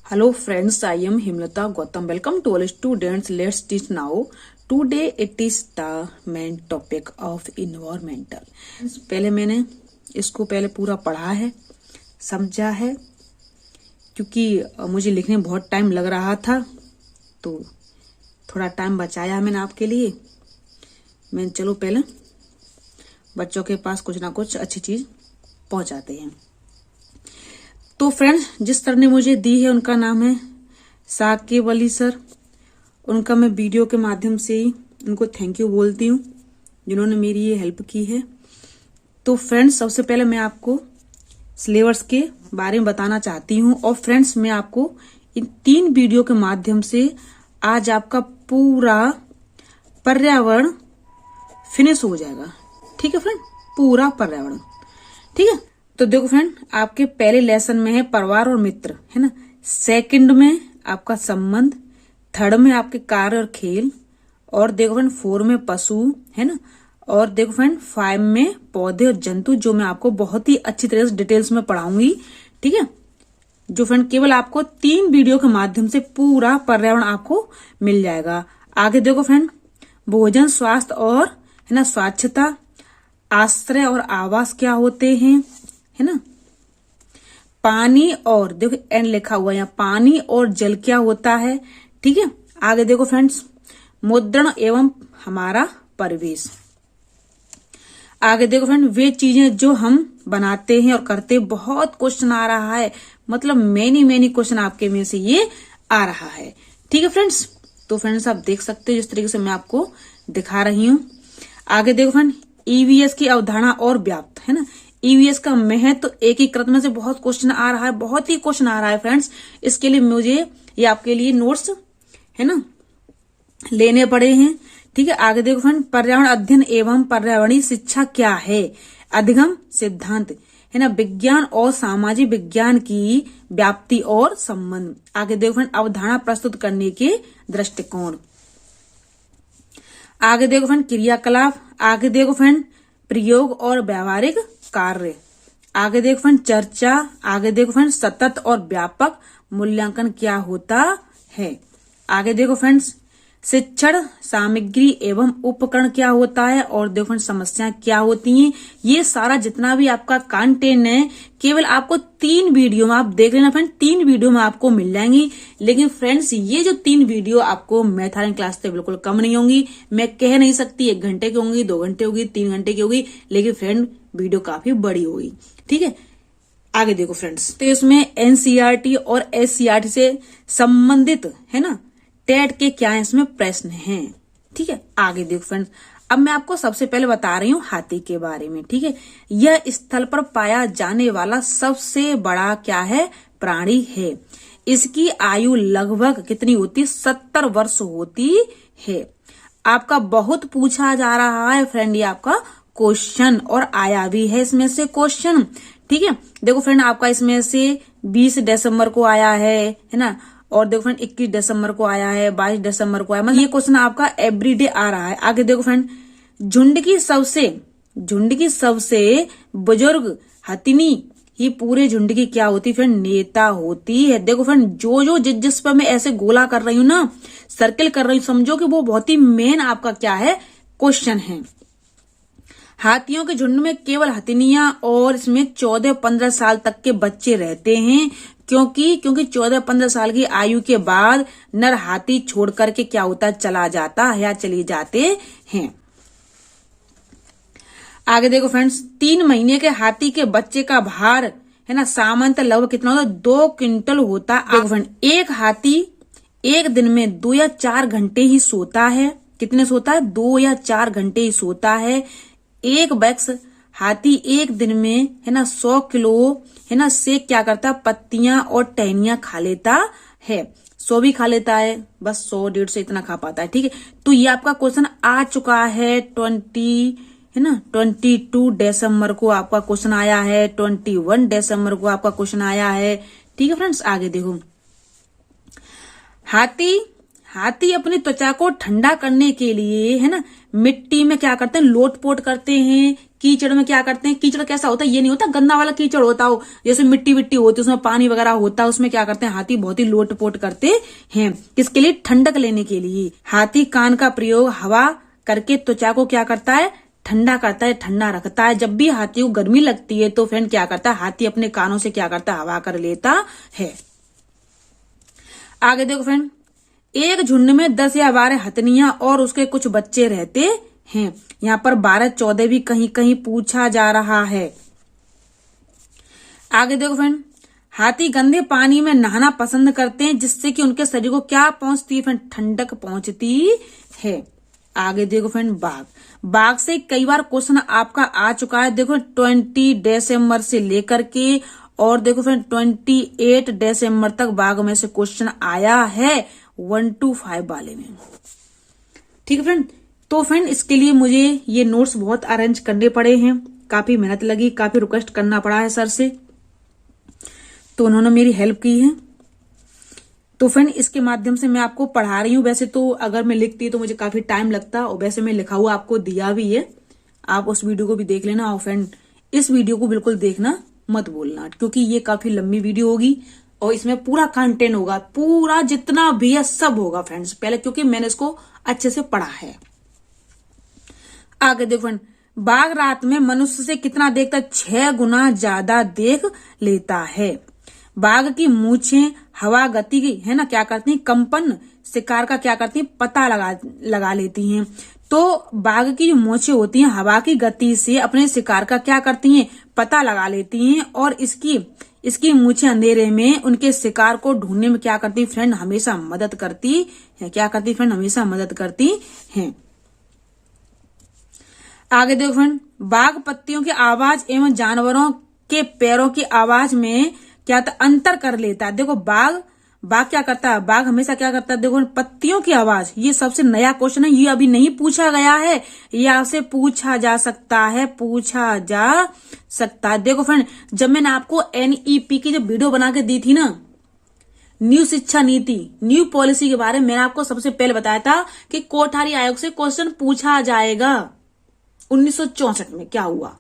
Hello friends, I am Himlata Gautam. Welcome to all students. Let's teach now. Today it is the main topic of environmental. पहले मैंने इसको पूरा पढ़ा है, समझा है, क्योंकि मुझे लिखने में बहुत टाइम लग रहा था, तो थोड़ा टाइम बचाया मैंने आपके लिए। मैं चलो पहले बच्चों के पास कुछ ना कुछ अच्छी चीज पहुंचाते हैं। तो फ्रेंड्स, जिस सर ने मुझे दी है उनका नाम है साकिब अली सर। उनका मैं वीडियो के माध्यम से ही उनको थैंक यू बोलती हूँ, जिन्होंने मेरी ये हेल्प की है। तो फ्रेंड्स, सबसे पहले मैं आपको सिलेबस के बारे में बताना चाहती हूँ। और फ्रेंड्स, मैं आपको इन 3 वीडियो के माध्यम से आज आपका पूरा पर्यावरण फिनिश हो जाएगा। ठीक है फ्रेंड, पूरा पर्यावरण। ठीक है, तो देखो फ्रेंड, आपके पहले लेसन में है परिवार और मित्र, है ना। सेकंड में आपका संबंध, थर्ड में आपके कार्य और खेल, और देखो फ्रेंड 4 में पशु, है ना। और देखो फ्रेंड 5 में पौधे और जंतु, जो मैं आपको बहुत ही अच्छी तरह से डिटेल्स में पढ़ाऊंगी। ठीक है, जो फ्रेंड केवल आपको 3 वीडियो के माध्यम से पूरा पर्यावरण आपको मिल जाएगा। आगे देखो फ्रेंड, भोजन, स्वास्थ्य और है ना स्वच्छता, आश्रय और आवास क्या होते हैं, है ना। पानी और देखो एंड लिखा हुआ है यहाँ, पानी और जल क्या होता है। ठीक है, आगे देखो फ्रेंड्स, मुद्रण एवं हमारा परिवेश। आगे देखो फ्रेंड, वे चीजें जो हम बनाते हैं और करते हैं। बहुत क्वेश्चन आ रहा है, मतलब मैनी क्वेश्चन आपके में से ये आ रहा है। ठीक है फ्रेंड्स, तो फ्रेंड्स आप देख सकते हो जिस तरीके से मैं आपको दिखा रही हूँ। आगे देखो फ्रेंड, ईवीएस की अवधारणा और व्याप्त, है ना। ईवीएस का महत्व, तो एकीकृत में से बहुत क्वेश्चन आ रहा है, बहुत ही क्वेश्चन आ रहा है फ्रेंड्स। इसके लिए मुझे ये आपके लिए नोट्स, है ना, लेने पड़े हैं। ठीक है, आगे देखो फ्रेंड, पर्यावरण अध्ययन एवं पर्यावरणीय शिक्षा क्या है। अधिगम सिद्धांत, है ना। विज्ञान और सामाजिक विज्ञान की व्याप्ति और संबंध। आगे देखो फ्रेंड, अवधारणा प्रस्तुत करने के दृष्टिकोण। आगे देखो फ्रेंड, क्रियाकलाप। आगे देखो फ्रेंड, प्रयोग और व्यावहारिक कार्य। आगे देखो फ्रेंड, चर्चा। आगे देखो फ्रेंड, सतत और व्यापक मूल्यांकन क्या होता है। आगे देखो फ्रेंड्स, शिक्षण सामग्री एवं उपकरण क्या होता है। और देखो फ्रेंड, समस्याएं क्या होती हैं। ये सारा जितना भी आपका कंटेंट है, केवल आपको 3 वीडियो में आप देख लेना फ्रेंड। 3 वीडियो में आपको मिल जाएंगी। लेकिन फ्रेंड्स, ये जो 3 वीडियो आपको मैथालन क्लास से बिल्कुल कम नहीं होंगी। मैं कह नहीं सकती 1 घंटे की होंगी, 2 घंटे होगी, 3 घंटे की होगी, लेकिन फ्रेंड वीडियो काफी बड़ी होगी। ठीक है, आगे देखो फ्रेंड्स, तो इसमें एनसीईआरटी और एससीईआरटी से संबंधित, है ना, टेट के क्या इसमें प्रश्न हैं। ठीक है, आगे देखो फ्रेंड्स, अब मैं आपको सबसे पहले बता रही हूँ हाथी के बारे में। ठीक है, यह स्थल पर पाया जाने वाला सबसे बड़ा क्या है, प्राणी है। इसकी आयु लगभग कितनी होती है, 70 वर्ष होती है। आपका बहुत पूछा जा रहा है फ्रेंड ये आपका क्वेश्चन, और आया भी है इसमें से क्वेश्चन। ठीक है, देखो फ्रेंड, आपका इसमें से 20 दिसंबर को आया है ना। और देखो फ्रेंड 21 दिसंबर को आया है, 22 दिसंबर को आया, मतलब ये क्वेश्चन आपका एवरीडे आ रहा है। आगे देखो फ्रेंड, झुंड की सबसे बुजुर्ग हथिनी ही पूरे झुंड की क्या होती फ्रेंड, नेता होती है। देखो फ्रेंड, जो जिस पर मैं ऐसे गोला कर रही हूँ ना, सर्किल कर रही हूँ, समझो कि वो बहुत ही मेन आपका क्या है, क्वेश्चन है। हाथियों के झुंड में केवल हथिनियां और इसमें 14-15 साल तक के बच्चे रहते हैं, क्योंकि 14-15 साल की आयु के बाद नर हाथी छोड़ करके क्या होता, चला जाता है या चले जाते हैं। आगे देखो फ्रेंड्स, 3 महीने के हाथी के बच्चे का भार, है ना, सामान्यतः लगभग कितना होता, 2 क्विंटल होता है। देखो फ्रेंड, एक हाथी एक दिन में 2 या 4 घंटे ही सोता है। कितने सोता है, 2 या 4 घंटे ही सोता है। एक वयस्क हाथी एक दिन में, है ना, 100 किलो, है ना, से क्या करता है, पत्तियां और टहनियां खा लेता है। 100 भी खा लेता है, बस 100-150 इतना खा पाता है। ठीक है, तो ये आपका क्वेश्चन आ चुका है 22 दिसंबर को आपका क्वेश्चन आया है, 21 दिसंबर को आपका क्वेश्चन आया है। ठीक है फ्रेंड्स, आगे देखो, हाथी अपनी त्वचा को ठंडा करने के लिए, है ना, मिट्टी में क्या करते हैं, लोटपोट करते हैं। कीचड़ में क्या करते हैं, कीचड़ कैसा होता है, ये नहीं होता गंदा वाला कीचड़ होता हो, जैसे मिट्टी विट्टी होती है उसमें पानी वगैरह होता है, उसमें क्या करते हैं हाथी बहुत ही लोटपोट करते हैं। किसके लिए, ठंडक लेने के लिए। हाथी कान का प्रयोग हवा करके त्वचा को क्या करता है, ठंडा करता है, ठंडा रखता है। जब भी हाथी को गर्मी लगती है तो फ्रेंड क्या करता है, हाथी अपने कानों से क्या करता है, हवा कर लेता है। आगे देखो फ्रेंड, एक झुंड में 10 या 12 हथनियां और उसके कुछ बच्चे रहते हैं। यहाँ पर 12-14 भी कहीं कहीं पूछा जा रहा है। आगे देखो फ्रेंड, हाथी गंदे पानी में नहाना पसंद करते हैं, जिससे कि उनके शरीर को क्या पहुंचती है फ्रेंड, ठंडक पहुंचती है। आगे देखो फ्रेंड, बाघ से कई बार क्वेश्चन आपका आ चुका है। देखो 20 दिसंबर से लेकर के और देखो फ्रेंड 28 दिसंबर तक बाघ में से क्वेश्चन आया है 1 to 5 वाले में। ठीक है फ्रेंड, तो फ्रेंड इसके लिए मुझे ये नोट्स बहुत अरेंज करने पड़े हैं, काफी मेहनत लगी, काफी रिक्वेस्ट करना पड़ा है सर से, तो उन्होंने मेरी हेल्प की है। तो फ्रेंड इसके माध्यम से मैं आपको पढ़ा रही हूँ। वैसे तो अगर मैं लिखती तो मुझे काफी टाइम लगता, और वैसे मैं लिखा हुआ आपको दिया भी है, आप उस वीडियो को भी देख लेना। और फ्रेंड इस वीडियो को बिल्कुल देखना मत बोलना, क्योंकि ये काफी लंबी वीडियो होगी और इसमें पूरा कंटेंट होगा, पूरा जितना भी है सब होगा फ्रेंड्स पहले, क्योंकि मैंने इसको अच्छे से पढ़ा है। आगे देखो फ्रेंड, बाघ रात में मनुष्य से कितना देखता है, 6 गुना ज्यादा देख लेता है। बाघ की मूछें हवा गति की है ना क्या करती हैं, कंपन शिकार का क्या करती हैं, पता लगा लेती हैं। तो बाघ की जो मूछें होती हैं हवा की गति से अपने शिकार का क्या करती हैं, पता लगा लेती हैं, और इसकी मूछें अंधेरे में उनके शिकार को ढूंढने में क्या करती फ्रेंड, हमेशा मदद करती है। क्या करती फ्रेंड, हमेशा मदद करती हैं। आगे देखो फ्रेंड, बाघ पत्तियों की आवाज एवं जानवरों के पैरों की आवाज में क्या अंतर कर लेता है। देखो बाघ क्या करता है, बाघ हमेशा क्या करता है, देखो पत्तियों की आवाज, ये सबसे नया क्वेश्चन है, ये अभी नहीं पूछा गया है, ये आपसे पूछा जा सकता है, देखो फ्रेंड, जब मैंने आपको NEP की जब वीडियो बना के दी थी ना, न्यू शिक्षा नीति, न्यू पॉलिसी के बारे में, मैंने आपको सबसे पहले बताया था कि कोठारी आयोग से क्वेश्चन पूछा जाएगा। 1964 में क्या हुआ,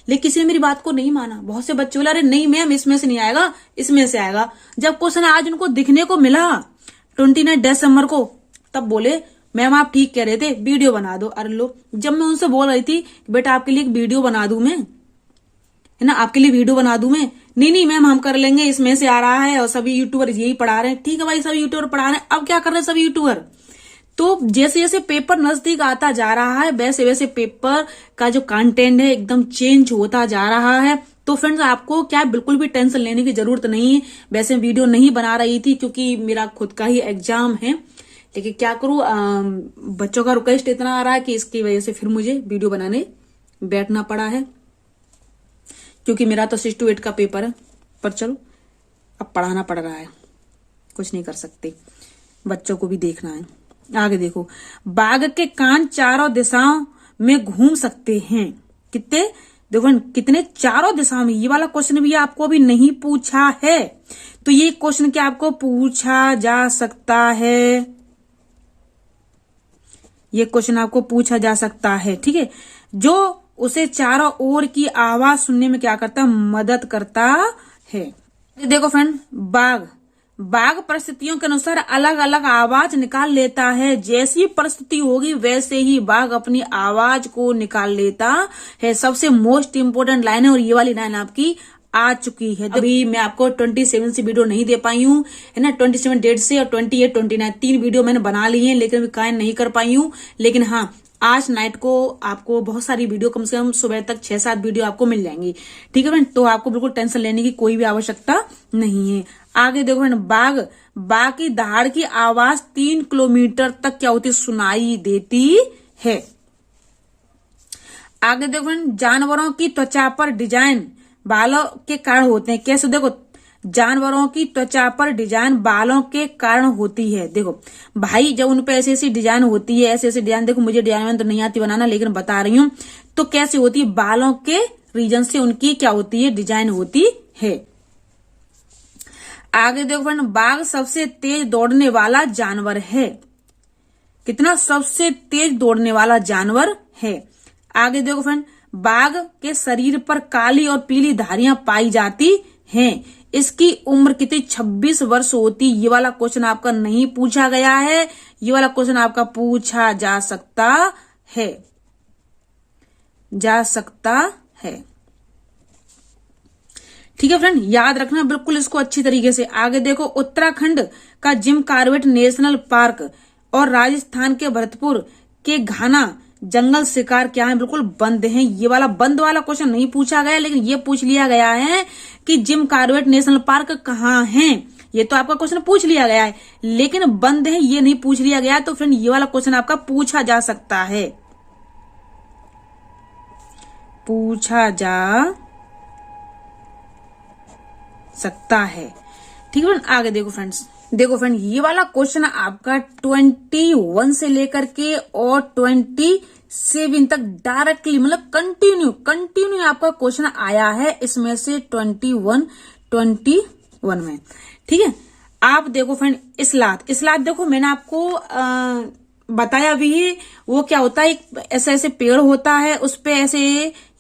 लेकिन किसी ने मेरी बात को नहीं माना। बहुत से बच्चे बोले अरे नहीं मैम इसमें से नहीं आएगा, इसमें से आएगा। जब क्वेश्चन आज उनको दिखने को मिला 29 दिसंबर को, तब बोले मैम आप ठीक कह रहे थे, वीडियो बना दो। अरे लो, जब मैं उनसे बोल रही थी बेटा आपके लिए एक वीडियो बना दूं मैं, है ना, आपके लिए वीडियो बना दूं मैं, नहीं मैम हम कर लेंगे, इसमें से आ रहा है और सभी यूट्यूबर यही पढ़ा रहे हैं। ठीक है भाई, सभी यूट्यूबर पढ़ा रहे हैं, अब क्या कर रहे हैं सभी यूट्यूबर। तो जैसे जैसे पेपर नजदीक आता जा रहा है वैसे वैसे पेपर का जो कंटेंट है एकदम चेंज होता जा रहा है। तो फ्रेंड्स आपको क्या बिल्कुल भी टेंशन लेने की जरूरत नहीं है। वैसे वीडियो नहीं बना रही थी क्योंकि मेरा खुद का ही एग्जाम है, लेकिन क्या करूं, बच्चों का रिक्वेस्ट इतना आ रहा है कि इसकी वजह से फिर मुझे वीडियो बनाने बैठना पड़ा है, क्योंकि मेरा तो 6 to 8 का पेपर है। पर चलो अब पढ़ाना पड़ रहा है, कुछ नहीं कर सकते, बच्चों को भी देखना है। आगे देखो, बाघ के कान चारों दिशाओं में घूम सकते हैं। कितने, देखो कितने, चारों दिशाओं में। ये वाला क्वेश्चन भी आपको अभी नहीं पूछा है, तो ये क्वेश्चन क्या आपको पूछा जा सकता है, ये क्वेश्चन आपको पूछा जा सकता है। ठीक है, जो उसे चारों ओर की आवाज सुनने में क्या करता है, मदद करता है। देखो फ्रेंड, बाघ परिस्थितियों के अनुसार अलग अलग आवाज निकाल लेता है। जैसी परिस्थिति होगी वैसे ही बाघ अपनी आवाज को निकाल लेता है। सबसे मोस्ट इंपोर्टेंट लाइन है, और ये वाली लाइन आपकी आ चुकी है। अभी मैं आपको 27 से वीडियो नहीं दे पाई हूँ, है ना, 27 डेट से, और 28, 29 3 वीडियो मैंने बना ली है, लेकिन अभी कायम नहीं कर पाई हूँ। लेकिन हाँ, आज नाइट को आपको बहुत सारी वीडियो, कम से कम सुबह तक 6-7 वीडियो आपको मिल जाएंगी। ठीक है फ्रेंड, तो आपको बिल्कुल टेंशन लेने की कोई भी आवश्यकता नहीं है। आगे देखो फ्रेंड, बाघ की दहाड़ की आवाज 3 किलोमीटर तक क्या होती, सुनाई देती है। आगे देखो फ्रेंड, जानवरों की त्वचा पर डिजाइन बालों के कारण होते हैं। कैसे, देखो जानवरों की त्वचा पर डिजाइन बालों के कारण होती है। देखो भाई, जब उन पे ऐसी ऐसी डिजाइन होती है, ऐसे ऐसे डिजाइन, देखो मुझे डिजाइन तो नहीं आती बनाना, लेकिन बता रही हूं, तो कैसे होती है, बालों के रीजन से उनकी क्या होती है, डिजाइन होती है। आगे देखो फ्रेंड, बाघ सबसे तेज दौड़ने वाला जानवर है। कितना, सबसे तेज दौड़ने वाला जानवर है। आगे देखो फ्रेंड, बाघ के शरीर पर काली और पीली धारियां पाई जाती हैं। इसकी उम्र कितनी? 26 वर्ष होती। ये वाला क्वेश्चन आपका नहीं पूछा गया है, ये वाला क्वेश्चन आपका पूछा जा सकता है, ठीक है फ्रेंड, याद रखना बिल्कुल इसको अच्छी तरीके से। आगे देखो, उत्तराखंड का जिम कॉर्बेट नेशनल पार्क और राजस्थान के भरतपुर के घाना जंगल शिकार क्या है? बिल्कुल बंद है। ये वाला बंद वाला क्वेश्चन नहीं पूछा गया, लेकिन ये पूछ लिया गया है कि जिम कॉर्बेट नेशनल पार्क कहाँ है। ये तो आपका क्वेश्चन पूछ लिया गया है, लेकिन बंद है ये नहीं पूछ लिया गया है। तो फ्रेंड ये वाला क्वेश्चन आपका पूछा जा सकता है, ठीक है। आगे देखो फ्रेंड्स, ये वाला क्वेश्चन आपका 21 से लेकर के और 27 तक डायरेक्टली मतलब कंटिन्यू आपका क्वेश्चन आया है, इसमें से 21 में, ठीक है। आप देखो फ्रेंड, इस्लात देखो, मैंने आपको बताया भी है वो क्या होता है। एक ऐसे पेड़ होता है, उस पे ऐसे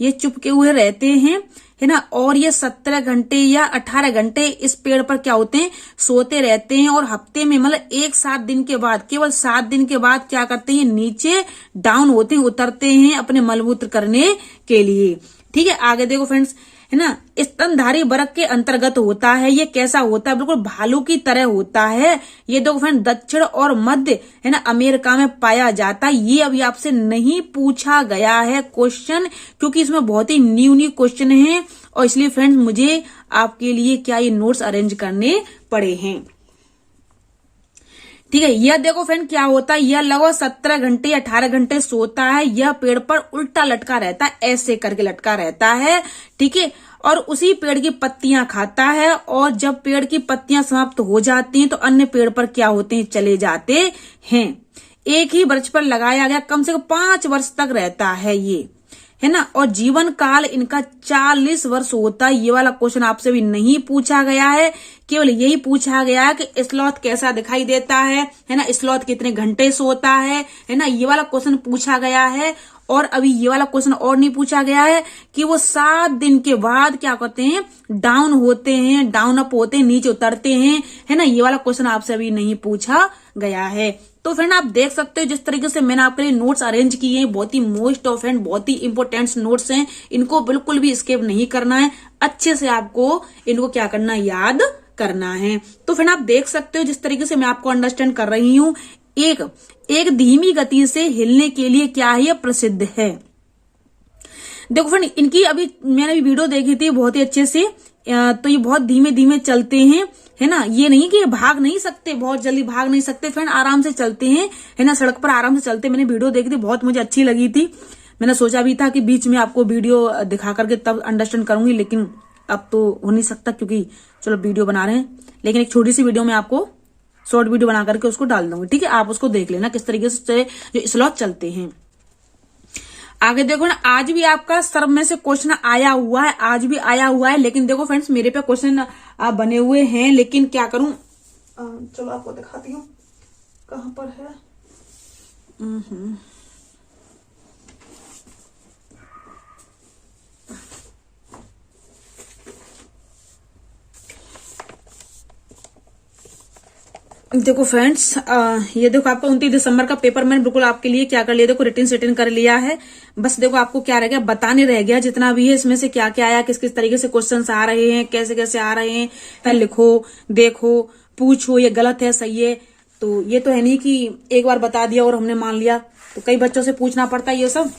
ये चुपके हुए रहते हैं, है ना, और ये 17 घंटे या 18 घंटे इस पेड़ पर क्या होते हैं, सोते रहते हैं। और हफ्ते में मतलब 7 दिन के बाद, केवल 7 दिन के बाद क्या करते हैं, नीचे डाउन होते हैं, उतरते हैं अपने मलमूत्र करने के लिए, ठीक है। आगे देखो फ्रेंड्स, है ना, स्तनधारी वर्ग के अंतर्गत होता है। ये कैसा होता है? बिल्कुल भालू की तरह होता है। ये देखो फ्रेंड, दक्षिण और मध्य, है ना, अमेरिका में पाया जाता है। ये अभी आपसे नहीं पूछा गया है क्वेश्चन, क्योंकि इसमें बहुत ही न्यू क्वेश्चन है, और इसलिए फ्रेंड्स मुझे आपके लिए क्या ये नोट्स अरेंज करने पड़े हैं, ठीक है। यह देखो फ्रेंड क्या होता है, यह लगभग 17 घंटे या 18 घंटे सोता है। यह पेड़ पर उल्टा लटका रहता है, ऐसे करके लटका रहता है, ठीक है। और उसी पेड़ की पत्तियां खाता है, और जब पेड़ की पत्तियां समाप्त हो जाती हैं तो अन्य पेड़ पर क्या होते हैं, चले जाते हैं। एक ही वृक्ष पर लगाया गया कम से कम 5 वर्ष तक रहता है ये, है ना, और जीवन काल इनका 40 वर्ष होता है। ये वाला क्वेश्चन आपसे भी नहीं पूछा गया है, केवल यही पूछा गया है कि स्लॉथ कैसा दिखाई देता है ना, स्लॉथ कितने घंटे सोता है ना, ये वाला क्वेश्चन पूछा गया है। और अभी ये वाला क्वेश्चन और नहीं पूछा गया है कि वो 7 दिन के बाद क्या करते हैं, डाउन होते हैं, डाउन अप होते हैं, नीचे उतरते हैं, है ना, ये वाला क्वेश्चन आपसे अभी नहीं पूछा गया है। तो फ्रेंड आप देख सकते हो जिस तरीके से मैंने आपके लिए नोट्स अरेंज किए हैं, बहुत ही मोस्ट ऑफ एंड बहुत ही इंपोर्टेंट नोट्स हैं, इनको बिल्कुल भी स्किप नहीं करना है, अच्छे से आपको इनको क्या करना है, याद करना है। तो फ्रेंड आप देख सकते हो जिस तरीके से मैं आपको अंडरस्टैंड कर रही हूं, एक धीमी गति से हिलने के लिए क्या है, प्रसिद्ध है। देखो फ्रेंड, इनकी अभी मैंने भी वीडियो देखी थी बहुत ही अच्छे से, तो ये बहुत धीमे धीमे चलते हैं, है ना, ये नहीं कि भाग नहीं सकते, बहुत जल्दी भाग नहीं सकते फ्रेंड, आराम से चलते हैं, है ना, सड़क पर आराम से चलते। मैंने वीडियो देखी थी, बहुत मुझे अच्छी लगी थी। मैंने सोचा भी था कि बीच में आपको वीडियो दिखा करके तब अंडरस्टैंड करूंगी, लेकिन अब तो हो नहीं सकता, क्योंकि चलो वीडियो बना रहे हैं। लेकिन एक छोटी सी वीडियो में आपको शॉर्ट वीडियो बना करके उसको डाल दूंगी, ठीक है, आप उसको देख लेना किस तरीके से जो स्लॉथ चलते हैं। आगे देखो ना, आज भी आपका सर्व में से क्वेश्चन आया हुआ है, आज भी आया हुआ है, लेकिन देखो फ्रेंड्स मेरे पे क्वेश्चन बने हुए हैं, लेकिन क्या करूं, चलो आपको दिखाती हूँ कहां पर है। देखो फ्रेंड्स, ये देखो आपका 29 दिसंबर का पेपर मैंने बिल्कुल आपके लिए क्या कर लिया, देखो रिटन कर लिया है। बस देखो आपको क्या रह गया, बताने रह गया जितना भी है, इसमें से क्या क्या आया, किस किस तरीके से क्वेश्चंस आ रहे हैं, कैसे कैसे आ रहे हैं, पहले लिखो, देखो, पूछो, ये गलत है सही है। तो ये तो है नहीं कि एक बार बता दिया और हमने मान लिया, तो कई बच्चों से पूछना पड़ता है ये सब।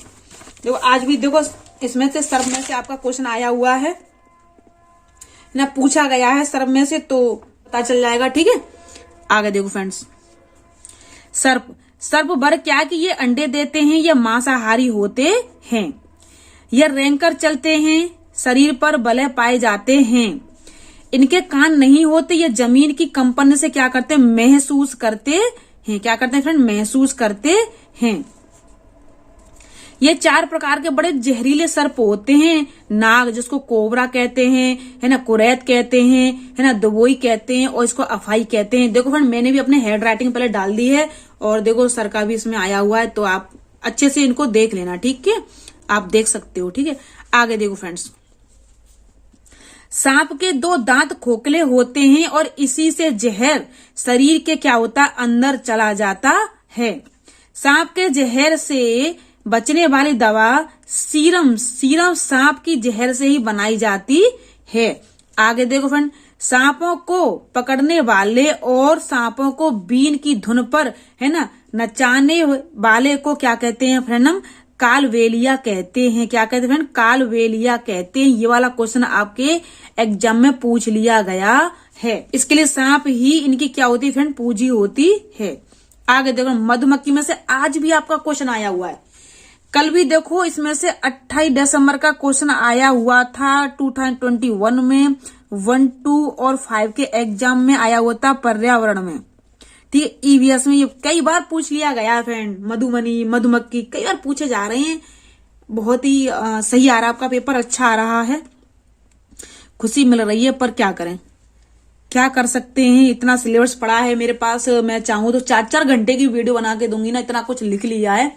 देखो आज भी देखो इसमें से सर्व में से आपका क्वेश्चन आया हुआ है ना, पूछा गया है सर्व में से, तो पता चल जाएगा, ठीक है। आगे देखो फ्रेंड्स, सर्प वर्ग क्या कि ये अंडे देते हैं, ये मांसाहारी होते हैं, ये रेंगकर चलते हैं, शरीर पर बलय पाए जाते हैं, इनके कान नहीं होते, ये जमीन की कंपन से क्या करते हैं, महसूस करते हैं। क्या करते हैं फ्रेंड, महसूस करते हैं। ये 4 प्रकार के बड़े जहरीले सर्प होते हैं, नाग जिसको कोबरा कहते हैं, है ना, कुरैत कहते हैं, है ना, दबोई कहते हैं, और इसको अफाई कहते हैं। देखो फ्रेंड मैंने भी अपने हैंड राइटिंग पहले डाल दी है, और देखो सर का भी इसमें आया हुआ है, तो आप अच्छे से इनको देख लेना, ठीक है। आप देख सकते हो। ठीक है, आगे देखो फ्रेंड्स, सांप के 2 दांत खोखले होते हैं और इसी से जहर शरीर के क्या होता है, अंदर चला जाता है। सांप के जहर से बचने वाली दवा सीरम सांप की जहर से ही बनाई जाती है। आगे देखो फ्रेंड, सांपों को पकड़ने वाले और सांपों को बीन की धुन पर है ना नचाने वाले को क्या कहते हैं फ्रेंड, हम कालबेलिया कहते हैं। क्या कहते हैं फ्रेंड, कालबेलिया कहते हैं। ये वाला क्वेश्चन आपके एग्जाम में पूछ लिया गया है। इसके लिए सांप ही इनकी क्या होती है फ्रेंड, पूंजी होती है। आगे देखो, मधुमक्खी में से आज भी आपका क्वेश्चन आया हुआ है, कल भी देखो इसमें से 28 दिसंबर का क्वेश्चन आया हुआ था 2021 में, 1, 2 और 5 के एग्जाम में आया हुआ था पर्यावरण में। ठीक है, ईवीएस में ये कई बार पूछ लिया गया है फ्रेंड, मधुमनी मधुमक्खी कई बार पूछे जा रहे हैं। बहुत ही सही आ रहा है आपका पेपर, अच्छा आ रहा है, खुशी मिल रही है। पर क्या करें, क्या कर सकते हैं, इतना सिलेबस पड़ा है मेरे पास। मैं चाहूं तो 4-4 घंटे की वीडियो बना के दूंगी ना, इतना कुछ लिख लिया है,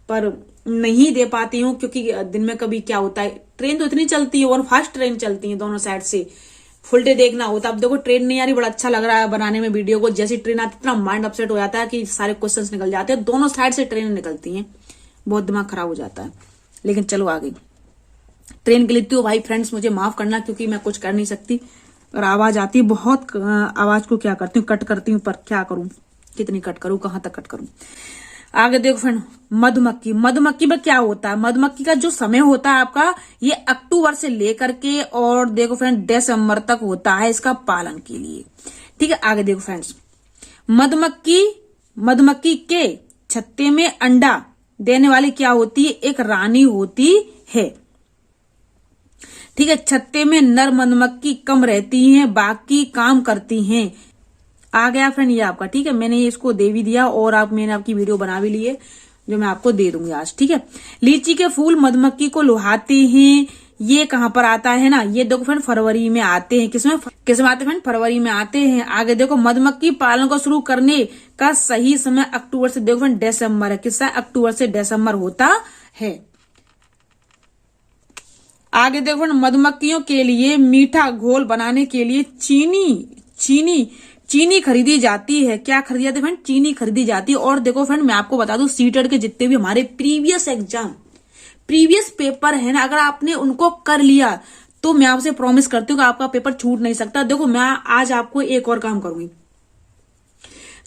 पर नहीं दे पाती हूँ क्योंकि दिन में कभी क्या होता है, ट्रेन तो इतनी चलती है और फास्ट ट्रेन चलती है दोनों साइड से, फुल डे देखना होता है। अब देखो ट्रेन नहीं आ रही, बड़ा अच्छा लग रहा है बनाने में वीडियो को। जैसी ट्रेन आती है इतना माइंड अपसेट हो जाता है कि सारे क्वेश्चंस निकल जाते हैं, दोनों साइड से ट्रेन निकलती हैं, बहुत दिमाग खराब हो जाता है। लेकिन चलो आगे, ट्रेन के लिए भाई फ्रेंड्स मुझे माफ करना क्योंकि मैं कुछ कर नहीं सकती, और आवाज आती है बहुत, आवाज को क्या करती हूँ, कट करती हूँ, पर क्या करूं, कितनी कट करूं, कहां तक कट करूं। आगे देखो फ्रेंड, मधुमक्खी में क्या होता है, मधुमक्खी का जो समय होता है आपका, ये अक्टूबर से लेकर के और देखो फ्रेंड दिसंबर तक होता है इसका पालन के लिए। ठीक है, आगे देखो फ्रेंड्स, मधुमक्खी के छत्ते में अंडा देने वाली क्या होती है, एक रानी होती है। ठीक है, छत्ते में नर मधुमक्खी कम रहती हैं, बाकी काम करती हैं। आ गया फ्रेंड ये आपका। ठीक है, मैंने इसको दे भी दिया और मैंने आपकी वीडियो बना भी ली है, जो मैं आपको दे दूंगी आज। ठीक है, लीची के फूल मधुमक्खी को लुभाते हैं, ये कहां पर आता है ना, ये देखो फ्रेंड फरवरी में आते हैं। किसमें आते हैं फ्रेंड, फरवरी में आते हैं। आगे देखो, मधुमक्खी पालन को शुरू करने का सही समय अक्टूबर से देखो फ्रेंड दिसंबर है। किसका, अक्टूबर से दिसंबर होता है। आगे देखो फ्रेंड, मधुमक्खियों के लिए मीठा घोल बनाने के लिए चीनी खरीदी जाती है। क्या खरीदी जाती है फ्रेंड, चीनी खरीदी जाती है। और देखो फ्रेंड मैं आपको बता दूं, सीटेट के जितने भी हमारे प्रीवियस पेपर है ना, अगर आपने उनको कर लिया तो मैं आपसे प्रॉमिस करती हूँ कि आपका पेपर छूट नहीं सकता। देखो मैं आज आपको एक और काम करूंगी,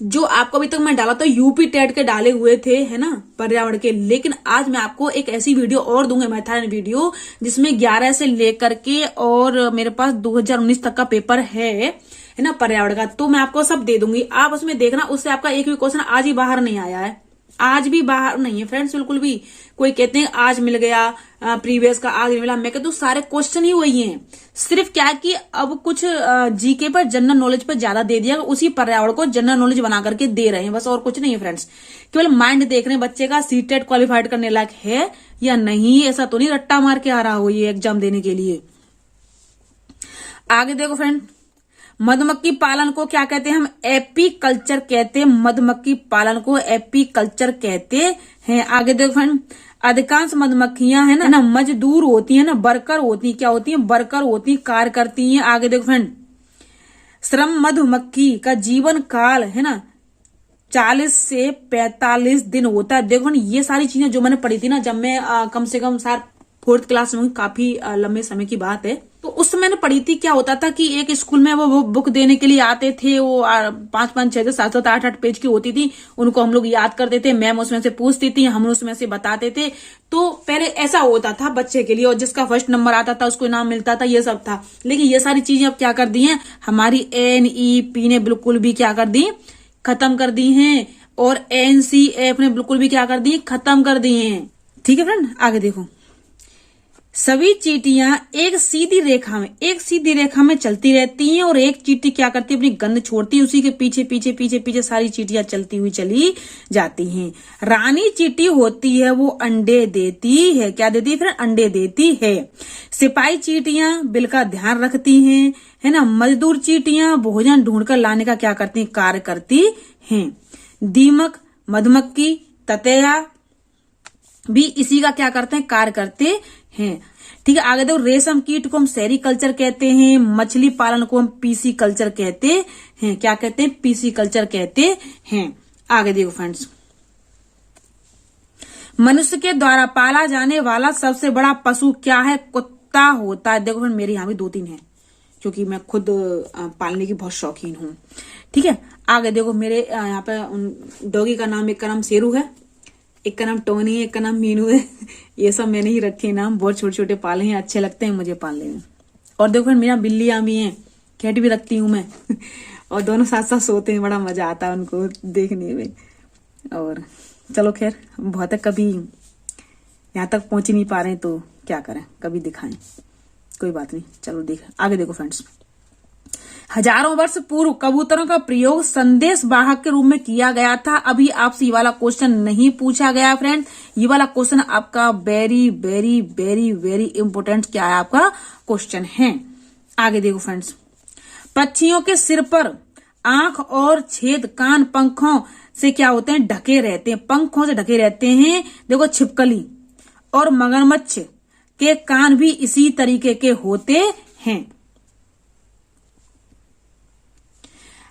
जो आपको अभी तक मैं डाला था यूपी टेट के डाले हुए थे है ना पर्यावरण के, लेकिन आज मैं आपको एक ऐसी वीडियो और दूंगा, मैथान वीडियो, जिसमें 11 से लेकर के और मेरे पास 2019 तक का पेपर है ना पर्यावरण का, तो मैं आपको सब दे दूंगी, आप उसमें देखना। उससे आपका एक भी क्वेश्चन आज ही बाहर नहीं आया है, आज भी बाहर नहीं है फ्रेंड्स, बिल्कुल भी। कोई कहते हैं आज मिल गया प्रीवियस का, आज नहीं मिला, मैं कहती हूँ सारे क्वेश्चन ही वही हैं। सिर्फ क्या कि अब कुछ जीके पर, जनरल नॉलेज पर ज्यादा दे दिया, उसी पर्यावरण को जनरल नॉलेज बना करके दे रहे हैं, बस और कुछ नहीं है फ्रेंड्स। केवल माइंड देख रहे हैं बच्चे का, सीटेट क्वालिफाइड करने लायक है या नहीं, ऐसा तो नहीं रट्टा मार के आ रहा हो ये एग्जाम देने के लिए। आगे देखो फ्रेंड, मधुमक्खी पालन को क्या कहते हैं, हम एपीकल्चर कहते हैं। मधुमक्खी पालन को एपीकल्चर कहते हैं। आगे देखो फ्रेंड, अधिकांश मधुमक्खियां है ना मजदूर होती है ना, वर्कर होती है। क्या होती है, वर्कर होती है, कार्य करती हैं। आगे देखो फ्रेंड, श्रम मधुमक्खी का जीवन काल है ना 40 से 45 दिन होता है। देखो ये सारी चीजें जो मैंने पढ़ी थी ना, जब मैं कम से कम 4th क्लास में, काफी लंबे समय की बात है, तो उस समय मैंने पढ़ी थी। क्या होता था कि एक स्कूल में वो बुक देने के लिए आते थे, वो 5-5, 6, 7, 8 पेज की होती थी, उनको हम लोग याद करते थे, मैम उसमें से पूछती थी, हम उसमें से बताते थे। तो पहले ऐसा होता था बच्चे के लिए, और जिसका फर्स्ट नंबर आता था उसको इनाम मिलता था, ये सब था। लेकिन ये सारी चीजें अब क्या कर दी हैं, हमारी NEP ने बिल्कुल भी क्या कर दी, खत्म कर दी हैं, और NCF ने बिल्कुल भी क्या कर दी, खत्म कर दी हैं। ठीक है फ्रेंड, आगे देखो, सभी चींटियां एक सीधी रेखा में चलती रहती हैं, और एक चींटी क्या करती है, अपनी गंध छोड़ती है, उसी के पीछे पीछे पीछे पीछे सारी चींटियां चलती हुई चली जाती हैं। रानी चींटी होती है, वो अंडे देती है। क्या देती है फिर, अंडे देती है। सिपाही चींटियां बिल का ध्यान रखती हैं, है ना। मजदूर चींटियां भोजन ढूंढकर लाने का क्या करती हैं, कार्य करती हैं। दीमक, मधुमक्खी, ततैया, भी इसी का क्या करते हैं, कार्य करते हैं। ठीक है, आगे देखो, रेशम कीट को हम सेरीकल्चर कहते हैं, मछली पालन को हम पीसी कल्चर कहते हैं। क्या कहते हैं, पीसी कल्चर कहते हैं। आगे देखो फ्रेंड्स, मनुष्य के द्वारा पाला जाने वाला सबसे बड़ा पशु क्या है, कुत्ता होता है। देखो फ्रेंड, मेरे यहाँ भी 2-3 है, क्योंकि मैं खुद पालने की बहुत शौकीन हूँ। ठीक है, आगे देखो, मेरे यहाँ पे डॉगी का नाम, एक का नाम शेरू है, एक का नाम टोनी है, एक का नाम मीनू है। ये सब मैंने ही रखे नाम, बहुत छोटे छोटे पाले हैं, अच्छे लगते हैं मुझे पालने में। और देखो फ्रेंड, मेरा बिल्लियां भी हैं, कैट भी रखती हूँ मैं। और दोनों साथ साथ सोते हैं, बड़ा मजा आता है उनको देखने में। और चलो खैर, बहुत है, कभी यहाँ तक पहुंच नहीं पा रहे हैं तो क्या करें, कभी दिखाएं, कोई बात नहीं। चलो आगे देखो फ्रेंड्स, हजारों वर्ष पूर्व कबूतरों का प्रयोग संदेश वाहक के रूप में किया गया था। अभी आपसे ये वाला क्वेश्चन नहीं पूछा गया फ्रेंड, ये वाला क्वेश्चन आपका very very very very important क्या है, आपका क्वेश्चन है। आगे देखो फ्रेंड्स, पक्षियों के सिर पर आंख और छेद कान पंखों से क्या होते हैं, ढके रहते हैं, पंखों से ढके रहते हैं। देखो, छिपकली और मगरमच्छ के कान भी इसी तरीके के होते हैं।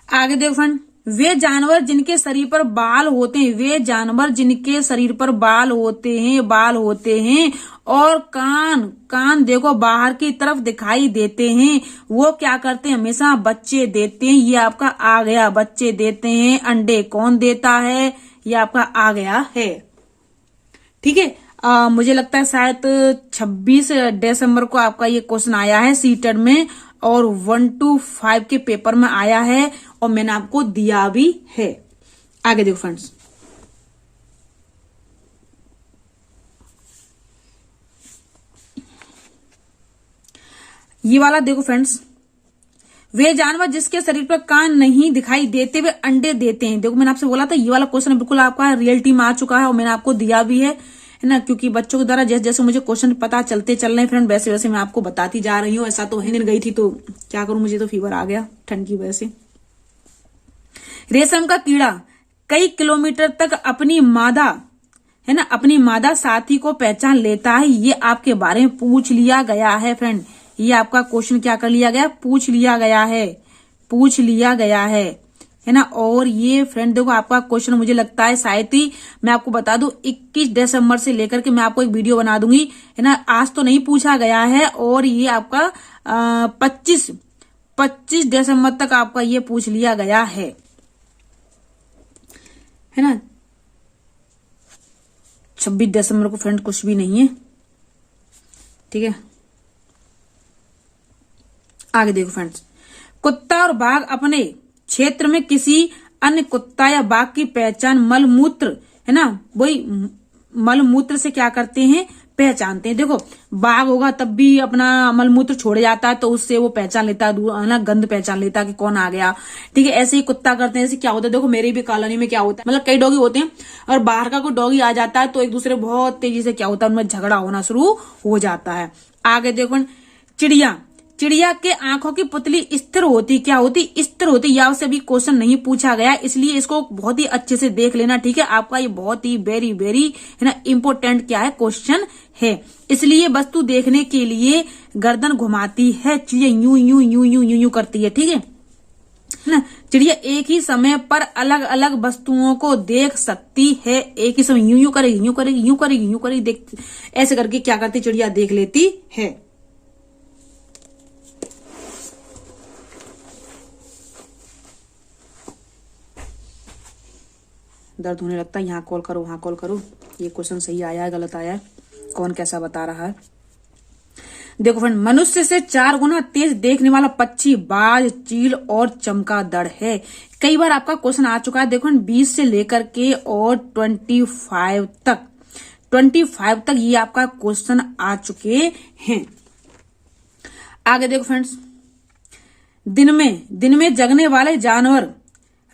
आगे देखो फ्रेंड, वे जानवर जिनके शरीर पर बाल होते हैं, वे जानवर जिनके शरीर पर बाल होते हैं और कान देखो बाहर की तरफ दिखाई देते हैं, वो क्या करते हैं, हमेशा बच्चे देते हैं। ये आपका आ गया, बच्चे देते हैं। अंडे कौन देता है, ये आपका आ गया है। ठीक है, मुझे लगता है शायद 26 दिसंबर को आपका ये क्वेश्चन आया है सीटेट में, और 1 to 5 के पेपर में आया है, और मैंने आपको दिया भी है। आगे देखो फ्रेंड्स, ये वाला देखो फ्रेंड्स, वे जानवर जिसके शरीर पर कान नहीं दिखाई देते वे अंडे देते हैं। देखो, मैंने आपसे बोला था ये वाला क्वेश्चन बिल्कुल आपका रियलिटी में आ चुका है, और मैंने आपको दिया भी है ना, क्योंकि बच्चों के द्वारा जैसे जैसे मुझे क्वेश्चन पता चलते चल रहे हैं फ्रेंड, वैसे वैसे मैं आपको बताती जा रही हूँ। ऐसा तो है नहीं, गई थी तो क्या करूं, मुझे तो फीवर आ गया ठंड की वजह से। रेशम का कीड़ा कई किलोमीटर तक अपनी मादा साथी को पहचान लेता है। ये आपके बारे में पूछ लिया गया है फ्रेंड, ये आपका क्वेश्चन क्या कर लिया गया, पूछ लिया गया है ना। और ये फ्रेंड देखो, आपका क्वेश्चन मुझे लगता है शायद ही, मैं आपको बता दूं, 21 दिसंबर से लेकर के मैं आपको एक वीडियो बना दूंगी, है ना। आज तो नहीं पूछा गया है, और ये आपका 25 दिसंबर तक आपका ये पूछ लिया गया है ना। 26 दिसंबर को फ्रेंड कुछ भी नहीं है। ठीक है, आगे देखो फ्रेंड्स, कुत्ता और बाघ अपने क्षेत्र में किसी अन्य कुत्ता या बाघ की पहचान मलमूत्र, है ना, वही मलमूत्र से क्या करते हैं, पहचानते हैं। देखो, बाघ होगा तब भी अपना मलमूत्र छोड़ जाता है, तो उससे वो पहचान लेता है ना, गंध पहचान लेता है कि कौन आ गया। ठीक है, ऐसे ही कुत्ता करते हैं। ऐसे क्या होता है, देखो मेरी भी कॉलोनी में क्या होता है, मतलब कई डॉगी होते हैं, और बाहर का कोई डॉगी आ जाता है तो एक दूसरे बहुत तेजी से क्या होता है, उनमें झगड़ा होना शुरू हो जाता है। आगे देखो, चिड़िया के आंखों की पुतली स्थिर होती, क्या होती, स्थिर होती। यहाँ से भी क्वेश्चन नहीं पूछा गया, इसलिए इसको बहुत ही अच्छे से देख लेना। ठीक है, आपका ये बहुत ही वेरी वेरी, है ना, इंपोर्टेंट क्या है, क्वेश्चन है। इसलिए वस्तु देखने के लिए गर्दन घुमाती है, चिड़िया यूं यूं यूं यूं यूं यूं करती है। ठीक है ना, चिड़िया एक ही समय पर अलग अलग वस्तुओं को देख सकती है, एक ही समय यूं यूं करेगी, यूं करेगी, यूं करेगी, यूं करेगी, देख, ऐसे करके क्या करती, चिड़िया देख लेती है। दर्द होने लगता है, यहाँ कॉल करो, वहां कॉल करो, ये क्वेश्चन सही आया है, गलत आया है, कौन कैसा बता रहा है। देखो फ्रेंड, मनुष्य से 4 गुना तेज देखने वाला पक्षी बाज, चील और चमगादड़ है। कई बार आपका क्वेश्चन आ चुका है। देखो 20 से लेकर के और 25 तक ये आपका क्वेश्चन आ चुके हैं। आगे देखो फ्रेंड्स, दिन में जगने वाले जानवर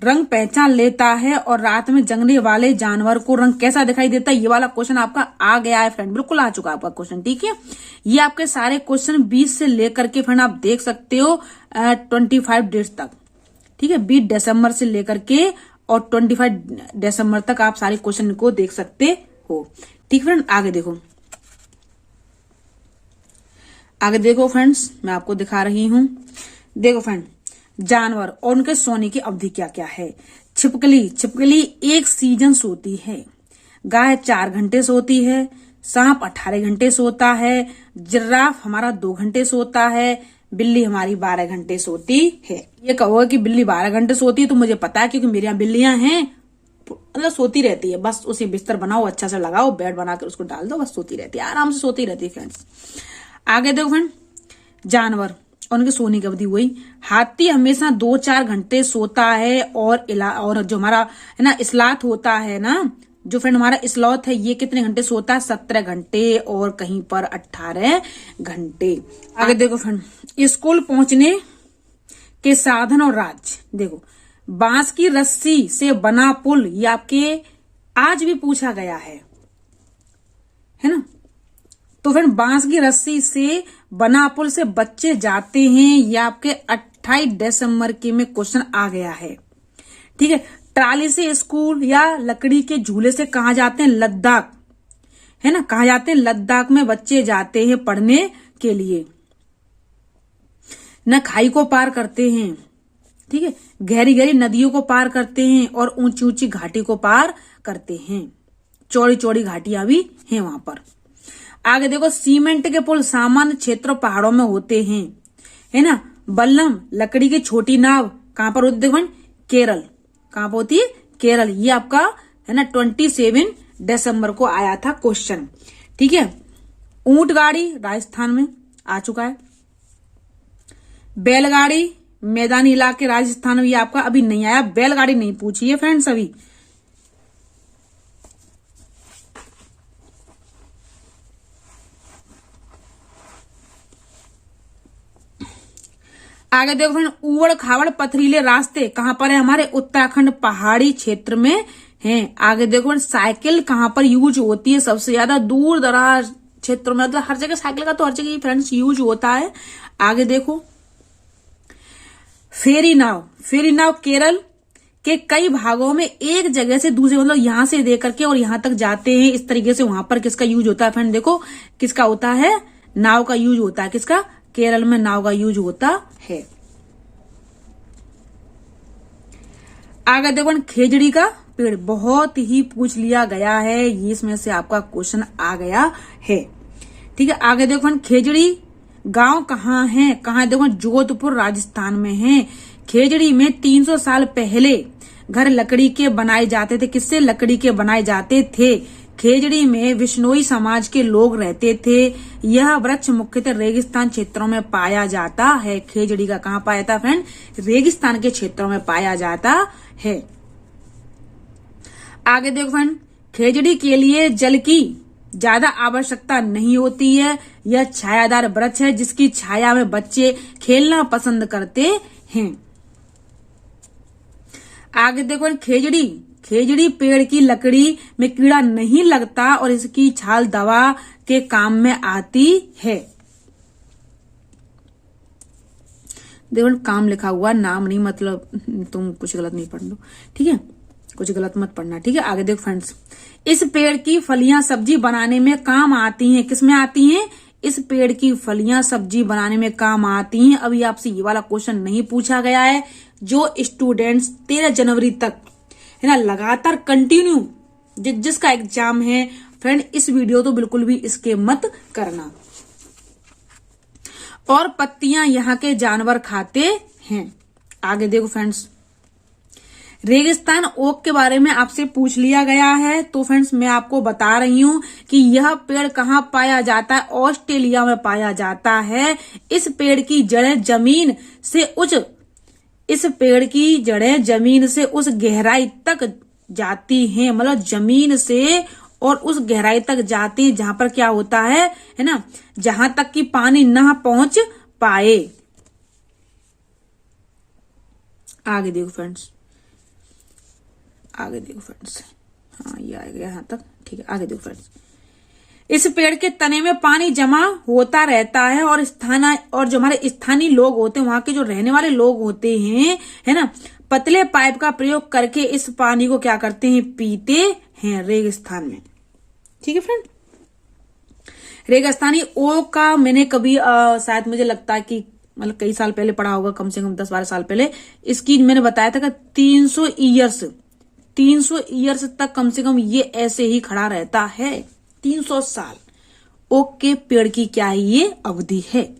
रंग पहचान लेता है, और रात में जगने वाले जानवर को रंग कैसा दिखाई देता है, ये वाला क्वेश्चन आपका आ गया है फ्रेंड, बिल्कुल आ चुका है आपका क्वेश्चन। ठीक है, ये आपके सारे क्वेश्चन 20 से लेकर के फ्रेंड आप देख सकते हो 25 डेट्स तक। ठीक है, 20 दिसंबर से लेकर के और 25 दिसंबर तक आप सारे क्वेश्चन को देख सकते हो। ठीक फ्रेंड, आगे देखो फ्रेंड्स, मैं आपको दिखा रही हूं। देखो फ्रेंड, जानवर और उनके सोने की अवधि क्या क्या है। छिपकली 1 सीजन सोती है। गाय 4 घंटे सोती है। सांप 18 घंटे सोता है। जिराफ हमारा 2 घंटे सोता है। बिल्ली हमारी 12 घंटे सोती है। ये कहोगे कि बिल्ली 12 घंटे सोती है, तो मुझे पता है, क्योंकि मेरे यहाँ बिल्लियां हैं, मतलब सोती रहती है। बस उसे बिस्तर बनाओ, अच्छा से लगाओ, बेड बनाकर उसको डाल दो, बस सोती रहती है, आराम से सोती रहती है फ्रेंड्स। आगे देखो फ्रेंड, जानवर और उनके सोने की अवधि हुई। हाथी हमेशा 2-4 घंटे सोता है। और जो हमारा है ना स्लॉथ होता है ना, जो फ्रेंड हमारा स्लॉथ है, ये कितने घंटे सोता है? 17 घंटे, और कहीं पर 18 घंटे। आगे देखो फ्रेंड, स्कूल पहुंचने के साधन और राज्य। देखो, बांस की रस्सी से बना पुल, ये आपके आज भी पूछा गया है ना। तो फिर बांस की रस्सी से बना पुल से बच्चे जाते हैं, ये आपके 28 दिसंबर के में क्वेश्चन आ गया है। ठीक है, ट्राली से स्कूल या लकड़ी के झूले से कहां जाते हैं? लद्दाख, है ना, कहां जाते हैं? लद्दाख में बच्चे जाते हैं पढ़ने के लिए। न खाई को पार करते हैं, ठीक है, गहरी गहरी नदियों को पार करते हैं, और ऊंची ऊंची घाटी को पार करते हैं। चौड़ी चौड़ी घाटियां भी हैं वहां पर। आगे देखो, सीमेंट के पुल सामान्य क्षेत्रों पहाड़ों में होते हैं, है ना। बल्लम लकड़ी की छोटी नाव कहां पर होती है? देखो, केरल। कहां पर होती है? केरल। ये आपका है ना 27 दिसंबर को आया था क्वेश्चन। ठीक है, ऊंट गाड़ी राजस्थान में आ चुका है। बैलगाड़ी मैदानी इलाके राजस्थान में, ये आपका अभी नहीं आया, बैलगाड़ी नहीं पूछी है फ्रेंड्स अभी। आगे देखो फ्रेंड, ऊबड़ खाबड़ पथरीले रास्ते कहां पर है? हमारे उत्तराखंड पहाड़ी क्षेत्र में हैं। आगे देखो फ्रेंड, साइकिल कहां पर यूज होती है? सबसे ज्यादा दूर दराज क्षेत्रों में, मतलब हर जगह साइकिल का तो हर जगह फ्रेंड्स यूज होता है। आगे देखो, फेरी नाव केरल के कई भागों में एक जगह से दूसरे, मतलब यहां से दे करके और यहां तक जाते हैं, इस तरीके से। वहां पर किसका यूज होता है फ्रेंड? देखो, किसका होता है? नाव का यूज होता है। किसका? केरल में नाव का यूज होता है। आगे देखो, खेजड़ी का पेड़ बहुत ही पूछ लिया गया है, ये इसमें से आपका क्वेश्चन आ गया है। ठीक है, आगे देखो, खेजड़ी गांव कहाँ है? कहाँ है? देखो, जोधपुर राजस्थान में है। खेजड़ी में 300 साल पहले घर लकड़ी के बनाए जाते थे। किससे? लकड़ी के बनाए जाते थे। खेजड़ी में विश्नोई समाज के लोग रहते थे। यह वृक्ष मुख्यतः रेगिस्तान क्षेत्रों में पाया जाता है। खेजड़ी का कहाँ पाया जाता है फ्रेंड? रेगिस्तान के क्षेत्रों में पाया जाता है। आगे देखो फ्रेंड, खेजड़ी के लिए जल की ज्यादा आवश्यकता नहीं होती है। यह छायादार वृक्ष है जिसकी छाया में बच्चे खेलना पसंद करते हैं। आगे देखो, खेजड़ी पेड़ की लकड़ी में कीड़ा नहीं लगता और इसकी छाल दवा के काम में आती है। देखो, काम लिखा हुआ, नाम नहीं, मतलब तुम कुछ गलत नहीं पढ़ लो, ठीक है, कुछ गलत मत पढ़ना। ठीक है, आगे देखो फ्रेंड्स, इस पेड़ की फलियां सब्जी बनाने में काम आती हैं। किसमें आती हैं? इस पेड़ की फलियां सब्जी बनाने में काम आती हैं। अभी आपसे ये वाला क्वेश्चन नहीं पूछा गया है। जो स्टूडेंट्स 13 जनवरी तक है ना लगातार कंटिन्यू जिसका एग्जाम है फ्रेंड, इस वीडियो तो बिल्कुल भी इसके मत करना। और पत्तियां यहाँ के जानवर खाते हैं। आगे देखो फ्रेंड्स, रेगिस्तान ओक के बारे में आपसे पूछ लिया गया है, तो फ्रेंड्स मैं आपको बता रही हूं कि यह पेड़ कहाँ पाया जाता है? ऑस्ट्रेलिया में पाया जाता है। इस पेड़ की जड़ें जमीन से उस गहराई तक जाती हैं, मतलब जमीन से और उस गहराई तक जाती हैं जहां पर क्या होता है ना, जहां तक कि पानी ना पहुंच पाए। आगे देखो फ्रेंड्स, हाँ ये आ गया यहां तक, ठीक है। आगे देखो फ्रेंड्स, इस पेड़ के तने में पानी जमा होता रहता है और जो हमारे स्थानीय लोग होते हैं, वहां के जो रहने वाले लोग होते हैं, है ना, पतले पाइप का प्रयोग करके इस पानी को क्या करते हैं? पीते हैं रेगिस्तान में। ठीक है फ्रेंड। रेगिस्तानी ओ का मैंने कभी शायद मुझे लगता है कि मतलब कई साल पहले पढ़ा होगा, कम से कम 10-12 साल पहले। इसकी मैंने बताया था कि 300 ईयर्स तक कम से कम ये ऐसे ही खड़ा रहता है, 300 साल। ओक के पेड़ की क्या है ये अवधि है।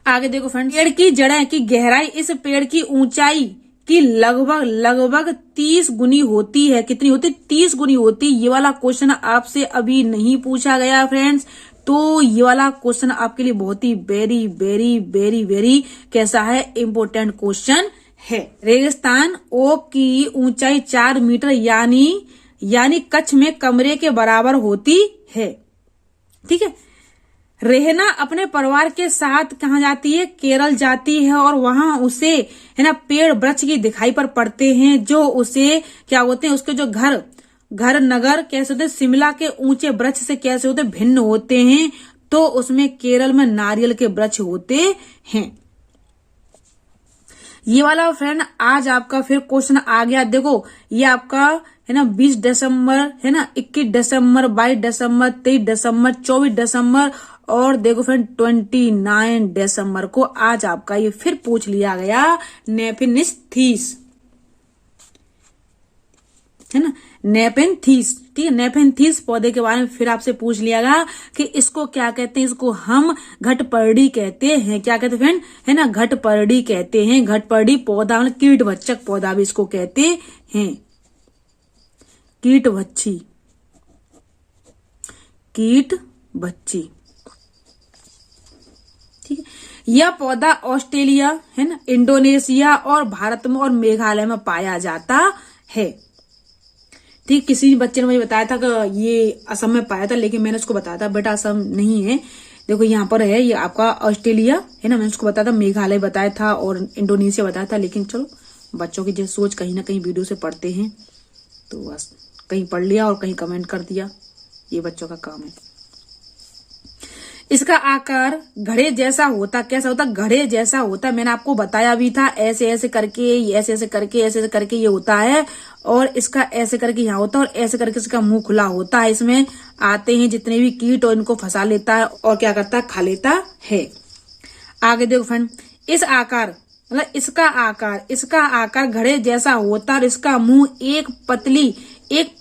आगे देखो फ्रेंड, पेड़ की जड़ें की गहराई इस पेड़ की ऊंचाई की लगभग 30 गुनी होती है। कितनी होती? 30 गुनी होती। ये वाला क्वेश्चन आपसे अभी नहीं पूछा गया फ्रेंड्स, तो ये वाला क्वेश्चन आपके लिए बहुत ही वेरी वेरी वेरी वेरी कैसा है, इंपोर्टेंट क्वेश्चन है। रेगिस्तान ओक की ऊंचाई 4 मीटर यानी कच्छ में कमरे के बराबर होती है। ठीक है। रहना अपने परिवार के साथ कहाँ जाती है? केरल जाती है, और वहां उसे है ना पेड़ वृक्ष की दिखाई पर पड़ते हैं, जो उसे क्या होते हैं, उसके जो घर नगर कैसे होते हैं, शिमला के ऊंचे वृक्ष से कैसे होते, भिन्न होते हैं। तो उसमें केरल में नारियल के वृक्ष होते हैं। ये वाला फ्रेंड आज आपका फिर क्वेश्चन आ गया। देखो ये आपका है ना 20 दिसंबर, है ना 21 दिसंबर, 22 दिसंबर, 23 दिसंबर, 24 दिसंबर और देखो फ्रेंड 29 दिसंबर को आज आपका ये फिर पूछ लिया गया नेफिन्थीस, है ना नेफिन्थीस। ठीक है, नेफिन्थीस पौधे के बारे में फिर आपसे पूछ लिया गया कि इसको क्या कहते हैं। इसको हम घटपर्डी कहते हैं। क्या कहते हैं फ्रेंड? है ना घटपर्डी कहते हैं। घटपर्डी पौधा मतलब कीटभक्षक पौधा भी इसको कहते हैं। कीटभक्षी ठीक है। यह पौधा ऑस्ट्रेलिया, है ना इंडोनेशिया और भारत में और मेघालय में पाया जाता है। ठीक, किसी बच्चे ने मुझे बताया था कि ये असम में पाया था, लेकिन मैंने उसको बताया था बेटा असम नहीं है, देखो यहाँ पर है, ये आपका ऑस्ट्रेलिया है ना। मैंने उसको बताया था, मेघालय बताया था और इंडोनेशिया बताया था, लेकिन चलो बच्चों की जो सोच कहीं ना कहीं वीडियो से पढ़ते हैं तो बस कहीं पढ़ लिया और कहीं कमेंट कर दिया, ये बच्चों का काम है। इसका आकार घड़े जैसा होता, कैसा होता? घड़े जैसा होता। मैंने आपको बताया भी था, ऐसे ऐसे करके ऐसे करके ये होता है, और इसका ऐसे करके यहाँ होता है, और ऐसे करके इसका मुंह खुला होता है। इसमें आते हैं जितने भी कीट और इनको फंसा लेता है और क्या करता है, खा लेता है। आगे देखो फ्रेंड, इस आकार मतलब इसका आकार घड़े जैसा होता है, और इसका मुंह एक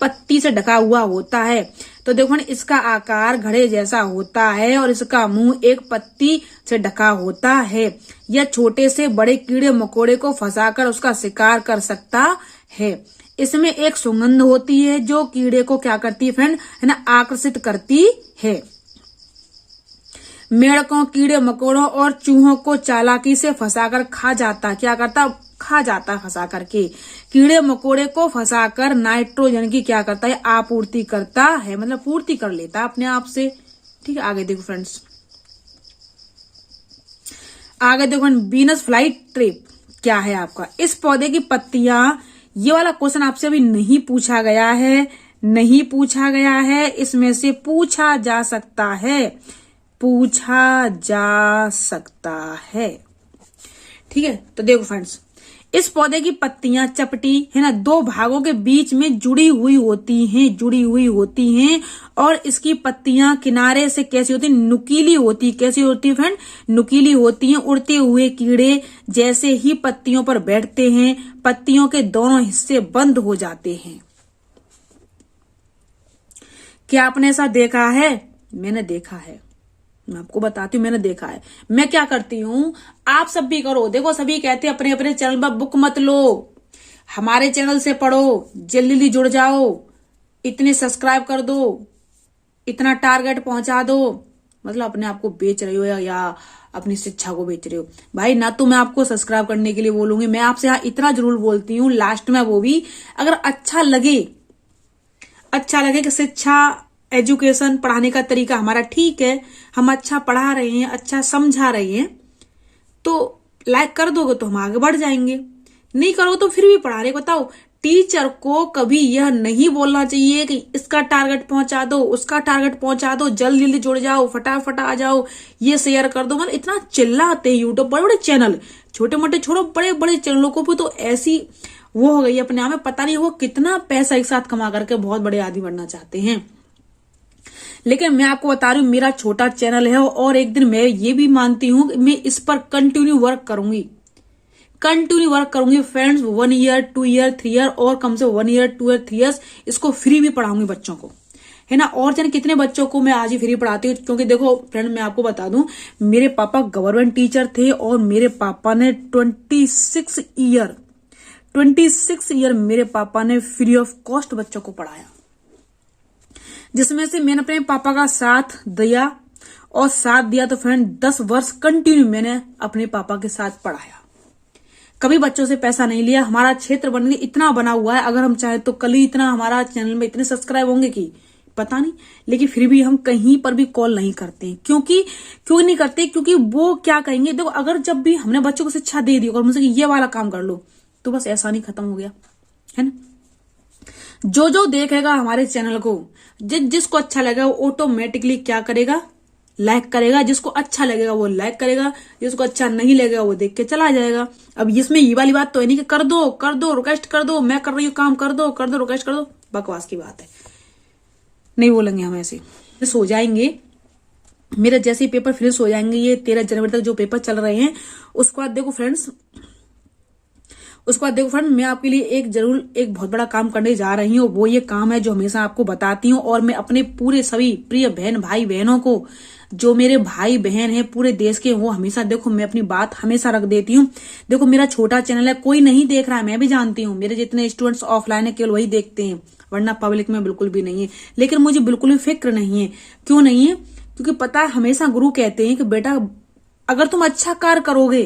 पत्ती से ढका हुआ होता है। तो देखो इसका आकार घड़े जैसा होता है और इसका मुंह एक पत्ती से ढका होता है। यह छोटे से बड़े कीड़े मकोड़े को फंसाकर उसका शिकार कर सकता है। इसमें एक सुगंध होती है जो कीड़े को क्या करती है फ्रेंड, है ना आकर्षित करती है। मेढकों, कीड़े मकोड़ों और चूहों को चालाकी से फंसाकर खा जाता है। क्या करता? खा जाता है फंसा करके। कीड़े मकोड़े को फंसाकर नाइट्रोजन की क्या करता है, आपूर्ति करता है, मतलब पूर्ति कर लेता है अपने आप से। ठीक है, आगे देखो फ्रेंड्स, आगे देखो वीनस फ्लाई ट्रेप क्या है आपका। इस पौधे की पत्तियां, ये वाला क्वेश्चन आपसे अभी नहीं पूछा गया है, इसमें से पूछा जा सकता है। ठीक है, तो देखो फ्रेंड्स, इस पौधे की पत्तियां चपटी, है ना, दो भागों के बीच में जुड़ी हुई होती हैं और इसकी पत्तियां किनारे से कैसी होती है, नुकीली होती। कैसी होती है फ्रेंड? नुकीली होती हैं। उड़ते हुए कीड़े जैसे ही पत्तियों पर बैठते हैं, पत्तियों के दोनों हिस्से बंद हो जाते हैं। क्या आपने ऐसा देखा है? मैंने देखा है, मैं आपको बताती हूँ, मैंने देखा है। मैं क्या करती हूँ, आप सब भी करो। देखो सभी कहते हैं अपने अपने चैनल पर बुक मत लो, हमारे चैनल से पढ़ो, जल्दी जुड़ जाओ, इतने सब्सक्राइब कर दो, इतना टारगेट पहुंचा दो। मतलब अपने आप को बेच रहे हो या अपनी शिक्षा को बेच रहे हो भाई। ना तो मैं आपको सब्सक्राइब करने के लिए बोलूंगी, मैं आपसे यहाँ इतना जरूर बोलती हूँ लास्ट में, वो भी अगर अच्छा लगे कि शिक्षा एजुकेशन पढ़ाने का तरीका हमारा ठीक है, हम अच्छा पढ़ा रहे हैं, अच्छा समझा रहे हैं, तो लाइक कर दोगे तो हम आगे बढ़ जाएंगे। नहीं करो तो फिर भी पढ़ा रहे। बताओ, टीचर को कभी यह नहीं बोलना चाहिए कि इसका टारगेट पहुंचा दो, उसका टारगेट पहुंचा दो, जल्दी जुड़ जाओ, फटाफट आ जाओ, ये शेयर कर दो। मतलब इतना चिल्लाते हैं यूट्यूब, बड़े बड़े चैनल, छोटे मोटे छोड़ो, बड़े बड़े चैनलों को भी तो ऐसी वो हो गई अपने आप में। पता नहीं वो कितना पैसा एक साथ कमा करके बहुत बड़े आदमी बनना चाहते हैं। लेकिन मैं आपको बता रही हूँ मेरा छोटा चैनल है और एक दिन मैं ये भी मानती हूँ कि मैं इस पर कंटिन्यू वर्क करूंगी, कंटिन्यू वर्क करूंगी फ्रेंड्स। 1 ईयर 2 ईयर 3 ईयर और कम से 1 ईयर 2 ईयर 3 ईयर्स इसको फ्री भी पढ़ाऊंगी बच्चों को, है ना। और जाने कितने बच्चों को मैं आज ही फ्री पढ़ाती हूँ। क्योंकि देखो फ्रेंड मैं आपको बता दूं मेरे पापा गवर्नमेंट टीचर थे और मेरे पापा ने 26 ईयर मेरे पापा ने फ्री ऑफ कॉस्ट बच्चों को पढ़ाया, जिसमें से मैंने अपने पापा का साथ दिया। और साथ दिया तो फ्रेंड 10 वर्ष कंटिन्यू मैंने अपने पापा के साथ पढ़ाया, कभी बच्चों से पैसा नहीं लिया। हमारा क्षेत्र बनने इतना बना हुआ है, अगर हम चाहे तो कल ही इतना हमारा चैनल में इतने सब्सक्राइब होंगे कि पता नहीं। लेकिन फिर भी हम कहीं पर भी कॉल नहीं करते हैं। क्यों नहीं करते? क्योंकि वो क्या कहेंगे, देखो अगर जब भी हमने बच्चों को शिक्षा दे दी और मुझसे ये वाला काम कर लो तो बस ऐसा नहीं खत्म हो गया, है ना। जो देखेगा हमारे चैनल को, जिसको अच्छा लगेगा वो ऑटोमेटिकली क्या करेगा, लाइक करेगा। जिसको अच्छा लगेगा वो लाइक करेगा, जिसको अच्छा नहीं लगेगा वो देख के चला जाएगा। अब इसमें ये वाली बात तो है नहीं कि कर दो रिक्वेस्ट कर दो, मैं कर रही हूँ काम, कर दो रिक्वेस्ट कर दो, बकवास की बात है। नहीं बोलेंगे हम ऐसे। सो जाएंगे, मेरे जैसे ही पेपर फिनिश हो जाएंगे, ये 13 जनवरी तक जो पेपर चल रहे हैं, उसके बाद देखो फ्रेंड्स मैं आपके लिए एक बहुत बड़ा काम करने जा रही हूँ। वो ये काम है जो हमेशा आपको बताती हूँ और मैं अपने पूरे सभी प्रिय भाई बहनों को, जो मेरे भाई बहन हैं पूरे देश के, वो हमेशा देखो मैं अपनी बात हमेशा रख देती हूँ। देखो मेरा छोटा चैनल है, कोई नहीं देख रहा है, मैं भी जानती हूँ। मेरे जितने स्टूडेंट्स ऑफलाइन है केवल वही देखते हैं, वरना पब्लिक में बिल्कुल भी नहीं है। लेकिन मुझे बिल्कुल भी फिक्र नहीं है। क्यों नहीं है? क्योंकि पता है हमेशा गुरु कहते हैं कि बेटा अगर तुम अच्छा कार्य करोगे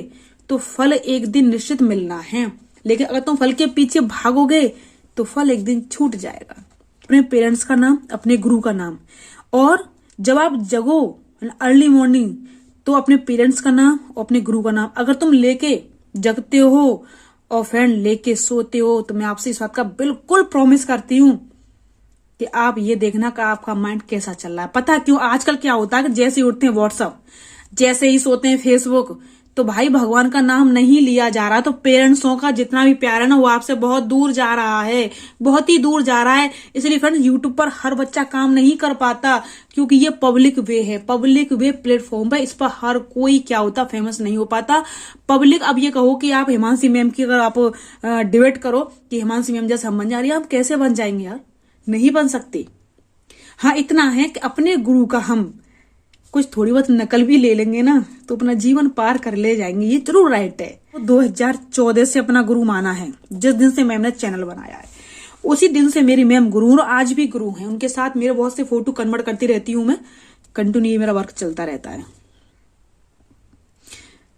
तो फल एक दिन निश्चित मिलना है, लेकिन अगर तुम फल के पीछे भागोगे तो फल एक दिन छूट जाएगा। अपने पेरेंट्स का नाम, अपने गुरु का नाम, और जब आप जगो अर्ली मॉर्निंग तो अपने पेरेंट्स का नाम और अपने गुरु का नाम अगर तुम लेके जगते हो और फ्रेंड लेके सोते हो, तो मैं आपसे इस बात का बिल्कुल प्रॉमिस करती हूँ कि आप ये देखना कि आपका माइंड कैसा चल रहा है। पता है क्यों? आजकल क्या होता है कि जैसे ही उठते हैं व्हाट्सअप, जैसे ही सोते हैं फेसबुक, तो भाई भगवान का नाम नहीं लिया जा रहा, तो पेरेंट्सों का जितना भी प्यार है ना वो आपसे बहुत दूर जा रहा है, बहुत ही दूर जा रहा है। इसलिए फ्रेंड्स यूट्यूब पर हर बच्चा काम नहीं कर पाता, क्योंकि ये पब्लिक वे है, पब्लिक वे प्लेटफॉर्म है। इस पर हर कोई क्या होता फेमस नहीं हो पाता। पब्लिक, अब ये कहो कि आप हिमांशी मैम की अगर आप डिबेट करो कि हिमांशी मैम जैसे हम बन जा रही है, आप कैसे बन जाएंगे यार? नहीं बन सकते। हाँ इतना है कि अपने गुरु का हम कुछ थोड़ी बहुत नकल भी ले लेंगे ना तो अपना जीवन पार कर ले जाएंगे, ये जरूर राइट है। 2014 से अपना गुरु माना है, जिस दिन से मैम ने चैनल बनाया है उसी दिन से मेरी मैम गुरु और आज भी गुरु हैं। उनके साथ मेरे बहुत से फोटो कन्वर्ट करती रहती हूँ मैं, कंटिन्यू मेरा वर्क चलता रहता है।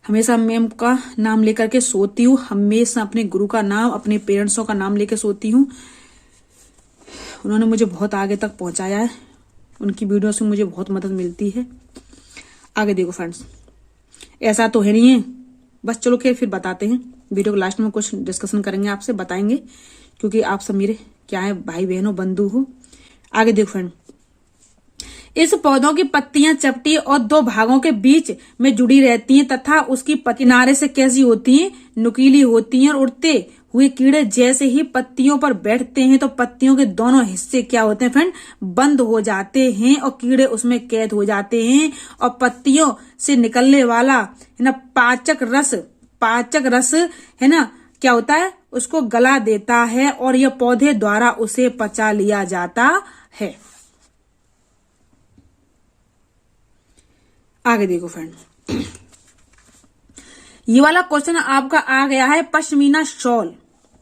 हमेशा मैम का नाम लेकर के सोती हूँ, हमेशा अपने गुरु का नाम, अपने पेरेंट्सों का नाम लेकर सोती हूँ। उन्होंने मुझे बहुत आगे तक पहुंचाया है, उनकी वीडियो से मुझे बहुत मदद मिलती है। आगे देखो फ्रेंड्स, ऐसा तो है नहीं है बस, चलो फिर बताते हैं। वीडियो के लास्ट में कुछ डिस्कशन करेंगे, आपसे बताएंगे, क्योंकि आप सब मेरे क्या है भाई बहनों बंधु हो। आगे देखो फ्रेंड, इस पौधों की पत्तियां चपटी और 2 भागों के बीच में जुड़ी रहती हैं तथा उसकी किनारे से कैसी होती हैं, नुकीली होती हैं और उड़ते हुए कीड़े जैसे ही पत्तियों पर बैठते हैं तो पत्तियों के दोनों हिस्से क्या होते हैं फ्रेंड, बंद हो जाते हैं और कीड़े उसमें कैद हो जाते हैं। और पत्तियों से निकलने वाला है ना पाचक रस है ना क्या होता है, उसको गला देता है और यह पौधे द्वारा उसे पचा लिया जाता है। आगे देखो फ्रेंड, ये वाला क्वेश्चन आपका आ गया है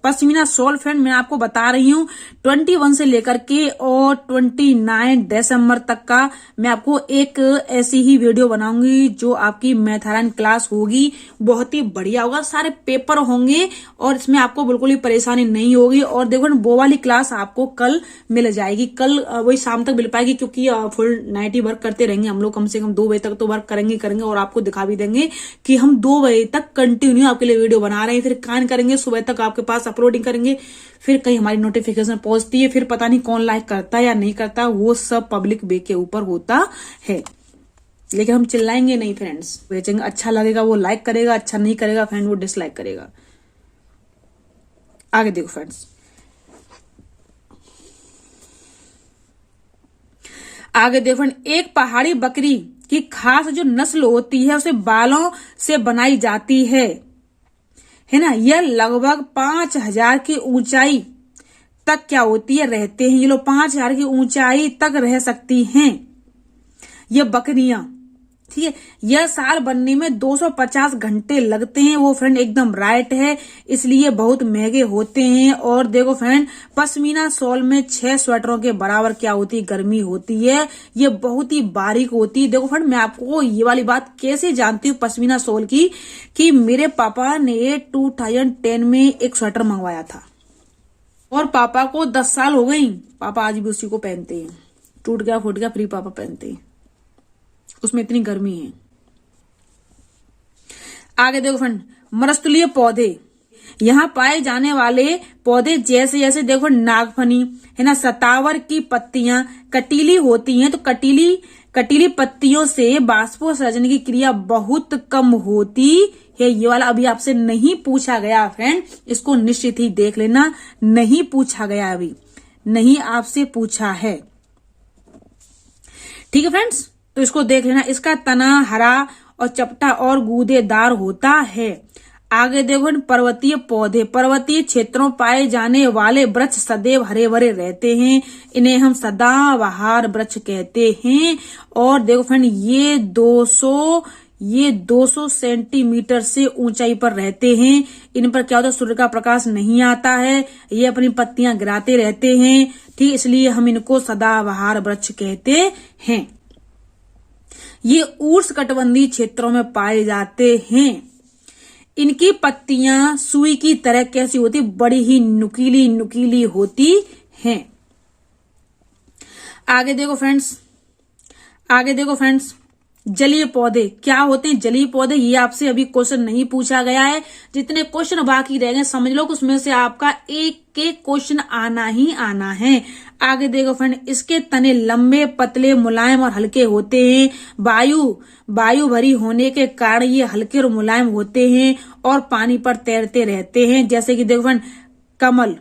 पश्मीना शॉल फ्रेंड मैं आपको बता रही हूँ 21 से लेकर के और 29 दिसंबर तक का मैं आपको एक ऐसी ही वीडियो बनाऊंगी जो आपकी मैथारन क्लास होगी, बहुत ही बढ़िया होगा, सारे पेपर होंगे और इसमें आपको बिल्कुल ही परेशानी नहीं होगी। और देखो वो वाली क्लास आपको कल मिल जाएगी, कल वही शाम तक मिल पाएगी, क्योंकि फुल नाइट ही वर्क करते रहेंगे हम लोग, कम से कम 2 बजे तक तो वर्क करेंगे और आपको दिखा भी देंगे कि हम 2 बजे तक कंटिन्यू आपके लिए वीडियो बना रहे हैं। फिर कान करेंगे, सुबह तक आपके पास अपलोडिंग करेंगे, फिर कहीं हमारी नोटिफिकेशन पहुंचती है, फिर पता नहीं कौन लाइक करता है या नहीं करता, वो सब पब्लिक वे के ऊपर होता है। लेकिन हम चिल्लाएंगे नहीं फ्रेंड्स, बेचेंगे, अच्छा लगेगा वो लाइक करेगा, अच्छा नहीं करेगा फ्रेंड वो डिसलाइक करेगा। आगे देखो फ्रेंड्स, आगे देखो फ्रेंड, एक पहाड़ी बकरी की खास जो नस्ल होती है उसे बालों से बनाई जाती है ना। यह लगभग 5,000 की ऊंचाई तक क्या होती है, रहते हैं। ये लोग 5,000 की ऊंचाई तक रह सकती हैं ये बकरियां, ठीक है। यह साल बनने में 250 घंटे लगते हैं। वो फ्रेंड एकदम राइट है, इसलिए बहुत महंगे होते हैं। और देखो फ्रेंड, पश्मीना शॉल में 6 स्वेटरों के बराबर क्या होती है, गर्मी होती है। ये बहुत ही बारीक होती है। देखो फ्रेंड, मैं आपको ये वाली बात कैसे जानती हूँ पश्मीना शॉल की, कि मेरे पापा ने 2010 में एक स्वेटर मंगवाया था और पापा को 10 साल हो गई। पापा आज भी उसी को पहनते हैं, टूट गया फूट गया फिर पापा पहनते हैं, उसमें इतनी गर्मी है। आगे देखो फ्रेंड, मरुस्थलीय पौधे, यहाँ पाए जाने वाले पौधे जैसे जैसे देखो नागफनी है ना, सतावर की पत्तियां कटीली होती हैं, तो कटीली पत्तियों से बाष्पोत्सर्जन की क्रिया बहुत कम होती है। ये वाला अभी आपसे नहीं पूछा गया फ्रेंड, इसको निश्चित ही देख लेना, नहीं पूछा गया, अभी नहीं आपसे पूछा है, ठीक है फ्रेंड्स। तो इसको देख लेना, इसका तना हरा और चपटा और गूदेदार होता है। आगे देखो, पर्वतीय पौधे, पर्वतीय क्षेत्रों पाए जाने वाले वृक्ष सदैव हरे भरे रहते हैं, इन्हें हम सदाबहार वृक्ष कहते हैं। और देखो फ्रेंड, ये 200 सेंटीमीटर से ऊंचाई पर रहते हैं। इन पर क्या होता है, सूर्य का प्रकाश नहीं आता है, ये अपनी पत्तियां गिराते रहते हैं, ठीक, इसलिए हम इनको सदाबहार वृक्ष कहते हैं। ये उष्णकटिबंधीय क्षेत्रों में पाए जाते हैं। इनकी पत्तियां सुई की तरह कैसी होती, बड़ी ही नुकीली नुकीली होती हैं। आगे देखो फ्रेंड्स, जलीय पौधे क्या होते हैं, जलीय पौधे, ये आपसे अभी क्वेश्चन नहीं पूछा गया है। जितने क्वेश्चन बाकी रह गए समझ लो, उसमें से आपका एक एक क्वेश्चन आना ही आना है। आगे देखो फ्रेंड, इसके तने लंबे पतले मुलायम और हल्के होते हैं। वायु भरी होने के कारण ये हल्के और मुलायम होते हैं और पानी पर तैरते रहते हैं, जैसे कि देखो फ्रेंड कमल,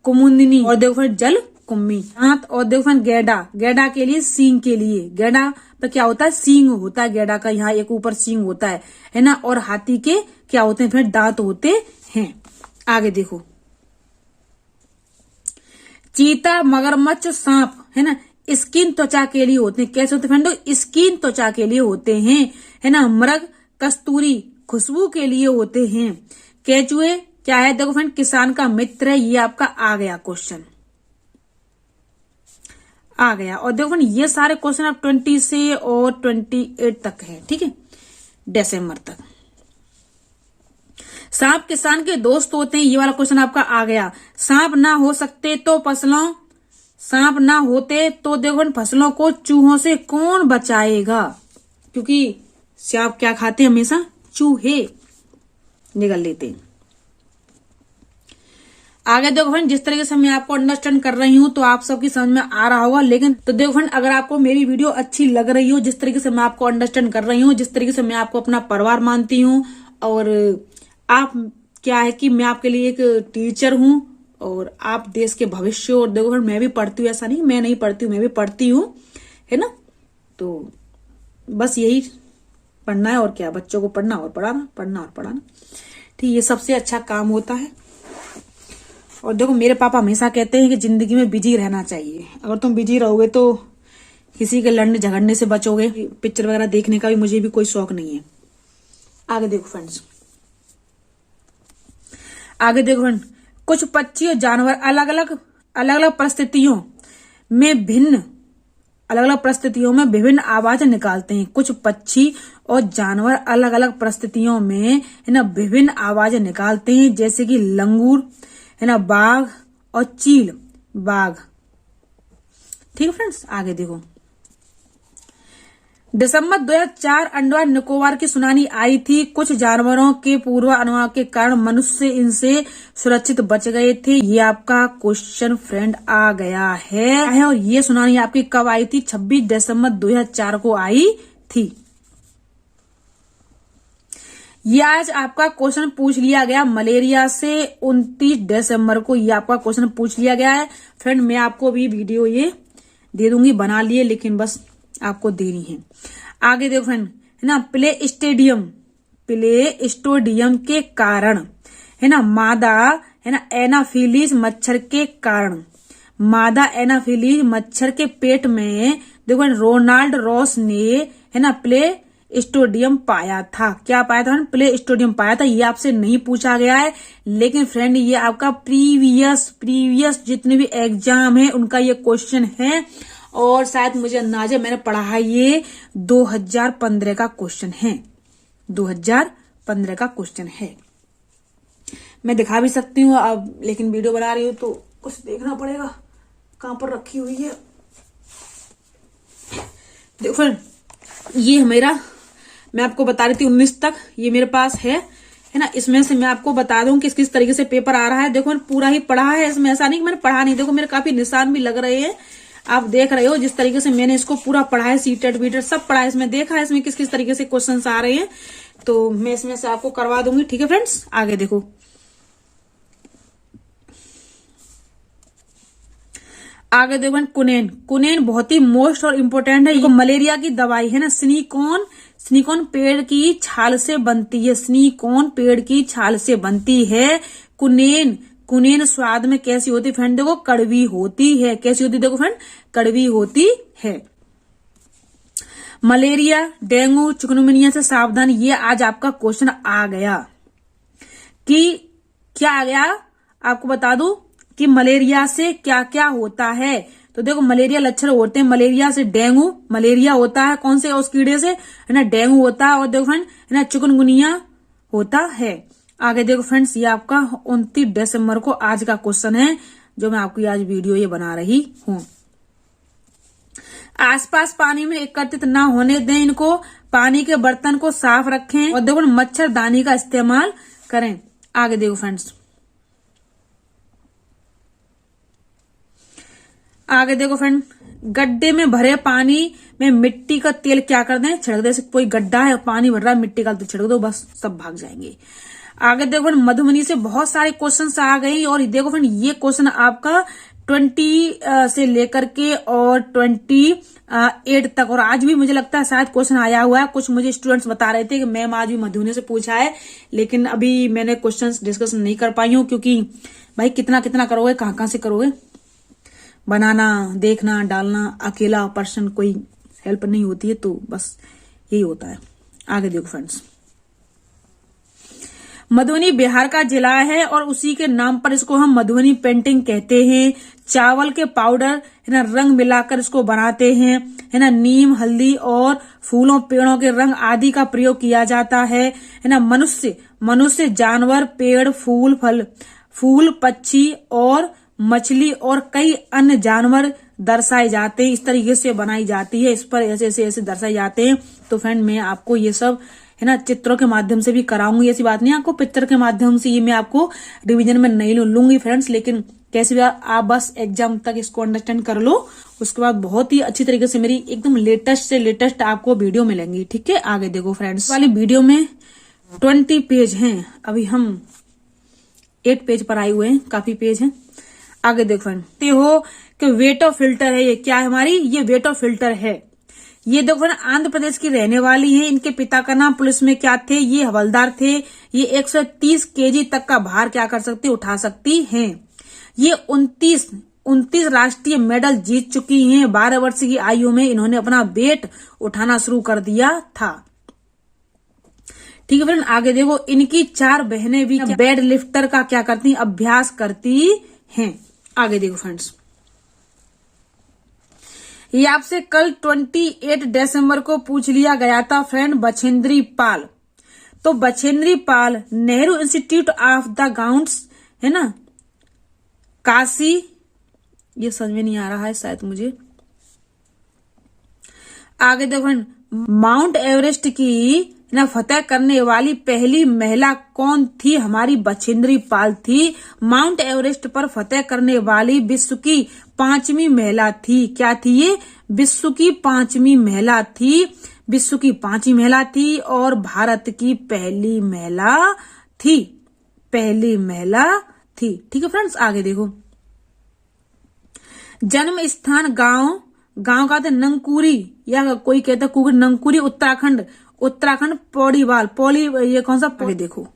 कुमुदिनी, और देखो फ्रेंड जल कुम्मी। हाथ, और देखो फ्रेंड गैडा के लिए, सींग के लिए, गैडा पर क्या होता है, सींग होता है गैडा का, यहाँ एक ऊपर सींग होता है ना। और हाथी के क्या होते हैं फिर, दांत होते हैं। आगे देखो, चीता, मगरमच्छ, सांप है ना, स्किन त्वचा के लिए होते हैं। कैसे होते हैं फ्रेंड, स्किन त्वचा के लिए होते हैं, है ना। मृग, कस्तूरी खुशबू के लिए होते हैं। केचुए क्या है, देखो फ्रेंड किसान का मित्र है। ये आपका आ गया क्वेश्चन, आ गया। और देखो फ्रेंड, ये सारे क्वेश्चन आप 20 से और 28 तक है, ठीक है, दिसंबर तक। सांप किसान के दोस्त होते हैं, ये वाला क्वेश्चन आपका आ गया। सांप ना हो सकते तो फसलों, सांप ना होते तो देखो फसलों को चूहों से कौन बचाएगा, क्योंकि सांप क्या खाते हैं, हमेशा चूहे निगल लेते हैं। आगे देखो फ्रेंड, जिस तरीके से मैं आपको अंडरस्टैंड कर रही हूँ तो आप सबकी समझ में आ रहा होगा। लेकिन तो देखो फ्रेंड, अगर आपको मेरी वीडियो अच्छी लग रही हो, जिस तरीके से मैं आपको अंडरस्टैंड कर रही हूँ, जिस तरीके से मैं आपको अपना परिवार मानती हूँ, और आप क्या है कि मैं आपके लिए एक टीचर हूँ और आप देश के भविष्य, और देखो फ्रेंड मैं भी पढ़ती हूँ, ऐसा नहीं मैं नहीं पढ़ती हूँ, मैं भी पढ़ती हूँ, है ना। तो बस यही पढ़ना है, और क्या, बच्चों को पढ़ना और पढ़ाना, पढ़ना और पढ़ाना, ठीक, ये सबसे अच्छा काम होता है। और देखो, मेरे पापा हमेशा कहते हैं कि जिंदगी में बिजी रहना चाहिए। अगर तुम बिजी रहोगे तो किसी के लड़ने झगड़ने से बचोगे। पिक्चर वगैरह देखने का भी मुझे भी कोई शौक नहीं है। आगे देखो फ्रेंड्स, कुछ पक्षी और जानवर अलग अलग परिस्थितियों में विभिन्न आवाजें निकालते हैं। कुछ पक्षी और जानवर अलग अलग परिस्थितियों में है ना विभिन्न आवाजें निकालते हैं, जैसे कि लंगूर है ना, बाघ और चील बाघ, ठीक है फ्रेंड्स। आगे देखो, दिसंबर 2004 अंडमान निकोबार की सुनामी आई थी। कुछ जानवरों के पूर्वानुमान के कारण मनुष्य इनसे सुरक्षित बच गए थे। ये आपका क्वेश्चन फ्रेंड आ गया है। और ये सुनामी आपकी कब आई थी, 26 दिसंबर 2004 को आई थी। ये आज आपका क्वेश्चन पूछ लिया गया मलेरिया से 29 दिसंबर को ये आपका क्वेश्चन पूछ लिया गया है। फ्रेंड मैं आपको भी वीडियो ये दे दूंगी, बना लिए, लेकिन बस आपको देनी है। आगे देखो फ्रेंड, है ना, प्ले स्टेडियम के कारण, है ना, मादा, है ना, एनाफिलीज मच्छर के कारण, मादा एनाफिलीज मच्छर के पेट में देखो रोनाल्ड रॉस ने, है ना, प्ले स्टेडियम पाया था। क्या पाया था? प्ले स्टेडियम पाया था। ये आपसे नहीं पूछा गया है, लेकिन फ्रेंड ये आपका प्रीवियस जितने भी एग्जाम है उनका ये क्वेश्चन है, और शायद मुझे अंदाजा मैंने पढ़ा है ये 2015 का क्वेश्चन है, 2015 का क्वेश्चन है। मैं दिखा भी सकती हूँ अब, लेकिन वीडियो बना रही हूँ तो कुछ देखना पड़ेगा कहां पर रखी हुई है। देखो फ्रेंड ये मेरा, मैं आपको बता रही थी 19 तक ये मेरे पास है ना। इसमें से मैं आपको बता दूं किस किस तरीके से पेपर आ रहा है। देखो मैंने पूरा ही पढ़ा है, इसमें ऐसा नहीं कि मैंने पढ़ा नहीं। देखो मेरे काफी निशान भी लग रहे हैं, आप देख रहे हो जिस तरीके से मैंने इसको पूरा पढ़ा है, सीटेट वीटेट सब पढ़ा है, इसमें देखा है इसमें किस किस तरीके से क्वेश्चन आ रहे हैं, तो मैं इसमें से आपको करवा दूंगी। ठीक है फ्रेंड्स, आगे देखो। आगे देखो कुनेन बहुत ही मोस्ट और इम्पोर्टेंट है। ये मलेरिया की दवाई है ना। स्नीकोन पेड़ की छाल से बनती है, स्नीकोन पेड़ की छाल से बनती है। कुनेन स्वाद में कैसी होती है फ्रेंड? देखो कड़वी होती है। कैसी होती है? देखो फ्रेंड कड़वी होती है। मलेरिया, डेंगू, चिकनगुनिया से सावधान, ये आज आपका क्वेश्चन आ गया कि क्या आ गया आपको बता दूं कि मलेरिया से क्या क्या होता है। तो देखो मलेरिया लक्षण होते हैं, मलेरिया से डेंगू, मलेरिया होता है कौन से? उस कीड़े से, है ना, डेंगू होता है, और देखो फ्रेंड है ना चिकनगुनिया होता है। आगे देखो फ्रेंड्स ये आपका 29 दिसंबर को आज का क्वेश्चन है, जो मैं आपकी आज वीडियो ये बना रही हूं। आसपास पानी में एकत्रित ना होने दें इनको, पानी के बर्तन को साफ रखें, और देखो मच्छरदानी का इस्तेमाल करें। आगे देखो फ्रेंड्स, आगे देखो फ्रेंड, गड्ढे में भरे पानी में मिट्टी का तेल क्या कर दें? छिड़क दे। कोई गड्ढा है, पानी भर रहा है, मिट्टी का तेल छिड़क दो, बस सब भाग जाएंगे। आगे देखो फ्रेंड, मधुबनी से बहुत सारे क्वेश्चंस आ गए, और देखो फ्रेंड ये क्वेश्चन आपका 20 से लेकर के और 28 तक, और आज भी मुझे लगता है शायद क्वेश्चन आया हुआ है। कुछ मुझे स्टूडेंट्स बता रहे थे कि मैम आज भी मधुबनी से पूछा है, लेकिन अभी मैंने क्वेश्चंस डिस्कस नहीं कर पाई हूँ, क्योंकि भाई कितना कितना करोगे, कहाँ से करोगे, बनाना, देखना, डालना, अकेला पर्सन कोई हेल्प नहीं होती है, तो बस यही होता है। आगे देखो फ्रेंड्स, मधुबनी बिहार का जिला है, और उसी के नाम पर इसको हम मधुबनी पेंटिंग कहते हैं। चावल के पाउडर, है ना, रंग मिलाकर इसको बनाते हैं, है ना। नीम, हल्दी और फूलों, पेड़ों के रंग आदि का प्रयोग किया जाता है ना। मनुष्य, जानवर, पेड़, फूल, पक्षी और मछली और कई अन्य जानवर दर्शाए जाते हैं। इस तरीके से बनाई जाती है, इस पर ऐसे दर्शाए जाते हैं। तो फ्रेंड मैं आपको ये सब, है ना, चित्रों के माध्यम से भी कराऊंगी, ऐसी बात नहीं। आपको पिक्चर के माध्यम से ये मैं आपको रिवीजन में नहीं लूंगी फ्रेंड्स, लेकिन कैसे भी आप बस एग्जाम तक इसको अंडरस्टैंड कर लो, उसके बाद बहुत ही अच्छी तरीके से मेरी एकदम लेटेस्ट से लेटेस्ट आपको वीडियो मिलेंगी। ठीक है, आगे देखो फ्रेंड्स, वाली वीडियो में 20 पेज हैं, अभी हम 8 पेज पर आए हुए हैं, काफी पेज हैं। आगे देखो फ्रेंड, हो कि वेटो फिल्टर है, ये क्या है हमारी? ये वेटो फिल्टर है। ये देखो फ्रेंड आंध्र प्रदेश की रहने वाली है, इनके पिता का नाम पुलिस में क्या थे? ये हवलदार थे। ये 130 केजी तक का भार क्या कर सकती, उठा सकती हैं। ये 29 राष्ट्रीय मेडल जीत चुकी हैं। 12 वर्ष की आयु में इन्होंने अपना वेट उठाना शुरू कर दिया था। ठीक है फ्रेंड, आगे देखो, इनकी 4 बहनें भी वेट लिफ्टर का क्या करती हैं? अभ्यास करती हैं। आगे देखो फ्रेंड्स, ये आपसे कल 28 दिसंबर को पूछ लिया गया था फ्रेंड, बछेंद्री पाल। तो Bachendri Pal Nehru institute of the गाउंड्स, है ना, काशी, ये समझ में नहीं आ रहा है शायद मुझे। आगे देखो फ्रेंड, माउंट एवरेस्ट की ना फतेह करने वाली पहली महिला कौन थी? हमारी बछेंद्री पाल थी। माउंट एवरेस्ट पर फतेह करने वाली विश्व की 5वीं महिला थी। क्या थी ये? विश्व की 5वीं महिला थी विश्व की 5वीं महिला थी और भारत की पहली महिला थी। ठीक है फ्रेंड्स, आगे देखो। जन्म स्थान गांव का था नंगकुरी, या कोई कहता है नंगकुरी, उत्तराखंड पौड़ी, ये कौन सा पौड़ी देखो।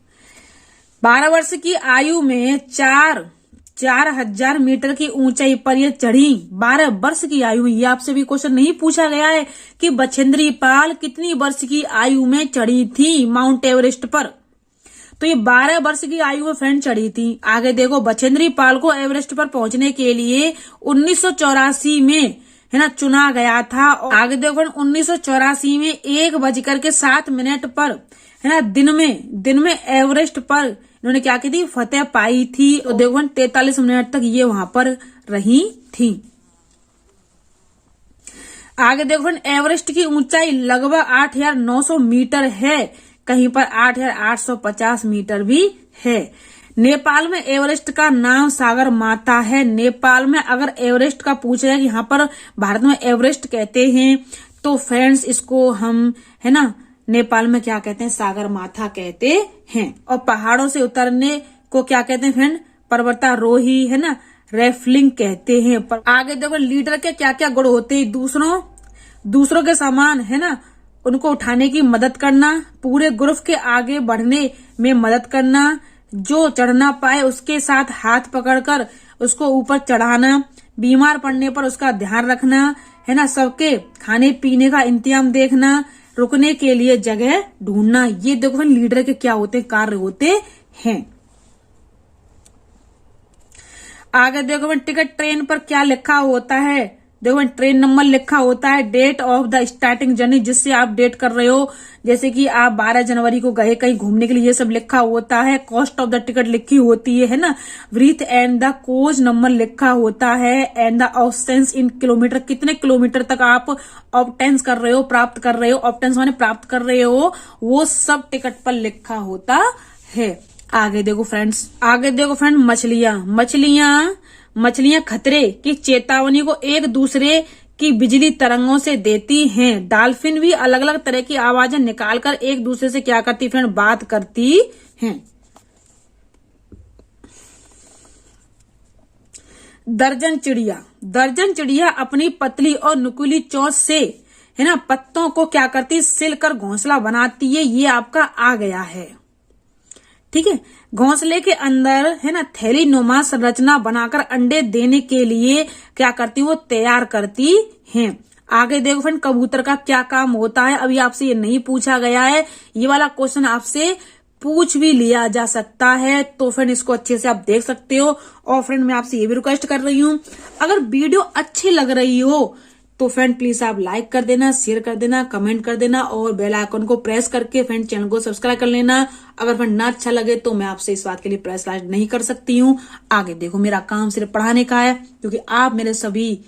12 वर्ष की आयु में 4,000 मीटर की ऊंचाई पर ये चढ़ी। 12 वर्ष की आयु में, ये आपसे भी क्वेश्चन नहीं पूछा गया है कि बछेंद्री पाल कितनी वर्ष की आयु में चढ़ी थी माउंट एवरेस्ट पर, तो ये 12 वर्ष की आयु में फ्रेंड चढ़ी थी। आगे देखो, बछेंद्री पाल को एवरेस्ट पर पहुंचने के लिए 1984 में है ना चुना गया था। और आगे देखो 1984 में 1:07 पर है ना दिन में एवरेस्ट पर इन्होंने क्या की थी, फतेह पाई थी। तो देखो 43 मिनट तक ये वहां पर रही थी। आगे देखो एवरेस्ट की ऊंचाई लगभग 8,900 मीटर है, कहीं पर 8,850 मीटर भी है। नेपाल में एवरेस्ट का नाम सागर माता है। नेपाल में अगर एवरेस्ट का पूछा है कि यहाँ पर भारत में एवरेस्ट कहते हैं, तो फ्रेंड्स इसको हम है ना नेपाल में क्या कहते हैं, सागर माता कहते हैं। और पहाड़ों से उतरने को क्या कहते हैं फ्रेंड, पर्वतारोही है ना, रेफलिंग कहते हैं। पर आगे देखो लीडर के क्या क्या गुण होते हैं, दूसरों के समान है ना उनको उठाने की मदद करना, पूरे ग्रुप के आगे बढ़ने में मदद करना, जो चढ़ ना पाए उसके साथ हाथ पकड़कर उसको ऊपर चढ़ाना, बीमार पड़ने पर उसका ध्यान रखना है ना, सबके खाने पीने का इंतजाम देखना, रुकने के लिए जगह ढूंढना। ये देखो लीडर के क्या होते हैं, कार्य होते हैं। आगे देखो टिकट ट्रेन पर क्या लिखा होता है, देखो ट्रेन नंबर लिखा होता है, date of the starting journey, जिससे आप डेट कर रहे हो, जैसे कि आप 12 जनवरी को गए कहीं घूमने के लिए, ये सब लिखा होता है। कॉस्ट ऑफ द टिकट लिखी होती है ना, berth and the coach number लिखा होता है, and the options in kilometre, कितने किलोमीटर तक आप ऑब्टेंस कर रहे हो, प्राप्त कर रहे हो, ऑब्टेंस माने प्राप्त कर रहे हो, वो सब टिकट पर लिखा होता है। आगे देखो फ्रेंड मछलियां खतरे की चेतावनी को एक दूसरे की बिजली तरंगों से देती हैं। डॉल्फिन भी अलग अलग तरह की आवाजें निकालकर एक दूसरे से क्या करती फ्रेंड, बात करती हैं। दर्जन चिड़िया अपनी पतली और नुकीली चोंच से है ना पत्तों को क्या करती, सिलकर घोंसला बनाती है। ये आपका आ गया है, ठीक है। घोंसले के अंदर है ना थैली नुमा संरचना बनाकर अंडे देने के लिए क्या करती वो तैयार करती हैं। आगे देखो फ्रेंड कबूतर का क्या काम होता है, अभी आपसे ये नहीं पूछा गया है, ये वाला क्वेश्चन आपसे पूछ भी लिया जा सकता है, तो फ्रेंड इसको अच्छे से आप देख सकते हो। और फ्रेंड मैं आपसे ये भी रिक्वेस्ट कर रही हूँ, अगर वीडियो अच्छी लग रही हो तो फ्रेंड प्लीज आप लाइक कर देना, शेयर कर देना, कमेंट कर देना और बेल आइकन को प्रेस करके फ्रेंड चैनल को सब्सक्राइब कर लेना। अगर फ्रेंड ना अच्छा लगे तो मैं आपसे इस बात के लिए प्रेस लाइक नहीं कर सकती हूँ। आगे देखो मेरा काम सिर्फ पढ़ाने का है, क्योंकि आप मेरे सभी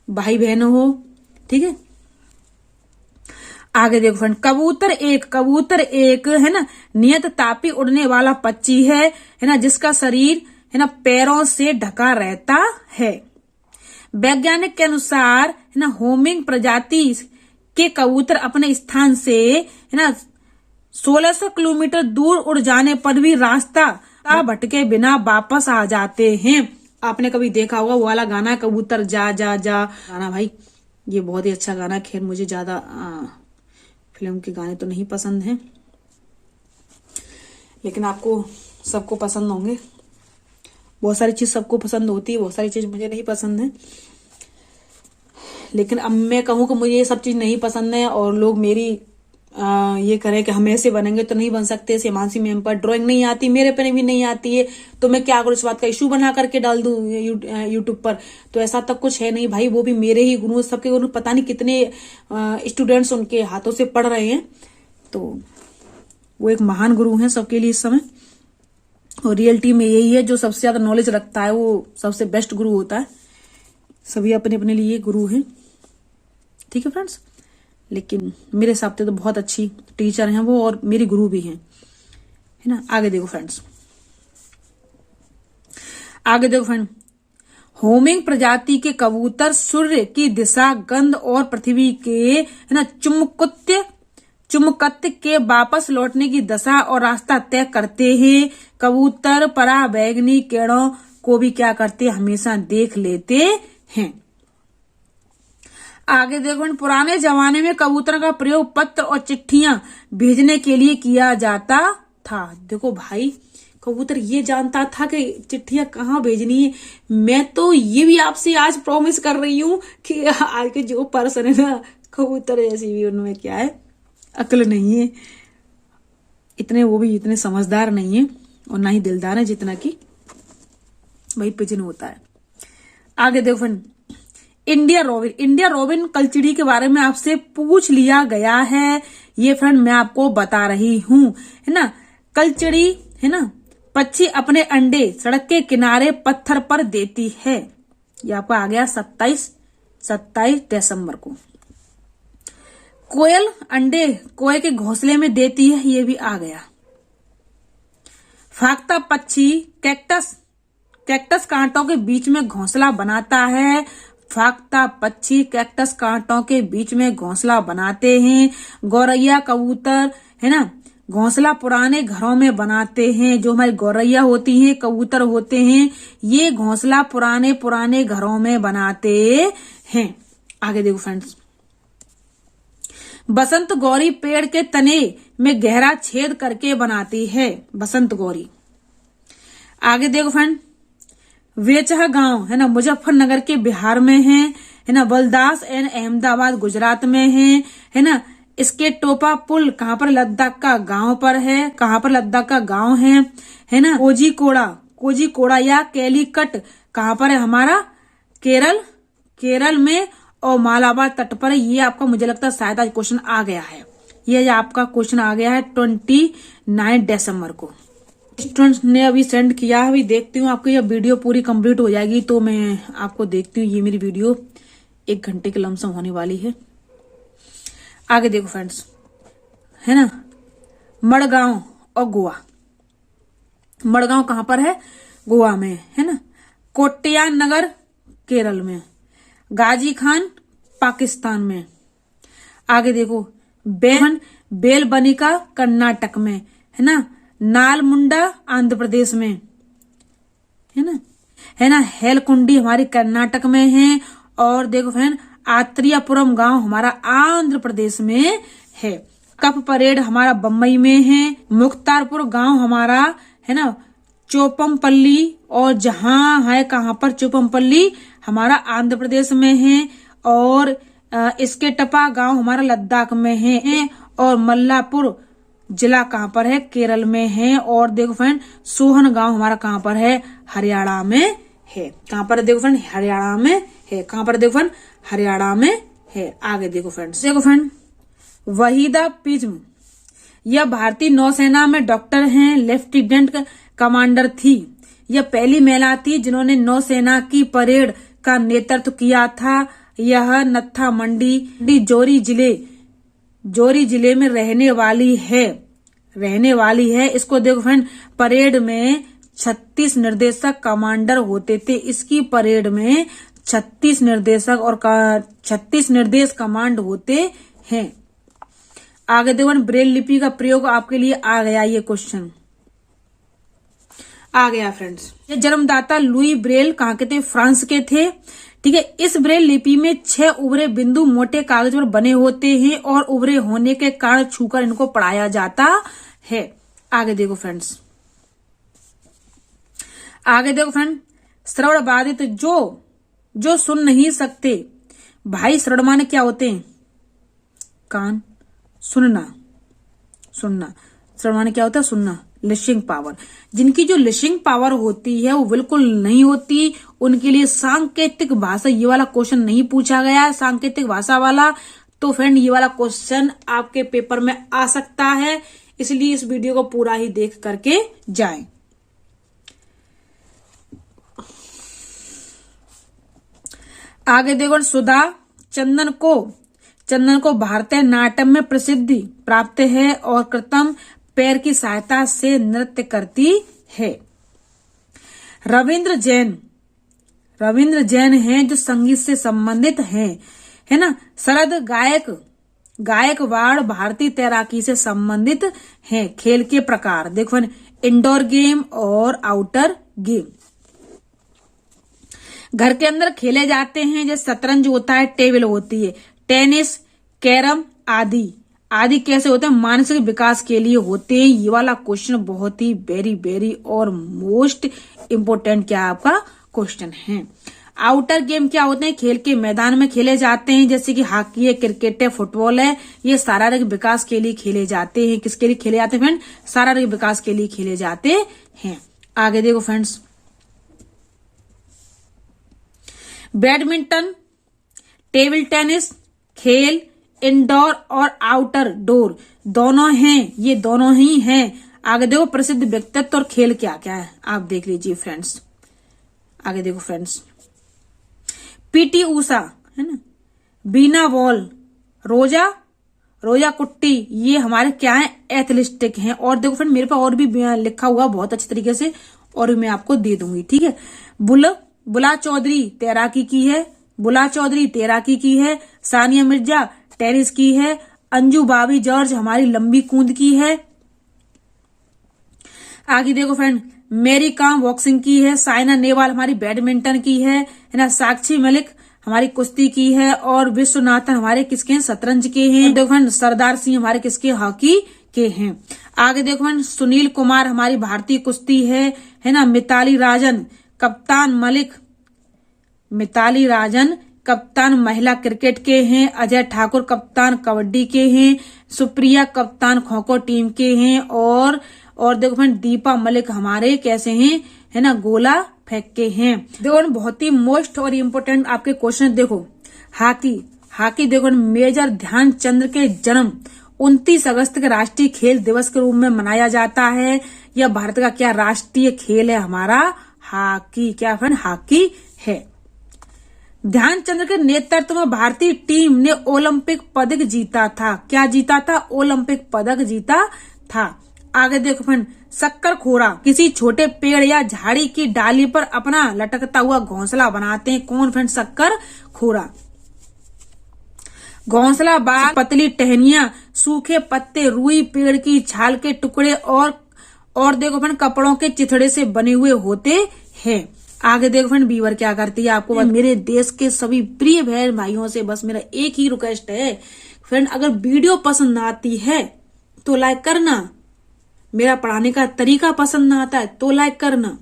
भाई बहन हो, ठीक है। आगे देखो फ्रेंड कबूतर एक है ना नियत तापी उड़ने वाला पक्षी है ना, जिसका शरीर है ना पैरों से ढका रहता है। वैज्ञानिक के अनुसार है ना होमिंग प्रजाति के कबूतर अपने स्थान से है ना 1600 किलोमीटर दूर उड़ जाने पर भी रास्ता भटके बिना वापस आ जाते हैं। आपने कभी देखा होगा वो वाला गाना, कबूतर जा जा जा गाना, भाई ये बहुत ही अच्छा गाना। खैर मुझे ज्यादा फिल्म के गाने तो नहीं पसंद हैं, लेकिन आपको सबको पसंद होंगे। बहुत सारी चीज सबको पसंद होती है, बहुत सारी चीज मुझे नहीं पसंद है। लेकिन अब मैं कहूँ कि मुझे ये सब चीज नहीं पसंद है और लोग मेरी ये करें कि हम ऐसे बनेंगे तो नहीं बन सकते, से मानसी मैम पर ड्राइंग नहीं आती, मेरे पे भी नहीं आती है, तो मैं क्या करूँ, इस बात का इशू बना करके डाल दूं यूट्यूब पर। तो ऐसा तक कुछ है नहीं भाई, वो भी मेरे ही गुरु, सबके गुरु, पता नहीं कितने स्टूडेंट्स उनके हाथों से पढ़ रहे हैं, तो वो एक महान गुरु हैं सबके लिए इस समय। और रियलिटी में यही है, जो सबसे ज्यादा नॉलेज रखता है वो सबसे बेस्ट गुरु होता है। सभी अपने अपने लिए गुरु हैं, ठीक है फ्रेंड्स। लेकिन मेरे हिसाब से तो बहुत अच्छी टीचर हैं वो, और मेरी गुरु भी हैं, है ना। आगे देखो फ्रेंड होमिंग प्रजाति के कबूतर सूर्य की दिशा, गंध और पृथ्वी के है ना चुंबकत्व चुमकत के वापस लौटने की दशा और रास्ता तय करते हैं। कबूतर परा बैगनी कीड़ों को भी क्या करते, हमेशा देख लेते हैं। आगे देखो, पुराने जमाने में कबूतर का प्रयोग पत्र और चिट्ठियां भेजने के लिए किया जाता था। देखो भाई, कबूतर ये जानता था कि चिट्ठियां कहाँ भेजनी है। मैं तो ये भी आपसे आज प्रॉमिस कर रही हूँ कि आज के जो पर्सन है ना, कबूतर जैसी भी उनमें क्या है, अक्ल नहीं है इतने, वो भी इतने समझदार नहीं है और ना ही दिलदार है जितना कि भाई पिजन होता है। आगे देखो फ्रेंड, इंडिया रोबिन कलचिड़ी के बारे में आपसे पूछ लिया गया है। ये फ्रेंड मैं आपको बता रही हूं, है ना। कलचिड़ी है ना, पक्षी अपने अंडे सड़क के किनारे पत्थर पर देती है। ये आपका आ गया 27 दिसंबर को। कोयल अंडे कोए के घोंसले में देती है, ये भी आ गया। फाख्ता पक्षी कैक्टस कांटों के बीच में घोंसला बनाता है। फाख्ता पक्षी कैक्टस कांटों के बीच में घोंसला बनाते हैं। गौरैया कबूतर है ना, घोंसला पुराने घरों में बनाते हैं। जो हमारी गौरैया होती हैं, कबूतर होते हैं, ये घोंसला पुराने घरों में बनाते हैं। आगे देखो फ्रेंड्स, बसंत गौरी पेड़ के तने में गहरा छेद करके बनाती है, बसंत गौरी। आगे देखो फ्रेंड, वेचहा गांव है ना, मुजफ्फरनगर के बिहार में है ना। बलदास एंड अहमदाबाद गुजरात में है ना। इसके टोपा पुल कहां पर, लद्दाख का गांव पर है। कहां पर, लद्दाख का गांव है ना। कोजीकोड़ा या कैलीकट कहां पर है, हमारा केरल में और मालाबार तट पर है। ये आपका मुझे लगता है शायद आज क्वेश्चन आ गया है। ये आपका क्वेश्चन आ गया है 29 दिसंबर को। स्टूडेंट्स ने अभी सेंड किया, अभी देखती हूँ आपकी यह वीडियो पूरी कंप्लीट हो जाएगी तो मैं आपको देखती हूँ। ये मेरी वीडियो 1 घंटे के लमसम होने वाली है। आगे देखो फ्रेंड्स, है ना, मड़गांव और गोवा। मड़गांव कहां पर है, गोवा में, है ना। कोट्टयम नगर केरल में। गाजी खान पाकिस्तान में। आगे देखो, बेलबनिका कर्नाटक में, है ना। नालमुंडा आंध्र प्रदेश में, है ना। हेलकुंडी हमारी कर्नाटक में है। और देखो फ्रेंड, आत्रियापुरम गांव हमारा आंध्र प्रदेश में है। कप परेड हमारा बम्बई में है। मुख्तारपुर गांव हमारा है ना चोपमपल्ली, और जहां है कहां पर, चोपमपल्ली हमारा आंध्र प्रदेश में है। और इसके टपा गांव हमारा लद्दाख में है। और मल्लापुर जिला कहां पर है, केरल में है। और देखो फ्रेंड, सोहन गांव हमारा कहां पर है, हरियाणा में है। कहां पर देखो फ्रेंड, हरियाणा में है। कहां पर देखो फ्रेंड, हरियाणा में है। आगे देखो फ्रेंड, वहीदा पिज्म, यह भारतीय नौसेना में डॉक्टर हैं, लेफ्टिनेंट कमांडर थी। यह पहली महिला थी जिन्होंने नौसेना की परेड का नेतृत्व किया था। यह नत्था मंडी जोरी जिले में रहने वाली है। इसको देखो फ्रेंड, परेड में 36 निर्देशक कमांडर होते थे। इसकी परेड में 36 निर्देशक और 36 निर्देश कमांड होते हैं। आगे देखो, ब्रेल लिपि का प्रयोग आपके लिए आ गया, ये क्वेश्चन आ गया फ्रेंड्स। ये जन्मदाता लुई ब्रेल कहाँ के थे, फ्रांस के थे। ठीक है, इस ब्रेल लिपि में 6 उभरे बिंदु मोटे कागज पर बने होते हैं और उभरे होने के कारण छूकर इनको पढ़ाया जाता है। आगे देखो फ्रेंड्स, श्रवण बाधित जो सुन नहीं सकते। भाई श्रवण माने क्या होते हैं, कान, सुनना। श्रवण माने क्या होता है, सुनना। लिसनिंग पावर, जिनकी जो लिसनिंग पावर होती है वो बिल्कुल नहीं होती, उनके लिए सांकेतिक भाषा, ये वाला क्वेश्चन नहीं पूछा गया है सांकेतिक भाषा वाला। तो फ्रेंड ये वाला क्वेश्चन आपके पेपर में आ सकता है, इसलिए इस वीडियो को पूरा ही देख करके जाएं। आगे देखो, सुधा चंदन को भारतीय नाट्यम में प्रसिद्धि प्राप्त है और कृत्रिम पैर की सहायता से नृत्य करती है। रविंद्र जैन हैं जो संगीत से संबंधित हैं, है ना। शरद गायकवाड़ भारतीय तैराकी से संबंधित हैं। खेल के प्रकार देखो, इंडोर गेम और आउटर गेम। घर के अंदर खेले जाते हैं जैसे शतरंज होता है, टेबल होती है, टेनिस, कैरम आदि आदि कैसे होते हैं, मानसिक विकास के लिए होते हैं। ये वाला क्वेश्चन बहुत ही वेरी वेरी और मोस्ट इम्पोर्टेंट क्या आपका क्वेश्चन है। आउटर गेम क्या होते हैं, खेल के मैदान में खेले जाते हैं जैसे कि हॉकी है, क्रिकेट है, फुटबॉल है। ये शारीरिक विकास के लिए खेले जाते हैं। किसके लिए खेले जाते हैं फ्रेंड, शारीरिक विकास के लिए खेले जाते हैं। आगे देखो फ्रेंड्स, बैडमिंटन, टेबल टेनिस खेल इंडोर और आउटर डोर दोनों हैं, ये दोनों ही हैं। आगे देखो, प्रसिद्ध व्यक्तित्व और खेल क्या क्या है आप देख लीजिए फ्रेंड्स। आगे देखो फ्रेंड्स, पीटी ऊषा है ना, बीना वॉल, रोजा कुट्टी, ये हमारे क्या है, एथलेटिक हैं। और देखो फ्रेंड, मेरे पास और भी लिखा हुआ बहुत अच्छे तरीके से, और मैं आपको दे दूंगी, ठीक है। बुला चौधरी तैराकी की है, बुला चौधरी तैराकी की है। सानिया मिर्जा टेनिस की है। अंजू बाबी जॉर्ज हमारी लंबी कूद की है। आगे देखो फ्रेंड, मेरी कॉम बॉक्सिंग की है। साइना नेहवाल हमारी बैडमिंटन की है ना। साक्षी मलिक हमारी कुश्ती की है। और विश्वनाथन हमारे किसके हैं, शतरंज के हैं। देखो फ्रेंड, सरदार सिंह हमारे किसके, हॉकी के हैं। आगे देखो फ्रेंड, सुनील कुमार हमारी भारतीय कुश्ती है ना। मिताली राजन कप्तान महिला क्रिकेट के हैं। अजय ठाकुर कप्तान कबड्डी के हैं। सुप्रिया कप्तान खो खो टीम के हैं। और देखो फ्रेंड, दीपा मलिक हमारे कैसे हैं, है ना, गोला फेंक के हैं। देखो बहुत ही मोस्ट और इम्पोर्टेंट आपके क्वेश्चन देखो, हॉकी देखो, मेजर ध्यानचंद के जन्म 29 अगस्त के राष्ट्रीय खेल दिवस के रूप में मनाया जाता है। यह भारत का क्या राष्ट्रीय खेल है, हमारा हॉकी। क्या फ्रेंड, हॉकी है। ध्यानचंद के नेतृत्व में भारतीय टीम ने ओलंपिक पदक जीता था। क्या जीता था, ओलंपिक पदक जीता था। आगे देखो फ्रेंड, शक्कर खोरा किसी छोटे पेड़ या झाड़ी की डाली पर अपना लटकता हुआ घोंसला बनाते हैं। कौन फ्रेंड, शक्कर खोरा। घोंसला बाग, पतली टहनियां, सूखे पत्ते, रुई पेड़ की छाल के टुकड़े और देखो फ्रेंड, कपड़ों के चिथड़े से बने हुए होते हैं। आगे देखो फ्रेंड, बीवर क्या करती है आपको। मेरे देश के सभी प्रिय बहन भाइयों से बस मेरा एक ही रिक्वेस्ट है फ्रेंड, अगर वीडियो पसंद आती है तो लाइक करना। मेरा पढ़ाने का तरीका पसंद ना आता है तो लाइक करना।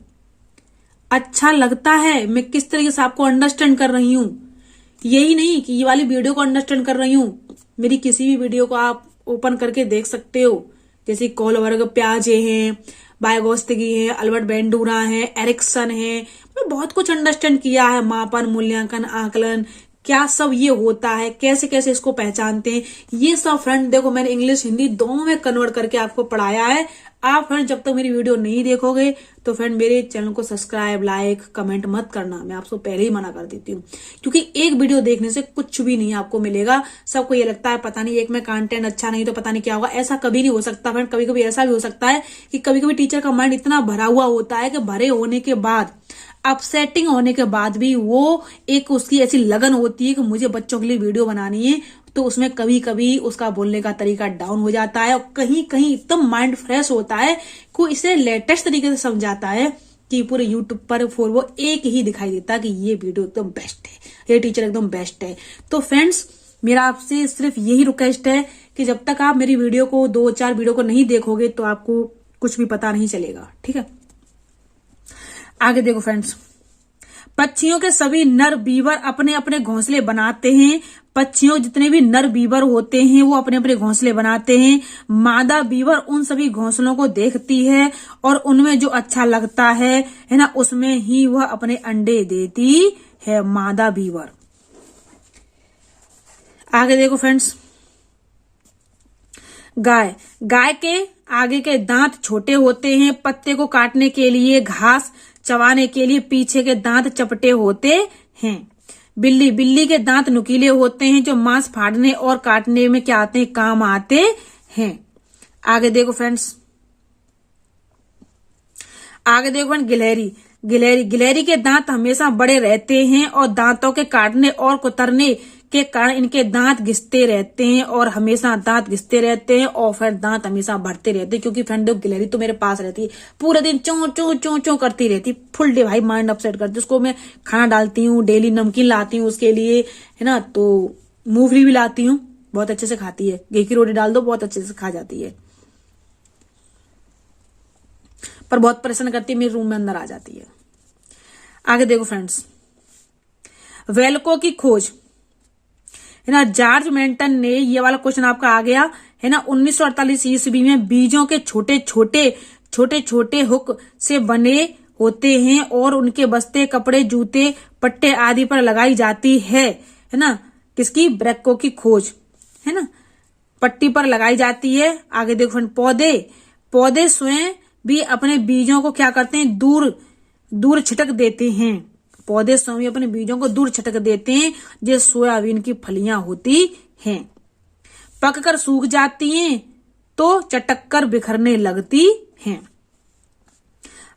अच्छा लगता है मैं किस तरीके से आपको अंडरस्टैंड कर रही हूँ, यही नहीं कि ये वाली वीडियो को अंडरस्टैंड कर रही हूँ, मेरी किसी भी वीडियो को आप ओपन करके देख सकते हो। जैसे कोलवर्ग प्याजे हैं, बायगोस्तिगी है, अल्बर्ट बेंडूरा है, एरिक्सन है। मैं बहुत कुछ अंडरस्टैंड किया है, मापन, मूल्यांकन, आकलन, क्या सब ये होता है, कैसे कैसे इसको पहचानते हैं, ये सब फ्रेंड देखो मैंने इंग्लिश हिंदी दोनों में कन्वर्ट करके आपको पढ़ाया है। आप फ्रेंड जब तक मेरी वीडियो नहीं देखोगे तो फ्रेंड मेरे चैनल को सब्सक्राइब, लाइक, कमेंट मत करना। मैं आपको पहले ही मना कर देती हूँ, क्योंकि एक वीडियो देखने से कुछ भी नहीं आपको मिलेगा। सबको ये लगता है पता नहीं एक में कंटेंट अच्छा नहीं तो पता नहीं क्या होगा, ऐसा कभी नहीं हो सकता फ्रेंड। कभी कभी ऐसा भी हो सकता है कि कभी कभी टीचर का माइंड इतना भरा हुआ होता है कि भरे होने के बाद, अपसेटिंग होने के बाद भी वो एक उसकी ऐसी लगन होती है कि मुझे बच्चों के लिए वीडियो बनानी है, तो उसमें कभी कभी उसका बोलने का तरीका डाउन हो जाता है और कहीं कहीं एकदम माइंड फ्रेश होता है, कोई इसे लेटेस्ट तरीके से समझाता है कि पूरे यूट्यूब पर फोर वो एक ही दिखाई देता है कि ये वीडियो एकदम बेस्ट है, ये टीचर एकदम बेस्ट है। तो फ्रेंड्स मेरा आपसे सिर्फ यही रिक्वेस्ट है कि जब तक आप मेरी वीडियो को 2-4 वीडियो को नहीं देखोगे तो आपको कुछ भी पता नहीं चलेगा, ठीक है। आगे देखो फ्रेंड्स, पक्षियों के सभी नर बीवर अपने अपने घोंसले बनाते हैं। पक्षियों जितने भी नर बीवर होते हैं वो अपने अपने घोंसले बनाते हैं। मादा बीवर उन सभी घोंसलों को देखती है और उनमें जो अच्छा लगता है ना, उसमें ही वह अपने अंडे देती है, मादा बीवर। आगे देखो फ्रेंड्स, गाय के आगे के दांत छोटे होते हैं, पत्ते को काटने के लिए, घास चबाने के लिए पीछे के दांत चपटे होते हैं। बिल्ली के दांत नुकीले होते हैं जो मांस फाड़ने और काटने में क्या आते हैं, काम आते हैं। आगे देखो फ्रेंड्स, गिलहरी के दांत हमेशा बड़े रहते हैं और दांतों के काटने और कुतरने के कारण इनके दांत घिसते रहते हैं और हमेशा दांत घिसते रहते हैं और फिर दांत हमेशा बढ़ते रहते हैं। क्योंकि फ्रेंड देखो गिलहरी तो मेरे पास रहती है, पूरे दिन चों चों चों चों करती रहती, फुल डे भाई माइंड अपसेट करती। उसको मैं खाना डालती हूँ, डेली नमकीन लाती हूँ उसके लिए, है ना, तो मूंगफली भी लाती हूँ, बहुत अच्छे से खाती है। घी की रोटी डाल दो बहुत अच्छे से खा जाती है, पर बहुत परेशान करती है, मेरे रूम में अंदर आ जाती है। आगे देखो फ्रेंड्स, वेल्को की खोज, है ना, जॉर्ज मेंटन ने, ये वाला क्वेश्चन आपका आ गया, है ना, 1948 ईस्वी में बीजों के छोटे छोटे हुक से बने होते हैं और उनके बस्ते, कपड़े, जूते, पट्टे आदि पर लगाई जाती है ना, किसकी, ब्रैको की खोज, है ना, पट्टी पर लगाई जाती है। आगे देखो फ्रेंड, पौधे स्वयं भी अपने बीजों को क्या करते हैं, दूर छिटक देते हैं। पौधे स्वयं अपने बीजों को दूर छिटक देते हैं। जो सोयाबीन की फलियां होती हैं, पककर सूख जाती हैं तो चटक कर बिखरने लगती हैं।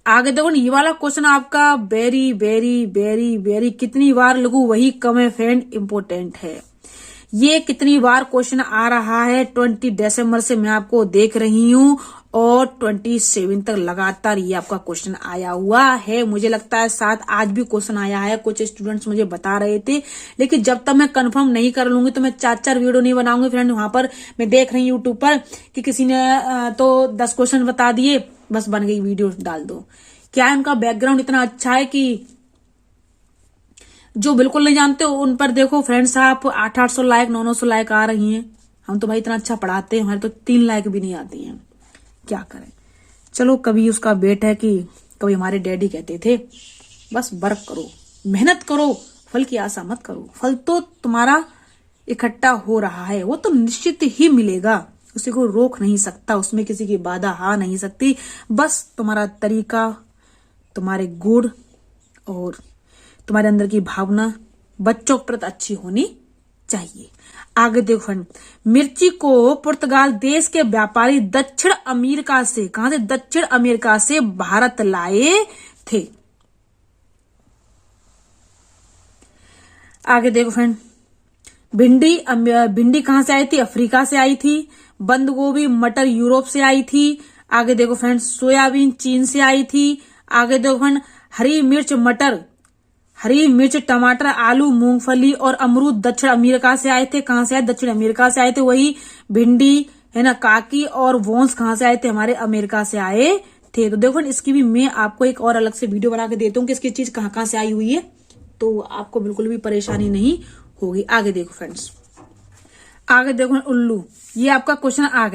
आगे देखो, ये वाला क्वेश्चन आपका वेरी वेरी वेरी वेरी, कितनी बार लिखूं वही कम है फ्रेंड, इंपोर्टेंट है। ये कितनी बार क्वेश्चन आ रहा है, 20 दिसंबर से मैं आपको देख रही हूं और 27 तक लगातार ये आपका क्वेश्चन आया हुआ है। मुझे लगता है साथ आज भी क्वेश्चन आया है, कुछ स्टूडेंट्स मुझे बता रहे थे, लेकिन जब तक मैं कंफर्म नहीं कर लूंगी तो मैं 4 वीडियो नहीं बनाऊंगी फ्रेंड। वहां पर मैं देख रही हूं यूट्यूब पर कि किसी ने तो 10 क्वेश्चन बता दिए, बस बन गई वीडियो डाल दो। क्या इनका बैकग्राउंड इतना अच्छा है कि जो बिल्कुल नहीं जानते उन पर देखो फ्रेंड्स, आप 800 लाइक 900 लाइक आ रही हैं। हम तो भाई इतना अच्छा पढ़ाते हैं, हमारे तो 3 लाइक भी नहीं आती हैं, क्या करें। चलो, कभी उसका बेट है कि कभी हमारे डैडी कहते थे बस वर्क करो, मेहनत करो, फल की आशा मत करो। फल तो तुम्हारा इकट्ठा हो रहा है, वो तो निश्चित ही मिलेगा, उसी को रोक नहीं सकता, उसमें किसी की बाधा आ नहीं सकती। बस तुम्हारा तरीका, तुम्हारे गुण और तुम्हारे अंदर की भावना बच्चों के प्रति अच्छी होनी चाहिए। आगे देखो फ्रेंड, मिर्ची को पुर्तगाल देश के व्यापारी दक्षिण अमेरिका से, कहां से, दक्षिण अमेरिका से भारत लाए थे। आगे देखो फ्रेंड, भिंडी कहां से आई थी, अफ्रीका से आई थी। बंद गोभी, मटर यूरोप से आई थी। आगे देखो फ्रेंड, सोयाबीन चीन से आई थी। आगे देखो फ्रेंड, हरी मिर्च, टमाटर, आलू, मूंगफली और अमरूद दक्षिण अमेरिका से आए थे। कहां से आए, दक्षिण अमेरिका से आए थे। वही भिंडी, है ना, काकी और वोन्स कहां से आए थे, हमारे अमेरिका से आए थे। तो देखो इसकी भी मैं आपको एक और अलग से वीडियो बना के देता हूँ कि इसकी चीज कहां कहां से आई हुई है, तो आपको बिल्कुल भी परेशानी नहीं होगी। आगे देखो फ्रेंड्स, आगे देखो उल्लू, ये आपका क्वेश्चन आ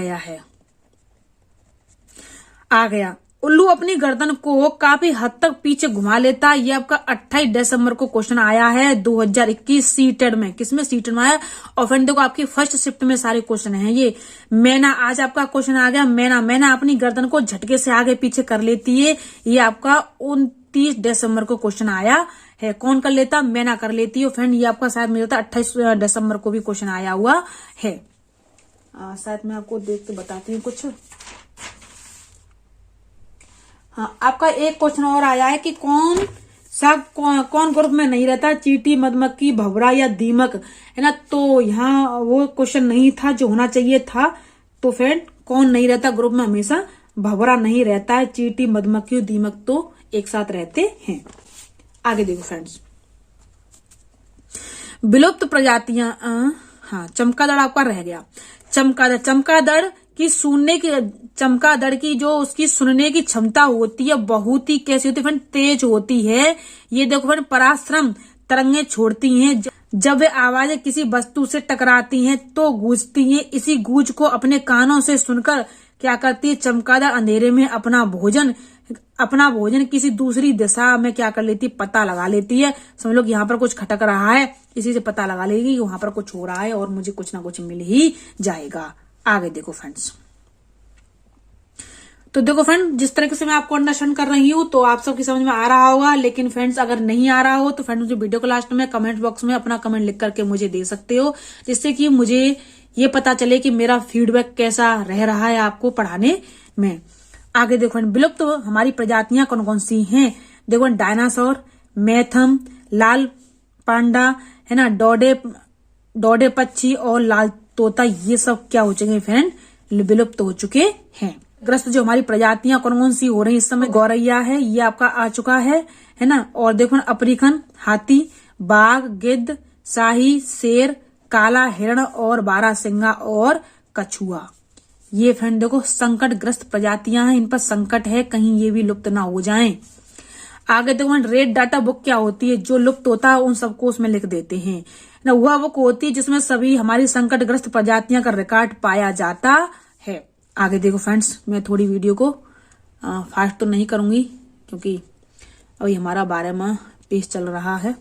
गया। उल्लू अपनी गर्दन को काफी हद तक पीछे घुमा लेता है। ये आपका 28 दिसंबर को क्वेश्चन आया है 2021 सीटेड में। किसमें, सीटेड में आया। और फ्रेंड देखो आपकी फर्स्ट शिफ्ट में सारे क्वेश्चन हैं ये। मैना, आज आपका क्वेश्चन आ गया, मैना अपनी गर्दन को झटके से आगे पीछे कर लेती है। ये आपका 29 दिसंबर को क्वेश्चन आया है। कौन कर लेता, मैना कर लेती है। फ्रेंड ये आपका शायद मुझे 28 दिसंबर को भी क्वेश्चन आया हुआ है। शायद मैं आपको देख के बताती हूँ कुछ। हाँ, आपका एक क्वेश्चन और आया है कि कौन ग्रुप में नहीं रहता, चींटी, मधुमक्खी, भंवरा या दीमक, है ना। तो यहाँ वो क्वेश्चन नहीं था जो होना चाहिए था। तो फ्रेंड कौन नहीं रहता ग्रुप में, हमेशा भंवरा नहीं रहता है, चींटी, मधुमक्खी और दीमक तो एक साथ रहते हैं। आगे देखो फ्रेंड्स, विलुप्त प्रजातियां, हाँ, चमगादड़ आपका रह गया। चमगादड़ की जो उसकी सुनने की क्षमता होती है बहुत ही कैसी होती है फ्रेंड, तेज होती है। ये देखो फ्रेंड, पराश्रम तरंगे छोड़ती हैं। जब वे आवाजें किसी वस्तु से टकराती हैं तो गूंजती हैं। इसी गूंज को अपने कानों से सुनकर क्या करती है चमगादड़, अंधेरे में अपना भोजन किसी दूसरी दिशा में क्या कर लेती है, पता लगा लेती है। समझ लो कि यहाँ पर कुछ खटक रहा है, इसी से पता लगा लेगी वहां पर कुछ हो रहा है और मुझे कुछ ना कुछ मिल ही जाएगा। आगे देखो फ्रेंड्स, तो देखो फ्रेंड, जिस तरीके से मैं आपको अंडरस्टैंड कर रही हूँ तो आप सबकी समझ में आ रहा होगा। लेकिन फ्रेंड्स अगर नहीं आ रहा हो तो फ्रेंड मुझे वीडियो को लास्ट में कमेंट बॉक्स में अपना कमेंट लिख करके मुझे दे सकते हो, जिससे कि मुझे ये पता चले कि मेरा फीडबैक कैसा रह रहा है आपको पढ़ाने में। आगे देखो फ्रेंड, विलुप्त हमारी प्रजातियां कौन कौन सी हैं। देखो डायनासोर, मैथम, लाल पांडा, है ना, डोडे पक्षी और लाल तोता ये सब क्या हो चुके हैं फ्रेंड, विलुप्त हो चुके हैं। ग्रस्त जो हमारी प्रजातियां कौन कौन सी हो रही है इस समय, गौरैया है, ये आपका आ चुका है ना। और देखो अफ्रीकन हाथी, बाघ, गिद्ध, शाही शेर, काला हिरण और बारहसिंगा और कछुआ, ये फ्रेंड देखो संकटग्रस्त प्रजातियां हैं, इन पर संकट है, कहीं ये भी लुप्त ना हो जाएं। आगे देखो रेड डाटा बुक क्या होती है, जो लुप्त होता है उन सबको उसमें लिख देते हैं ना। वह बुक होती है जिसमें सभी हमारी संकटग्रस्त प्रजातियां का रिकॉर्ड पाया जाता है। आगे देखो फ्रेंड्स, मैं थोड़ी वीडियो को फास्ट तो नहीं करूंगी क्योंकि अभी हमारा 12वां पेज चल रहा है।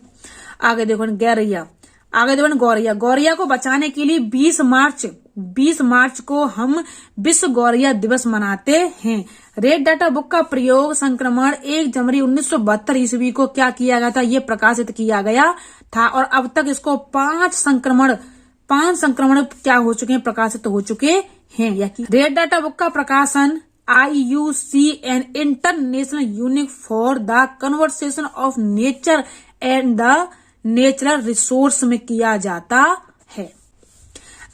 आगे देखो गौरैया, आगे देखो गौरैया, गौरैया को बचाने के लिए 20 मार्च को हम विश्व गौरैया दिवस मनाते हैं। रेड डाटा बुक का प्रयोग संक्रमण 1 जनवरी 1972 ईस्वी को क्या किया गया था, ये प्रकाशित किया गया था और अब तक इसको 5 संक्रमण क्या हो चुके हैं, प्रकाशित हो चुके हैं। रेड डाटा बुक का प्रकाशन IUCN international unit for the conversation of nature and the natural resource में किया जाता है।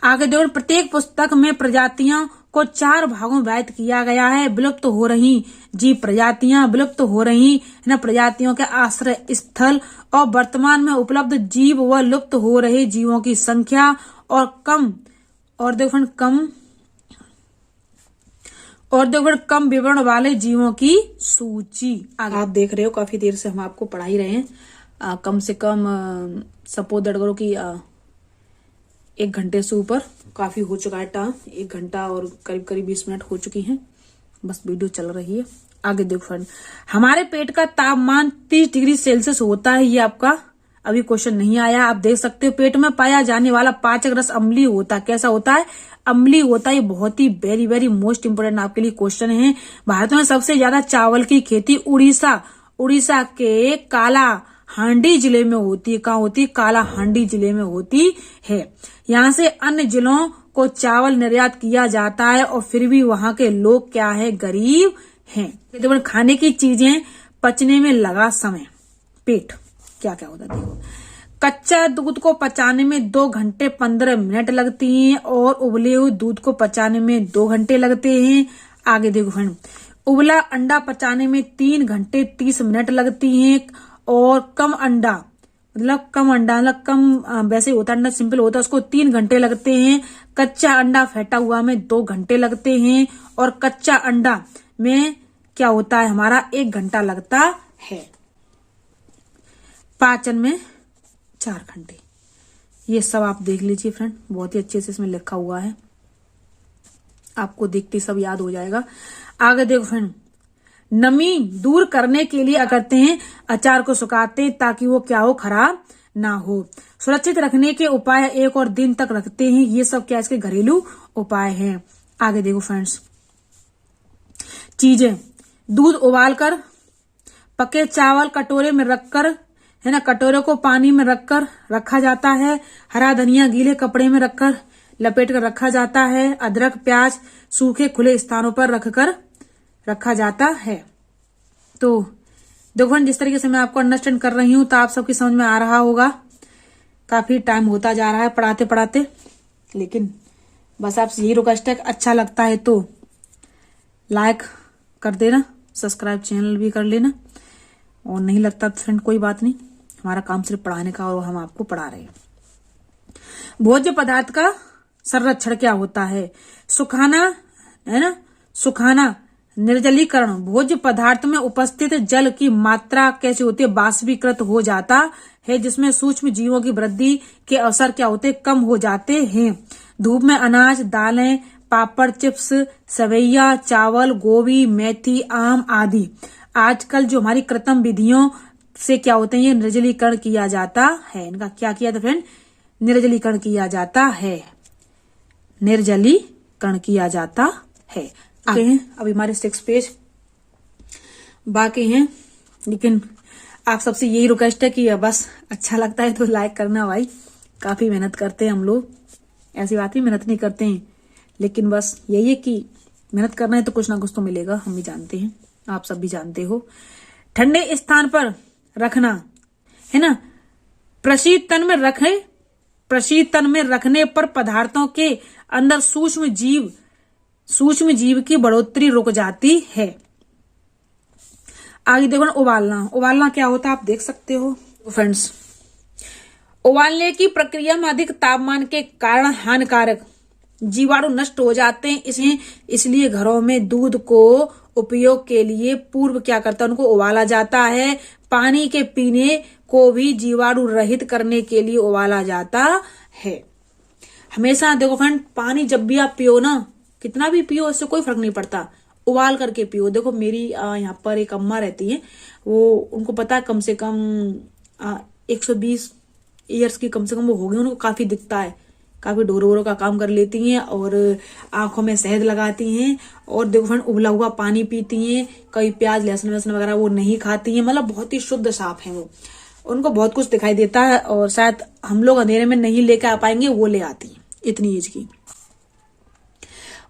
आगे देखो प्रत्येक पुस्तक में प्रजातियों को 4 भागों में विभाजित किया गया है। विलुप्त हो रही जीव प्रजातियां, विलुप्त हो रही न प्रजातियों के आश्रय स्थल और वर्तमान में उपलब्ध जीव व लुप्त हो रहे जीवों की संख्या और कम विवरण वाले जीवों की सूची। आप देख रहे हो काफी देर से हम आपको पढ़ा ही रहे हैं, कम से कम सपोज दैट करो कि 1 घंटे से ऊपर काफी हो चुका है टाइम, 1 घंटा और करीब 20 मिनट हो चुकी हैं, बस वीडियो चल रही है। आगे देखो फ्रेंड, हमारे पेट का तापमान 30 डिग्री सेल्सियस होता है, ये आपका अभी क्वेश्चन नहीं आया, आप देख सकते हो। पेट में पाया जाने वाला पाचक रस अम्लीय होता है, कैसा होता है, अम्लीय होता है। ये बहुत ही वेरी मोस्ट इंपोर्टेंट आपके लिए क्वेश्चन है। भारत में सबसे ज्यादा चावल की खेती उड़ीसा के काला हांडी जिले में होती है। कहाँ होती है, काला हांडी जिले में होती है। यहाँ से अन्य जिलों को चावल निर्यात किया जाता है और फिर भी वहाँ के लोग क्या है, गरीब हैं। तो खाने की चीजें पचने में लगा समय, पेट क्या क्या होता है देखो। कच्चा दूध को पचाने में 2 घंटे 15 मिनट लगती हैं और उबले हुए दूध को पचाने में 2 घंटे लगते हैं। आगे देखो फ्रेंड, उबला अंडा पचाने में 3 घंटे 30 मिनट लगती हैं और कम अंडा वैसे होता है, अंडा सिंपल होता है, उसको 3 घंटे लगते हैं। कच्चा अंडा फेंटा हुआ में 2 घंटे लगते हैं और कच्चा अंडा में क्या होता है, हमारा 1 घंटा लगता है। पाचन में 4 घंटे। ये सब आप देख लीजिए फ्रेंड, बहुत ही अच्छे से इसमें लिखा हुआ है, आपको देखते सब याद हो जाएगा। आगे देखो फ्रेंड, नमी दूर करने के लिए करते हैं, अचार को सुखाते हैं ताकि वो क्या हो, खराब ना हो। सुरक्षित रखने के उपाय 1 और दिन तक रखते हैं, ये सब क्या इसके घरेलू उपाय हैं। आगे देखो फ्रेंड्स, चीजें, दूध उबालकर, पके चावल कटोरे में रखकर, है ना, कटोरे को पानी में रखकर रखा जाता है। हरा धनिया गीले कपड़े में रखकर लपेट कर रखा जाता है। अदरक प्याज सूखे खुले स्थानों पर रखकर रखा जाता है। तो देखो जिस तरीके से मैं आपको अंडरस्टैंड कर रही हूं तो आप सबकी समझ में आ रहा होगा। काफी टाइम होता जा रहा है पढ़ाते पढ़ाते, लेकिन बस आपसे यही रिक्वेस्ट है, अच्छा लगता है तो लाइक कर देना, सब्सक्राइब चैनल भी कर लेना, और नहीं लगता तो फ्रेंड कोई बात नहीं, हमारा काम सिर्फ पढ़ाने का और हम आपको पढ़ा रहे हैं। भोज्य पदार्थ का संरक्षण क्या होता है, सुखाना, है ना, सुखाना, निर्जलीकरण। भोज्य पदार्थ में उपस्थित जल की मात्रा कैसे होती है, बाष्पीकृत हो जाता है, जिसमें सूक्ष्म जीवों की वृद्धि के अवसर क्या होते हैं, कम हो जाते हैं। धूप में अनाज, दालें, पापड़, चिप्स, सेवैया, चावल, गोभी, मेथी, आम आदि आजकल जो हमारी कृत्रिम विधियों से क्या होते हैं, ये निर्जलीकरण किया जाता है। इनका क्या किया था फ्रेंड, निर्जलीकरण किया जाता है, निर्जलीकरण किया जाता है। आगे हैं अभी हमारे 6 पेज बाकी हैं, लेकिन आप सबसे यही रिक्वेस्ट है कि बस अच्छा लगता है तो लाइक करना भाई। काफी मेहनत करते हैं हम लोग, ऐसी बात ही मेहनत नहीं करते हैं, लेकिन बस यही है कि मेहनत करना है तो कुछ ना कुछ तो मिलेगा, हम भी जानते हैं, आप सब भी जानते हो। ठंडे स्थान पर रखना, है ना, प्रशीतन में रखें, प्रशीतन में रखने पर पदार्थों के अंदर सूक्ष्म जीव की बढ़ोतरी रुक जाती है। आगे देखो ना, उबालना क्या होता है आप देख सकते हो फ्रेंड्स। उबालने की प्रक्रिया में अधिक तापमान के कारण हानिकारक जीवाणु नष्ट हो जाते हैं। इसलिए घरों में दूध को उपयोग के लिए पूर्व क्या करता है, उनको उबाला जाता है। पानी के पीने को भी जीवाणु रहित करने के लिए उबाला जाता है। हमेशा देखो फ्रेंड, पानी जब भी आप पियो ना, कितना भी पियो, इससे कोई फर्क नहीं पड़ता, उबाल करके पियो। देखो मेरी यहाँ पर एक अम्मा रहती है, वो उनको पता है कम से कम 120 ईयर्स की कम से कम वो हो गई, उनको काफी दिखता है, काफी डोरो वोरो का काम कर लेती हैं और आंखों में शहद लगाती हैं और देखो फ्रेंड उबला हुआ पानी पीती हैं। कई प्याज लहसुन वहसुन वगैरह वो नहीं खाती हैं, मतलब बहुत ही शुद्ध साफ है वो। उनको बहुत कुछ दिखाई देता है और शायद हम लोग अंधेरे में नहीं लेकर आ पाएंगे, वो ले आती है इतनी एज की।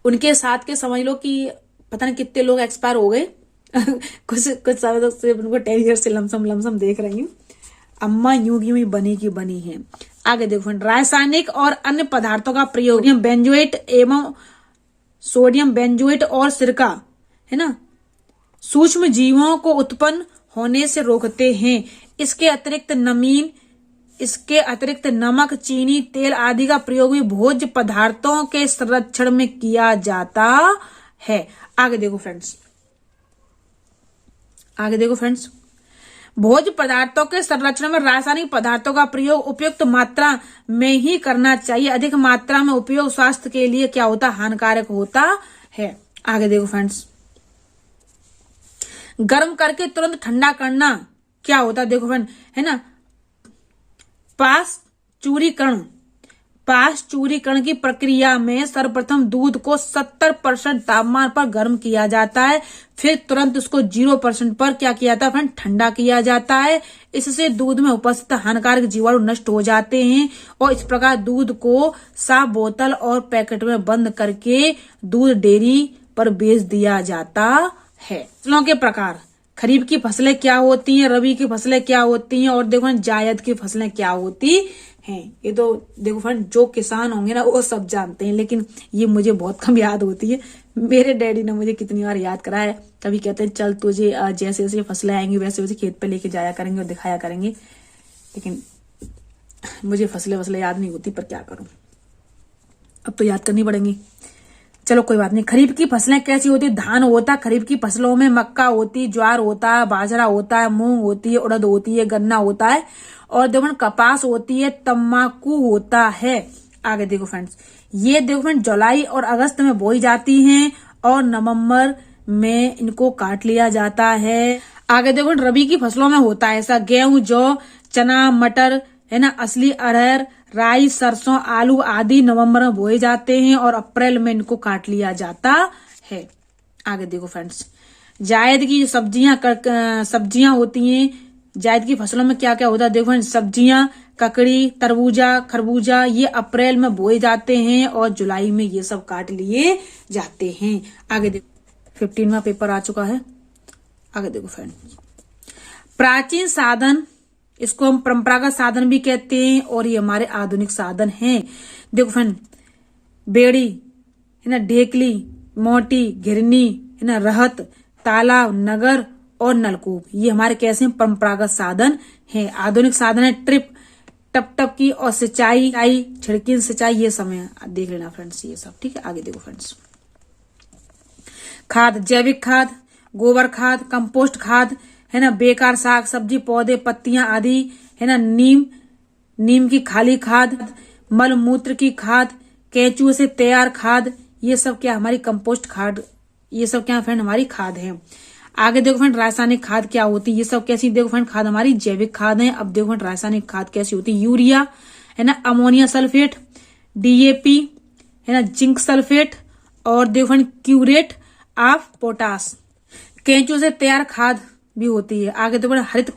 उनके साथ के समझ लो कि पता नहीं कितने लोग एक्सपायर हो गए कुछ समय से उनको 10 ईयर से लमसम देख रही हूँ। अम्मा यूं ही बनी की बनी है। आगे देखो, रासायनिक और अन्य पदार्थों का प्रयोग बेंजोएट एवं सोडियम बेंजोएट और सिरका है ना, सूक्ष्म जीवों को उत्पन्न होने से रोकते हैं। इसके अतिरिक्त नमक, चीनी, तेल आदि का प्रयोग भी भोज्य पदार्थों के संरक्षण में किया जाता है। आगे देखो फ्रेंड्स, भोज्य पदार्थों के संरक्षण में रासायनिक पदार्थों का प्रयोग उपयुक्त मात्रा में ही करना चाहिए। अधिक मात्रा में उपयोग स्वास्थ्य के लिए क्या होता, हानिकारक होता है। आगे देखो फ्रेंड्स, गर्म करके तुरंत ठंडा करना क्या होता है, देखो फ्रेंड है ना, पाश्चुरीकरण की प्रक्रिया में सर्वप्रथम दूध को 70% तापमान पर गर्म किया जाता है, फिर तुरंत उसको 0% पर क्या किया जाता है फ्रेंड, ठंडा किया जाता है। इससे दूध में उपस्थित हानिकारक जीवाणु नष्ट हो जाते हैं और इस प्रकार दूध को साफ बोतल और पैकेट में बंद करके दूध डेयरी पर बेच दिया जाता है। फसलों के प्रकार, खरीफ की फसलें क्या होती हैं, रबी की फसलें क्या होती हैं और देखो जायद की फसलें क्या होती हैं। ये तो देखो फ्रेंड जो किसान होंगे ना वो सब जानते हैं, लेकिन ये मुझे बहुत कम याद होती है। मेरे डैडी ने मुझे कितनी बार याद कराया है, कभी कहते हैं चल तुझे जैसे जैसे फसलें आएंगी वैसे वैसे खेत पे लेके जाया करेंगे और दिखाया करेंगे, लेकिन मुझे फसलें याद नहीं होती, पर क्या करूं, अब तो याद करनी पड़ेंगी। चलो कोई बात नहीं। खरीफ की फसलें कैसी होती है, धान होता है खरीफ की फसलों में, मक्का होती, ज्वार होता है, बाजरा होता है, मूंग होती है, उड़द होती है, गन्ना होता है और देखो कपास होती है, तम्बाकू होता है। आगे देखो फ्रेंड्स, ये देखो फ्रेंड जुलाई और अगस्त में बोई जाती हैं और नवंबर में इनको काट लिया जाता है। आगे देखो रबी की फसलों में होता है ऐसा, गेहूं, जौ, चना, मटर है ना, असली अरहर, राई, सरसों, आलू आदि नवंबर में बोए जाते हैं और अप्रैल में इनको काट लिया जाता है। आगे देखो फ्रेंड्स, जायद की जो सब्जियां होती हैं, जायद की फसलों में क्या क्या होता है, देखो फ्रेंड्स सब्जियां, ककड़ी, तरबूजा, खरबूजा, ये अप्रैल में बोए जाते हैं और जुलाई में ये सब काट लिए जाते हैं। आगे देखो 15वां पेपर आ चुका है। आगे देखो फ्रेंड्स, प्राचीन साधन, इसको हम परंपरागत साधन भी कहते हैं और ये हमारे आधुनिक साधन हैं। देखो फ्रेंड, बेड़ी है ना, ढेकली, मोटी, घिरनी है ना, रहत, तालाब, नगर और नलकूप, ये हमारे कैसे हैं, परंपरागत साधन हैं। आधुनिक साधन है ट्रिप, टप की और सिंचाई, छिड़की सिंचाई, ये समय देख लेना फ्रेंड्स, ये सब ठीक है। आगे देखो फ्रेंड्स, खाद, जैविक खाद, गोबर खाद, कंपोस्ट खाद है ना, बेकार साग सब्जी, पौधे, पत्तियां आदि है ना, नीम की खाली खाद, मल मूत्र की खाद, केंचुए से तैयार खाद, ये सब क्या हमारी कंपोस्ट खाद, ये सब क्या फ्रेंड हमारी खाद है। आगे देखो फ्रेंड, रासायनिक खाद क्या होती है, ये सब कैसी, देखो फ्रेंड खाद हमारी जैविक खाद है। अब देखो फ्रेंड रासायनिक खाद कैसी होती है, यूरिया है ना, अमोनिया सल्फेट, DAP है ना, जिंक सल्फेट और देखो फ्रेंड क्यूरेट ऑफ पोटास, केंचुए से तैयार खाद भी होती है। आगे देखो हरित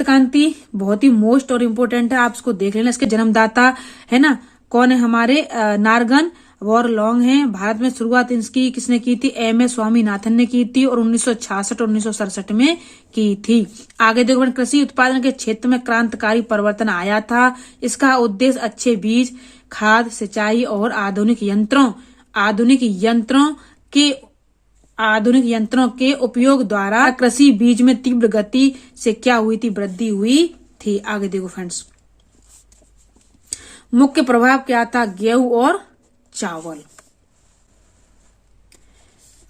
क्रांति बहुत ही मोस्ट और इम्पोर्टेंट है, आप इसको देख लेना। इसके जन्मदाता है ना कौन है, हमारे नारगन वॉर लॉन्ग है। भारत में शुरुआत इसकी किसने की थी? एम.एस. स्वामीनाथन ने की थी और 1966 1967 में की थी। आगे देखो, कृषि उत्पादन के क्षेत्र में क्रांतिकारी परिवर्तन आया था। इसका उद्देश्य अच्छे बीज, खाद, सिंचाई और आधुनिक यंत्रों के उपयोग द्वारा कृषि बीज में तीव्र गति से क्या हुई थी? वृद्धि हुई थी। आगे देखो फ्रेंड्स, मुख्य प्रभाव क्या था? गेहूं और चावल।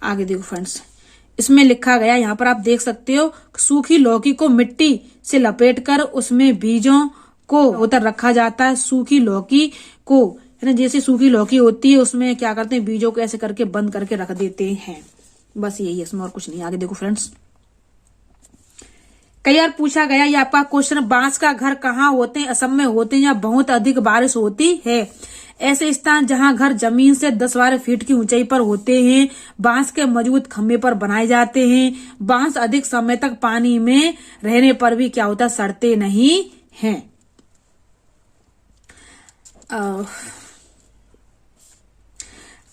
आगे देखो फ्रेंड्स, इसमें लिखा गया, यहाँ पर आप देख सकते हो, सूखी लौकी को मिट्टी से लपेटकर उसमें बीजों को उतर रखा जाता है। सूखी लौकी को, है ना, जैसे सूखी लौकी होती है उसमें क्या करते हैं? बीजों को ऐसे करके बंद करके रख देते हैं। बस यही है, इसमें और कुछ नहीं। आगे देखो फ्रेंड्स, कई बार पूछा गया ये आपका क्वेश्चन, बांस का घर कहाँ होते हैं? असम में होते हैं या बहुत अधिक बारिश होती है। ऐसे स्थान जहां घर जमीन से 10-12 फीट की ऊंचाई पर होते हैं। बांस के मजबूत खंभे पर बनाए जाते हैं। बांस अधिक समय तक पानी में रहने पर भी क्या होता है? सड़ते नहीं हैं।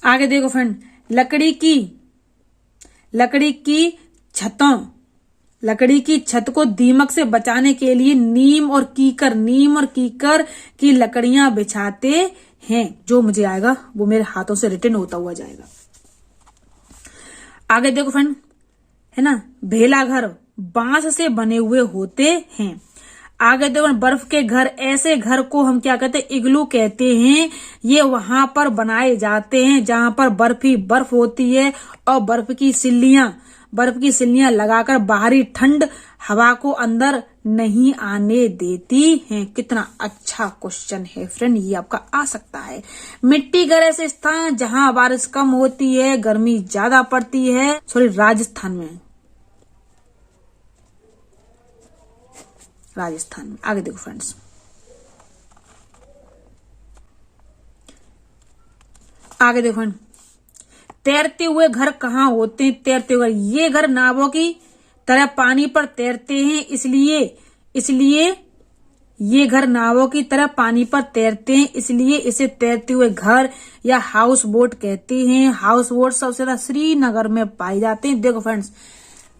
आगे देखो फ्रेंड, लकड़ी की छत को दीमक से बचाने के लिए नीम और कीकर की लकड़ियां बिछाते हैं। जो मुझे आएगा वो मेरे हाथों से रिटन होता हुआ जाएगा। आगे देखो फ्रेंड, है ना, भेला घर बांस से बने हुए होते हैं। आगे देखो, बर्फ के घर, ऐसे घर को हम क्या कहते हैं? इग्लू कहते हैं। ये वहां पर बनाए जाते हैं जहां पर बर्फ ही बर्फ होती है और बर्फ की सिल्लियां लगाकर बाहरी ठंड हवा को अंदर नहीं आने देती हैं। कितना अच्छा क्वेश्चन है फ्रेंड, ये आपका आ सकता है। मिट्टी घर ऐसे स्थान जहां बारिश कम होती है, गर्मी ज्यादा पड़ती है। राजस्थान में। आगे देखो फ्रेंड्स, तैरते हुए घर कहाँ होते हैं? तैरते हुए, ये घर नावों की तरह पानी पर तैरते हैं, इसलिए ये घर नावों की तरह पानी पर तैरते हैं, इसलिए इसे तैरते हुए घर या हाउस बोट कहते हैं। हाउस बोट सबसे ज्यादा श्रीनगर में पाए जाते हैं। देखो फ्रेंड्स,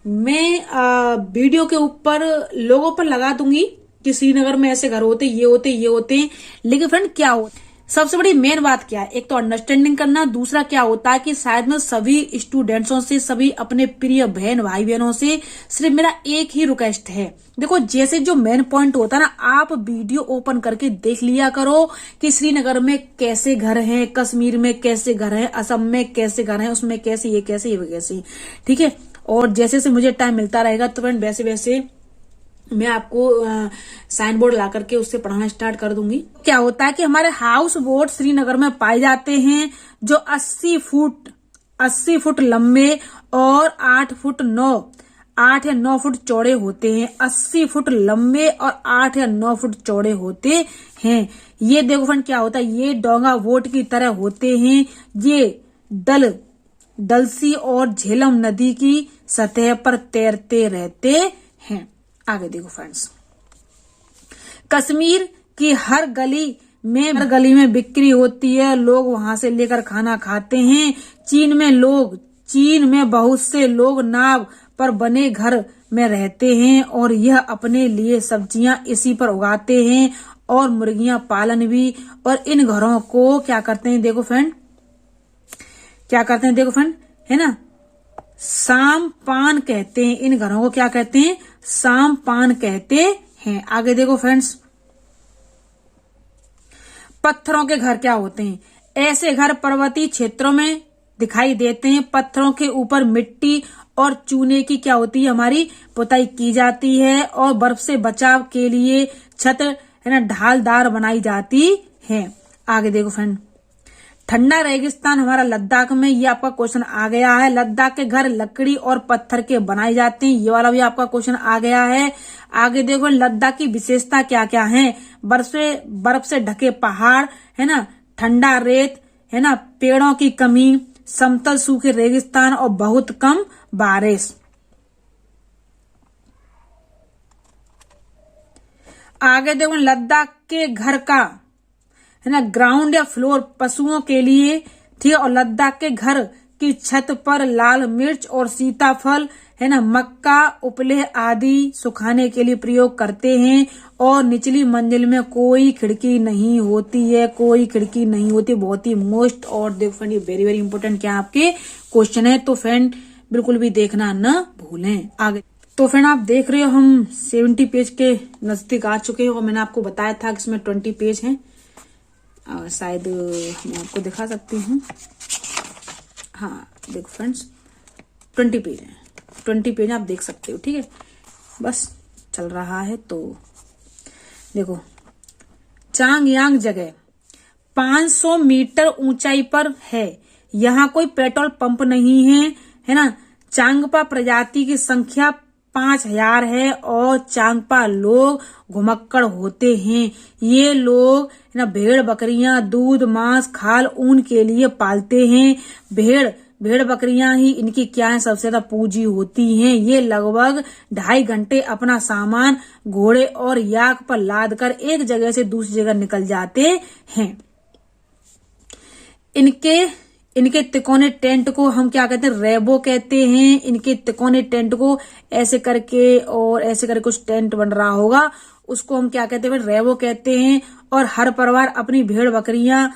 मैं वीडियो के ऊपर लोगों पर लगा दूंगी कि श्रीनगर में ऐसे घर होते, ये होते हैं। लेकिन फ्रेंड क्या होता है, सबसे बड़ी मेन बात क्या है? एक तो अंडरस्टैंडिंग करना, दूसरा क्या होता है कि शायद में सभी स्टूडेंट्सों से, सभी अपने प्रिय बहन भाई बहनों से सिर्फ मेरा एक ही रिक्वेस्ट है। देखो, जैसे जो मेन पॉइंट होता है ना, आप वीडियो ओपन करके देख लिया करो कि श्रीनगर में कैसे घर हैं, कश्मीर में कैसे घर हैं, असम में कैसे घर हैं, उसमें कैसे ये कैसे, ठीक है। और जैसे से मुझे टाइम मिलता रहेगा तो फ्रेंड वैसे मैं आपको साइन बोर्ड ला करके उससे पढ़ाना स्टार्ट कर दूंगी। क्या होता है कि हमारे हाउस बोट श्रीनगर में पाए जाते हैं, जो 80 फुट लंबे और 8 या 9 फुट चौड़े होते हैं। 80 फुट लंबे और 8 या 9 फुट चौड़े होते हैं। ये देखो फ्रेंड क्या होता है, ये डोंगा बोट की तरह होते हैं। ये दलसी और झेलम नदी की सतह पर तैरते रहते हैं। आगे देखो फ्रेंड्स, कश्मीर की हर गली में बिक्री होती है, लोग वहां से लेकर खाना खाते हैं। चीन में बहुत से लोग नाव पर बने घर में रहते हैं और यह अपने लिए सब्जियां इसी पर उगाते हैं और मुर्गियां पालन भी। और इन घरों को क्या करते हैं? देखो फ्रेंड, है ना, सामपान कहते हैं। इन घरों को क्या कहते हैं? सामपान कहते हैं। आगे देखो फ्रेंड्स, पत्थरों के घर क्या होते हैं? ऐसे घर पर्वतीय क्षेत्रों में दिखाई देते हैं। पत्थरों के ऊपर मिट्टी और चूने की क्या होती है? हमारी पुताई की जाती है और बर्फ से बचाव के लिए छत, है ना, ढालदार बनाई जाती है। आगे देखो फ्रेंड, ठंडा रेगिस्तान हमारा लद्दाख में, ये आपका क्वेश्चन आ गया है। लद्दाख के घर लकड़ी और पत्थर के बनाए जाते हैं, ये वाला भी आपका क्वेश्चन आ गया है। आगे देखो, लद्दाख की विशेषता क्या क्या है? बर्फ से ढके पहाड़, है ना, ठंडा रेत, है ना, पेड़ों की कमी, समतल सूखे रेगिस्तान और बहुत कम बारिश। आगे देखो, लद्दाख के घर का, है ना, ग्राउंड या फ्लोर पशुओं के लिए ठीक है। और लद्दाख के घर की छत पर लाल मिर्च और सीताफल, है ना, मक्का, उपले आदि सुखाने के लिए प्रयोग करते हैं। और निचली मंजिल में कोई खिड़की नहीं होती है, कोई खिड़की नहीं होती। बहुत ही मोस्ट और देखो फ्रेंड ये वेरी वेरी इंपॉर्टेंट क्या आपके क्वेश्चन है, तो फ्रेंड बिल्कुल भी देखना न भूलें। आगे तो फ्रेंड आप देख रहे हो हम 70 पेज के नजदीक आ चुके हैं और मैंने आपको बताया था कि इसमें 20 पेज हैं। शायद मैं आपको दिखा सकती हूँ। हाँ देखो फ्रेंड्स 20 पेज हैं, 20 पेज आप देख सकते हो। ठीक है, बस चल रहा है। तो देखो चांगयांग जगह 500 मीटर ऊंचाई पर है। यहाँ कोई पेट्रोल पंप नहीं है, है ना। चांगपा प्रजाति की संख्या 5000 है और चांगपा लोग घुमक्कड़ होते हैं। ये लोग ना भेड़ बकरियां दूध मांस खाल ऊन के लिए पालते हैं। भेड़ बकरियां ही इनकी क्या है सबसे ज्यादा पूंजी होती हैं। ये लगभग 2.5 घंटे अपना सामान घोड़े और याक पर लाद कर एक जगह से दूसरी जगह निकल जाते हैं। इनके तिकोने टेंट को हम क्या कहते हैं, रेबो कहते हैं। इनके तिकोने टेंट को ऐसे करके और ऐसे करके कुछ टेंट बन रहा होगा, उसको हम क्या कहते हैं, रेबो कहते हैं। और हर परिवार अपनी भेड़ बकरियां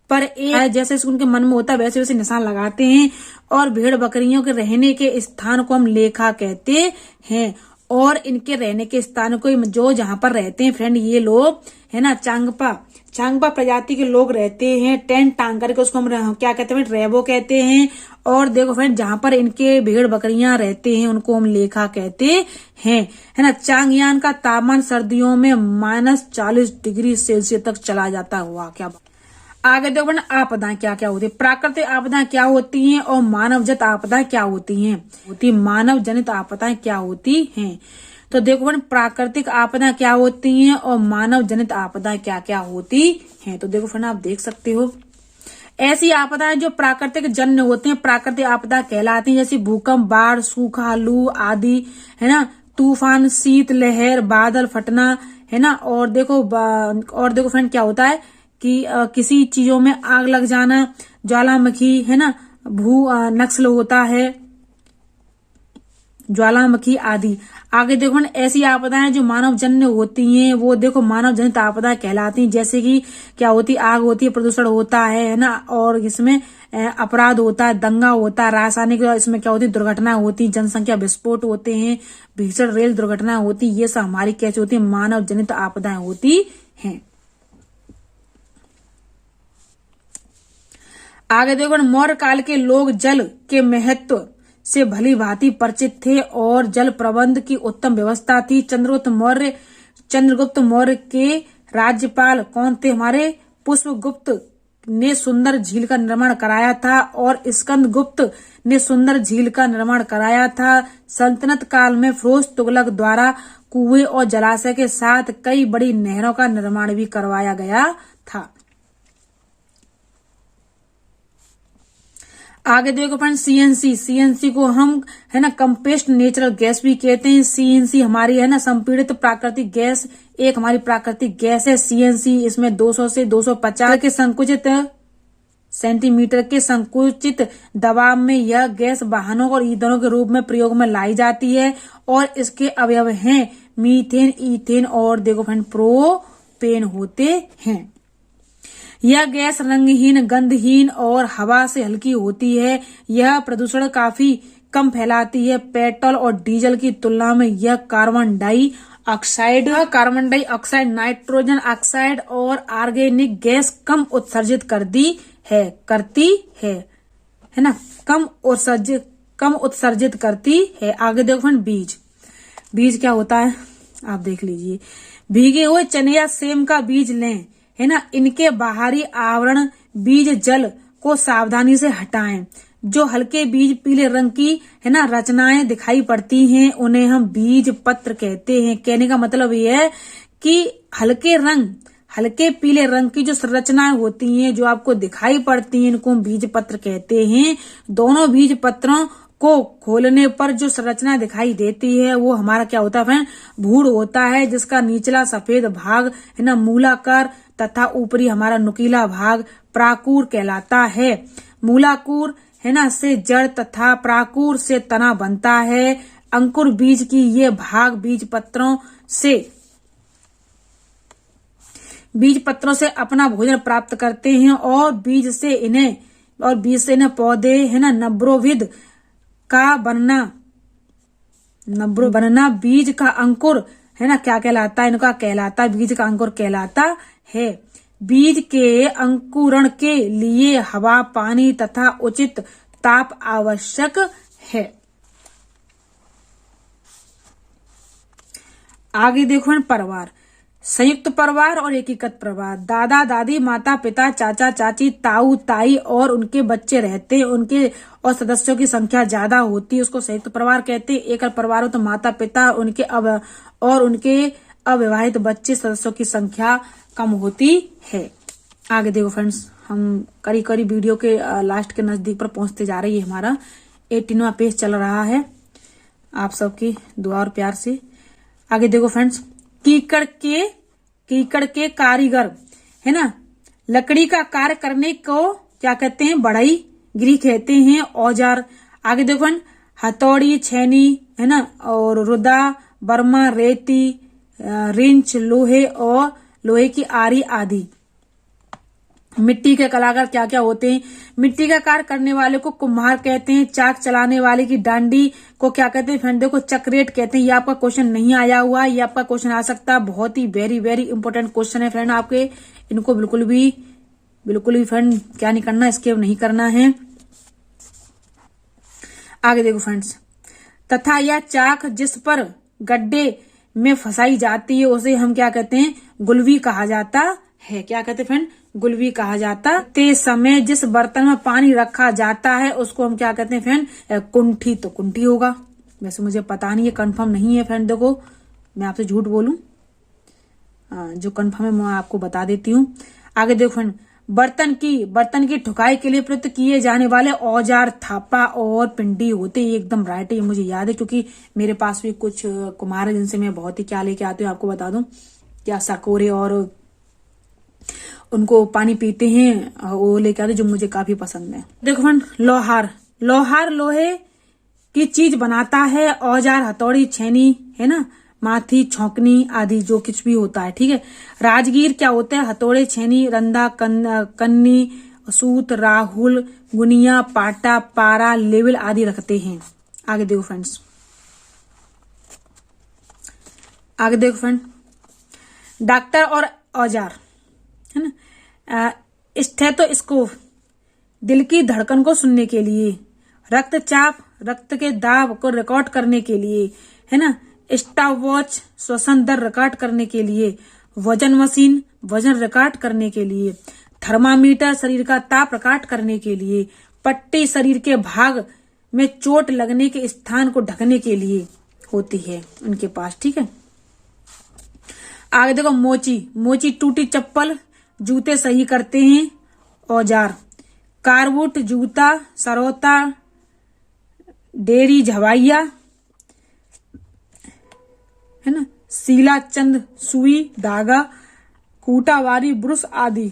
पर एक जैसे उनके मन में होता है वैसे वैसे निशान लगाते हैं। और भेड़ बकरियों के रहने के स्थान को हम लेखा कहते हैं। और इनके रहने के स्थान को जो जहां पर रहते हैं फ्रेंड ये लोग, है ना, चांगपा प्रजाति के लोग रहते हैं। टेंट टांग करके उसको हम क्या कहते हैं, रेबो कहते हैं। और देखो फ्रेंड जहां पर इनके भेड़ बकरियां रहते हैं उनको हम लेखा कहते हैं, है ना। चांगयांग का तापमान सर्दियों में -40 डिग्री सेल्सियस तक चला जाता हुआ। क्या आगे देखो ना, आपदाएं क्या क्या होती है, प्राकृतिक आपदाएं क्या होती हैं और मानवजनित आपदाएं क्या होती हैं। मानव जनित आपदाएं क्या होती हैं। तो देखो फ्रेंड प्राकृतिक आपदाएं क्या होती हैं और मानव जनित आपदाएं क्या क्या होती हैं। तो देखो फ्रेंड आप देख सकते हो ऐसी आपदाएं जो प्राकृतिक जन्य होती हैं प्राकृतिक आपदा कहलाती हैं, जैसे भूकंप, बाढ़, सूखा, लू आदि, है ना। तूफान, शीत लहर, बादल फटना, है ना। और देखो फ्रेंड क्या होता है कि किसी चीजों में आग लग जाना, ज्वालामुखी, है ना, नक्सल होता है, ज्वालामुखी आदि। आगे देखो ना ऐसी आपदाएं जो मानव जन्य होती हैं वो देखो मानव जनित आपदाएं कहलाती हैं, जैसे कि क्या होती, आग होती है, प्रदूषण होता है ना। और इसमें अपराध होता है, दंगा होता है, रासायनिक इसमें क्या होती है, दुर्घटना होती, जनसंख्या विस्फोट होते हैं, भीषण रेल दुर्घटना होती। ये सब हमारी कैसे होती है, मानव जनित आपदाएं होती हैं। आगे देखो मौर्य काल के लोग जल के महत्व से भली भांति परिचित थे और जल प्रबंध की उत्तम व्यवस्था थी। चंद्रगुप्त मौर्य के राज्यपाल कौन थे, हमारे पुष्पगुप्त ने सुंदर झील का निर्माण कराया था और स्कंदगुप्त ने सुंदर झील का निर्माण कराया था। सल्तनत काल में फिरोज तुगलक द्वारा कुएं और जलाशय के साथ कई बड़ी नहरों का निर्माण भी करवाया गया था। आगे देखो फ्रेंड सीएनसी को हम, है ना, कंप्रेस्ड नेचुरल गैस भी कहते हैं। सीएनसी हमारी, है ना, संपीड़ित प्राकृतिक गैस, एक हमारी प्राकृतिक गैस है सीएनसी। इसमें 200 से 250 के संकुचित सेंटीमीटर के संकुचित दबाव में यह गैस वाहनों और ईंधनों के रूप में प्रयोग में लाई जाती है। और इसके अवयव हैं मीथेन, ईथेन और देखो फ्रेंड प्रोपेन होते हैं। यह गैस रंगहीन, गंधहीन और हवा से हल्की होती है। यह प्रदूषण काफी कम फैलाती है। पेट्रोल और डीजल की तुलना में यह कार्बन डाइऑक्साइड, नाइट्रोजन ऑक्साइड और ऑर्गेनिक गैस कम उत्सर्जित करती है ना, कम उत्सर्जित करती है। आगे देखो बीज क्या होता है आप देख लीजिए। भीगे हुए चने या सेम का बीज लें, है ना। इनके बाहरी आवरण बीज जल को सावधानी से हटाएं। जो हल्के बीज पीले रंग की, है ना, रचनाएं दिखाई पड़ती हैं उन्हें हम बीज पत्र कहते हैं। कहने का मतलब ये है कि हल्के पीले रंग की जो संरचनाएं होती हैं जो आपको दिखाई पड़ती हैं इनको हम बीज पत्र कहते हैं। दोनों बीज पत्रों को खोलने पर जो संरचना दिखाई देती है वो हमारा क्या होता है, भूड़ होता है, जिसका निचला सफेद भाग, है ना, मूलाकार तथा ऊपरी हमारा नुकीला भाग प्राकूर कहलाता है। मूलाकूर है ना से जड़ तथा प्राकूर से तना बनता है। अंकुर बीज की ये भाग बीज पत्रों से अपना भोजन प्राप्त करते हैं और बीज से इन्हें पौधे है ना नब्रोविद का बनना बीज का अंकुर है ना क्या कहलाता है, इनका कहलाता बीज का अंकुर कहलाता है। बीज के अंकुरण के लिए हवा, पानी तथा उचित ताप आवश्यक है। आगे देखो परिवार, संयुक्त परिवार और एकीकृत परिवार। दादा दादी, माता पिता, चाचा चाची, ताऊ ताई और उनके बच्चे रहते हैं। उनके और सदस्यों की संख्या ज्यादा होती है, उसको संयुक्त परिवार कहते हैं। एकल परिवार हो तो माता पिता उनके अविवाहित बच्चे सदस्यों की संख्या कम होती है। आगे देखो फ्रेंड्स, हम करीब वीडियो के लास्ट के नजदीक पर पहुंचते जा रही है। हमारा 18वां पेज चल रहा है, आप सबकी दुआ और प्यार से। आगे देखो फ्रेंड्स, कीकड़ के कारीगर है ना, लकड़ी का कार्य करने को क्या कहते हैं, बढ़ईगिरी कहते हैं। औजार, आगे देखो फ्रेंड, हथौड़ी, छेनी है ना, और रुदा, बर्मा, रेती, रिंच, लोहे की आरी आदि। मिट्टी के कलाकार क्या क्या होते हैं, मिट्टी का कार्य करने वाले को कुम्हार कहते हैं। चाक चलाने वाले की डांडी को क्या कहते हैं, फ्रेंड देखो चक्रेट कहते हैं। ये आपका क्वेश्चन नहीं आया हुआ है, ये आपका क्वेश्चन आ सकता है। बहुत ही वेरी वेरी इंपॉर्टेंट क्वेश्चन है फ्रेंड आपके, इनको बिल्कुल भी फ्रेंड क्या नहीं करना, स्किप नहीं करना है। आगे देखो फ्रेंड्स, तथा यह चाक जिस पर गड्ढे में फंसाई जाती है उसे हम क्या कहते हैं, गुलवी कहा जाता है। क्या कहते हैं फ्रेंड, गुलवी कहा जाता। ते समय जिस बर्तन में पानी रखा जाता है उसको हम क्या कहते हैं फ्रेंड, कुंठी। तो कुंठी होगा, वैसे मुझे पता नहीं है, कंफर्म नहीं है फ्रेंड। देखो मैं आपसे झूठ बोलूं, जो कंफर्म है मैं आपको बता देती हूँ। आगे देखो फ्रेंड, बर्तन की ठुकाई के लिए प्रयुक्त किए जाने वाले औजार थापा और पिंडी होते हैं। एकदम राइट है, मुझे याद है क्योंकि मेरे पास भी कुछ कुम्हार है जिनसे मैं बहुत ही क्या लेके आती हूँ, आपको बता दूं क्या, सकोरे और उनको पानी पीते हैं वो लेके आते, जो मुझे काफी पसंद है। देखो फ्रेंड, लोहार लोहे की चीज बनाता है। औजार हथौड़ी, छेनी है ना, माथी, छौंकनी आदि जो कुछ भी होता है, ठीक है। राजगीर क्या होते हैं, हथौड़े, छेनी, रंदा, कन्नी, सूत, राहुल, गुनिया, पाटा, पारा, लेवल आदि रखते हैं। आगे देखो फ्रेंड्स, डॉक्टर और औजार है ना, स्टेथोस्कोप दिल की धड़कन को सुनने के लिए, रक्तचाप रक्त के दाब को रिकॉर्ड करने के लिए है ना, स्टॉपवॉच श्वसन दर रिकॉर्ड करने के लिए, वजन मशीन वजन रिकॉर्ड करने के लिए, थर्मामीटर शरीर का ताप रिकॉर्ड करने के लिए, पट्टी शरीर के भाग में चोट लगने के स्थान को ढकने के लिए होती है उनके पास, ठीक है। आगे देखो, मोची टूटी चप्पल जूते सही करते हैं। औजार, कारबूट जूता, सरोता, डेरी झवाइया है ना, सीला चंद सुई धागा, कूटावारी ब्रुश आदि।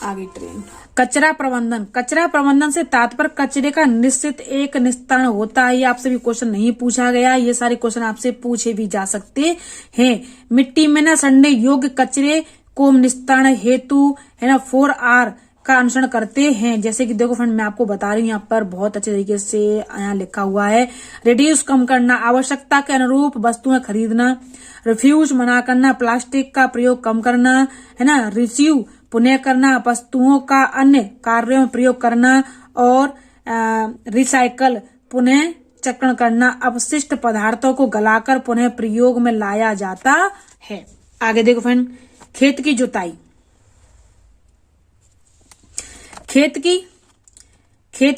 आगे ट्रेन, कचरा प्रबंधन से तात्पर्य कचरे का निश्चित एक निस्तारण होता है। ये आपसे भी क्वेश्चन नहीं पूछा गया, ये सारे क्वेश्चन आपसे पूछे भी जा सकते हैं। मिट्टी में न सड़ने योग्य कचरे को निस्तारण हेतु है ना 4R का अनुसरण करते हैं। जैसे कि देखो फ्रेंड, मैं आपको बता रही हूँ, यहाँ पर बहुत अच्छे तरीके से यहाँ लिखा हुआ है। रिड्यूस कम करना, आवश्यकता के अनुरूप वस्तुएं खरीदना, रिफ्यूज मना करना, प्लास्टिक का प्रयोग कम करना है ना, रिसीव पुनः करना, वस्तुओं का अन्य कार्यों में प्रयोग करना, और रिसाइकल पुनः चक्रण करना। अपशिष्ट पदार्थों को गलाकर पुनः प्रयोग में लाया जाता है। आगे देखो फ्रेंड, खेत की जुताई, खेत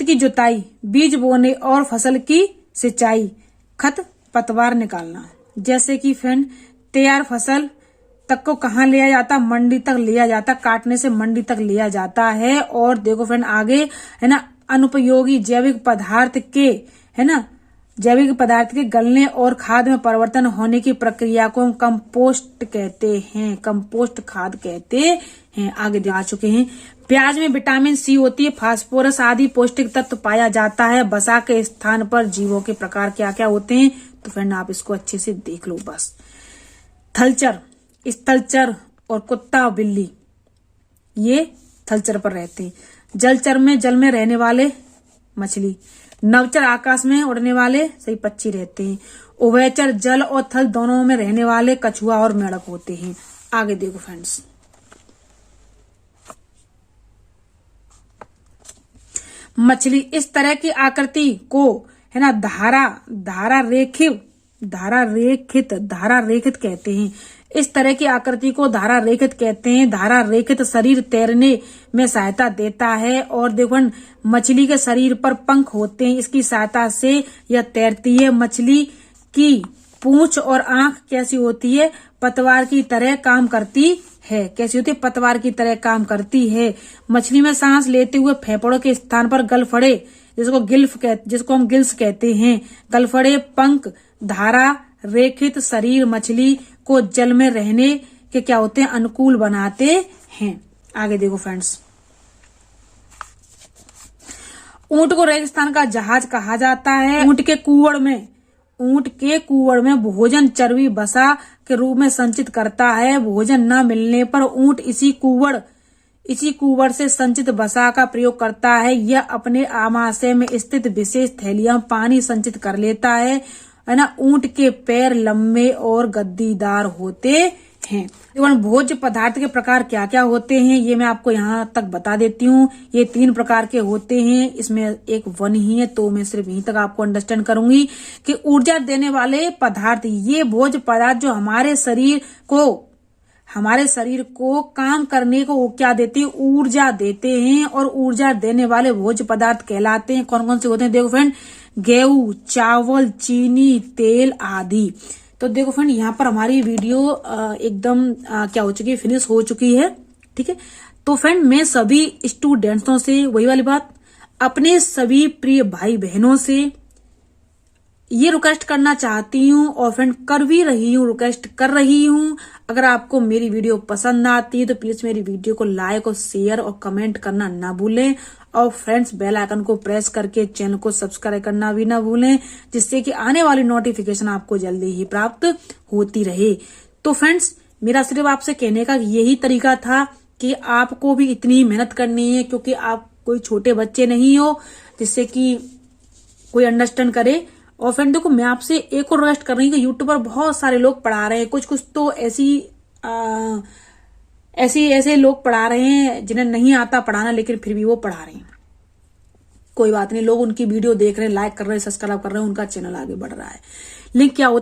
की जुताई, बीज बोने और फसल की सिंचाई, खरपतवार निकालना। जैसे कि फ्रेंड, तैयार फसल तक को कहाँ लिया जाता, मंडी तक लिया जाता, काटने से मंडी तक लिया जाता है। और देखो फ्रेंड आगे है ना, अनुपयोगी जैविक पदार्थ के है ना जैविक पदार्थ के गलने और खाद में परिवर्तन होने की प्रक्रिया को हम कंपोस्ट कहते हैं, कंपोस्ट खाद कहते हैं। आगे आ चुके हैं। प्याज में विटामिन सी होती है, फास्फोरस आदि पौष्टिक तत्व पाया जाता है। वसा के स्थान पर जीवों के प्रकार क्या क्या होते हैं, तो फ्रेंड आप इसको अच्छे से देख लो बस। थलचर, स्थलचर और कुत्ता बिल्ली ये थलचर पर रहते हैं। जलचर में जल में रहने वाले मछली। नवचर आकाश में उड़ने वाले सही पक्षी रहते हैं। उभयचर जल और थल दोनों में रहने वाले कछुआ और मेंढक होते हैं। आगे देखो फ्रेंड्स, मछली इस तरह की आकृति को है ना धारा रेखित कहते हैं। इस तरह की आकृति को धारा रेखित कहते हैं। धारा रेखित शरीर तैरने में सहायता देता है। और देखो मछली के शरीर पर पंख होते हैं, इसकी सहायता से यह तैरती है। मछली की पूंछ और आंख कैसी होती है, पतवार की तरह काम करती है। कैसी होती है, पतवार की तरह काम करती है। मछली में सांस लेते हुए फेफड़ों के स्थान पर गलफड़े, जिसको हम गिल्स कहते हैं, गलफड़े पंख धारा रेखित शरीर मछली को जल में रहने के क्या होते हैं, अनुकूल बनाते हैं। आगे देखो फ्रेंड्स, ऊंट को रेगिस्तान का जहाज कहा जाता है। ऊंट के कुवड़ में भोजन चर्बी वसा के रूप में संचित करता है। भोजन न मिलने पर ऊंट इसी कुवड़ से संचित वसा का प्रयोग करता है। यह अपने आमाशय में स्थित विशेष थैलियां पानी संचित कर लेता है ना। ऊंट के पैर लंबे और गद्दीदार होते हैं। भोज्य पदार्थ के प्रकार क्या क्या होते हैं ये मैं आपको यहाँ तक बता देती हूँ। ये 3 प्रकार के होते हैं, इसमें एक 1 ही है, तो मैं सिर्फ यहीं तक आपको अंडरस्टैंड करूंगी कि ऊर्जा देने वाले पदार्थ, ये भोज्य पदार्थ जो हमारे शरीर को काम करने को क्या देते हैं, ऊर्जा देते हैं। और ऊर्जा देने वाले भोज्य पदार्थ कहलाते हैं। कौन कौन से होते हैं देखो फ्रेंड, गेहूं, चावल, चीनी, तेल आदि। तो देखो फ्रेंड, यहाँ पर हमारी वीडियो एकदम क्या हो चुकी है, फिनिश हो चुकी है। ठीक है, तो फ्रेंड मैं सभी स्टूडेंट्सों से वही वाली बात, अपने सभी प्रिय भाई बहनों से ये रिक्वेस्ट करना चाहती हूँ और फ्रेंड कर भी रही हूँ, रिक्वेस्ट कर रही हूँ। अगर आपको मेरी वीडियो पसंद आती है तो प्लीज मेरी वीडियो को लाइक और शेयर और कमेंट करना ना भूलें। और फ्रेंड्स बेल आइकन को प्रेस करके चैनल को सब्सक्राइब करना भी ना भूलें, जिससे कि आने वाली नोटिफिकेशन आपको जल्दी ही प्राप्त होती रहे। तो फ्रेंड्स मेरा सिर्फ आपसे कहने का यही तरीका था कि आपको भी इतनी मेहनत करनी है, क्योंकि आप कोई छोटे बच्चे नहीं हो जिससे कि कोई अंडरस्टैंड करे। और फ्रेंड देखो मैं आपसे एक और रिक्वेस्ट कर रही हूँ कि यूट्यूब पर बहुत सारे लोग पढ़ा रहे हैं, कुछ तो ऐसे लोग पढ़ा रहे हैं जिन्हें नहीं आता पढ़ाना, लेकिन फिर भी वो पढ़ा रहे हैं। कोई बात नहीं, लोग उनकी वीडियो देख रहे हैं, लाइक कर रहे हैं, सब्सक्राइब कर रहे हैं, उनका चैनल आगे बढ़ रहा है। लिंक क्या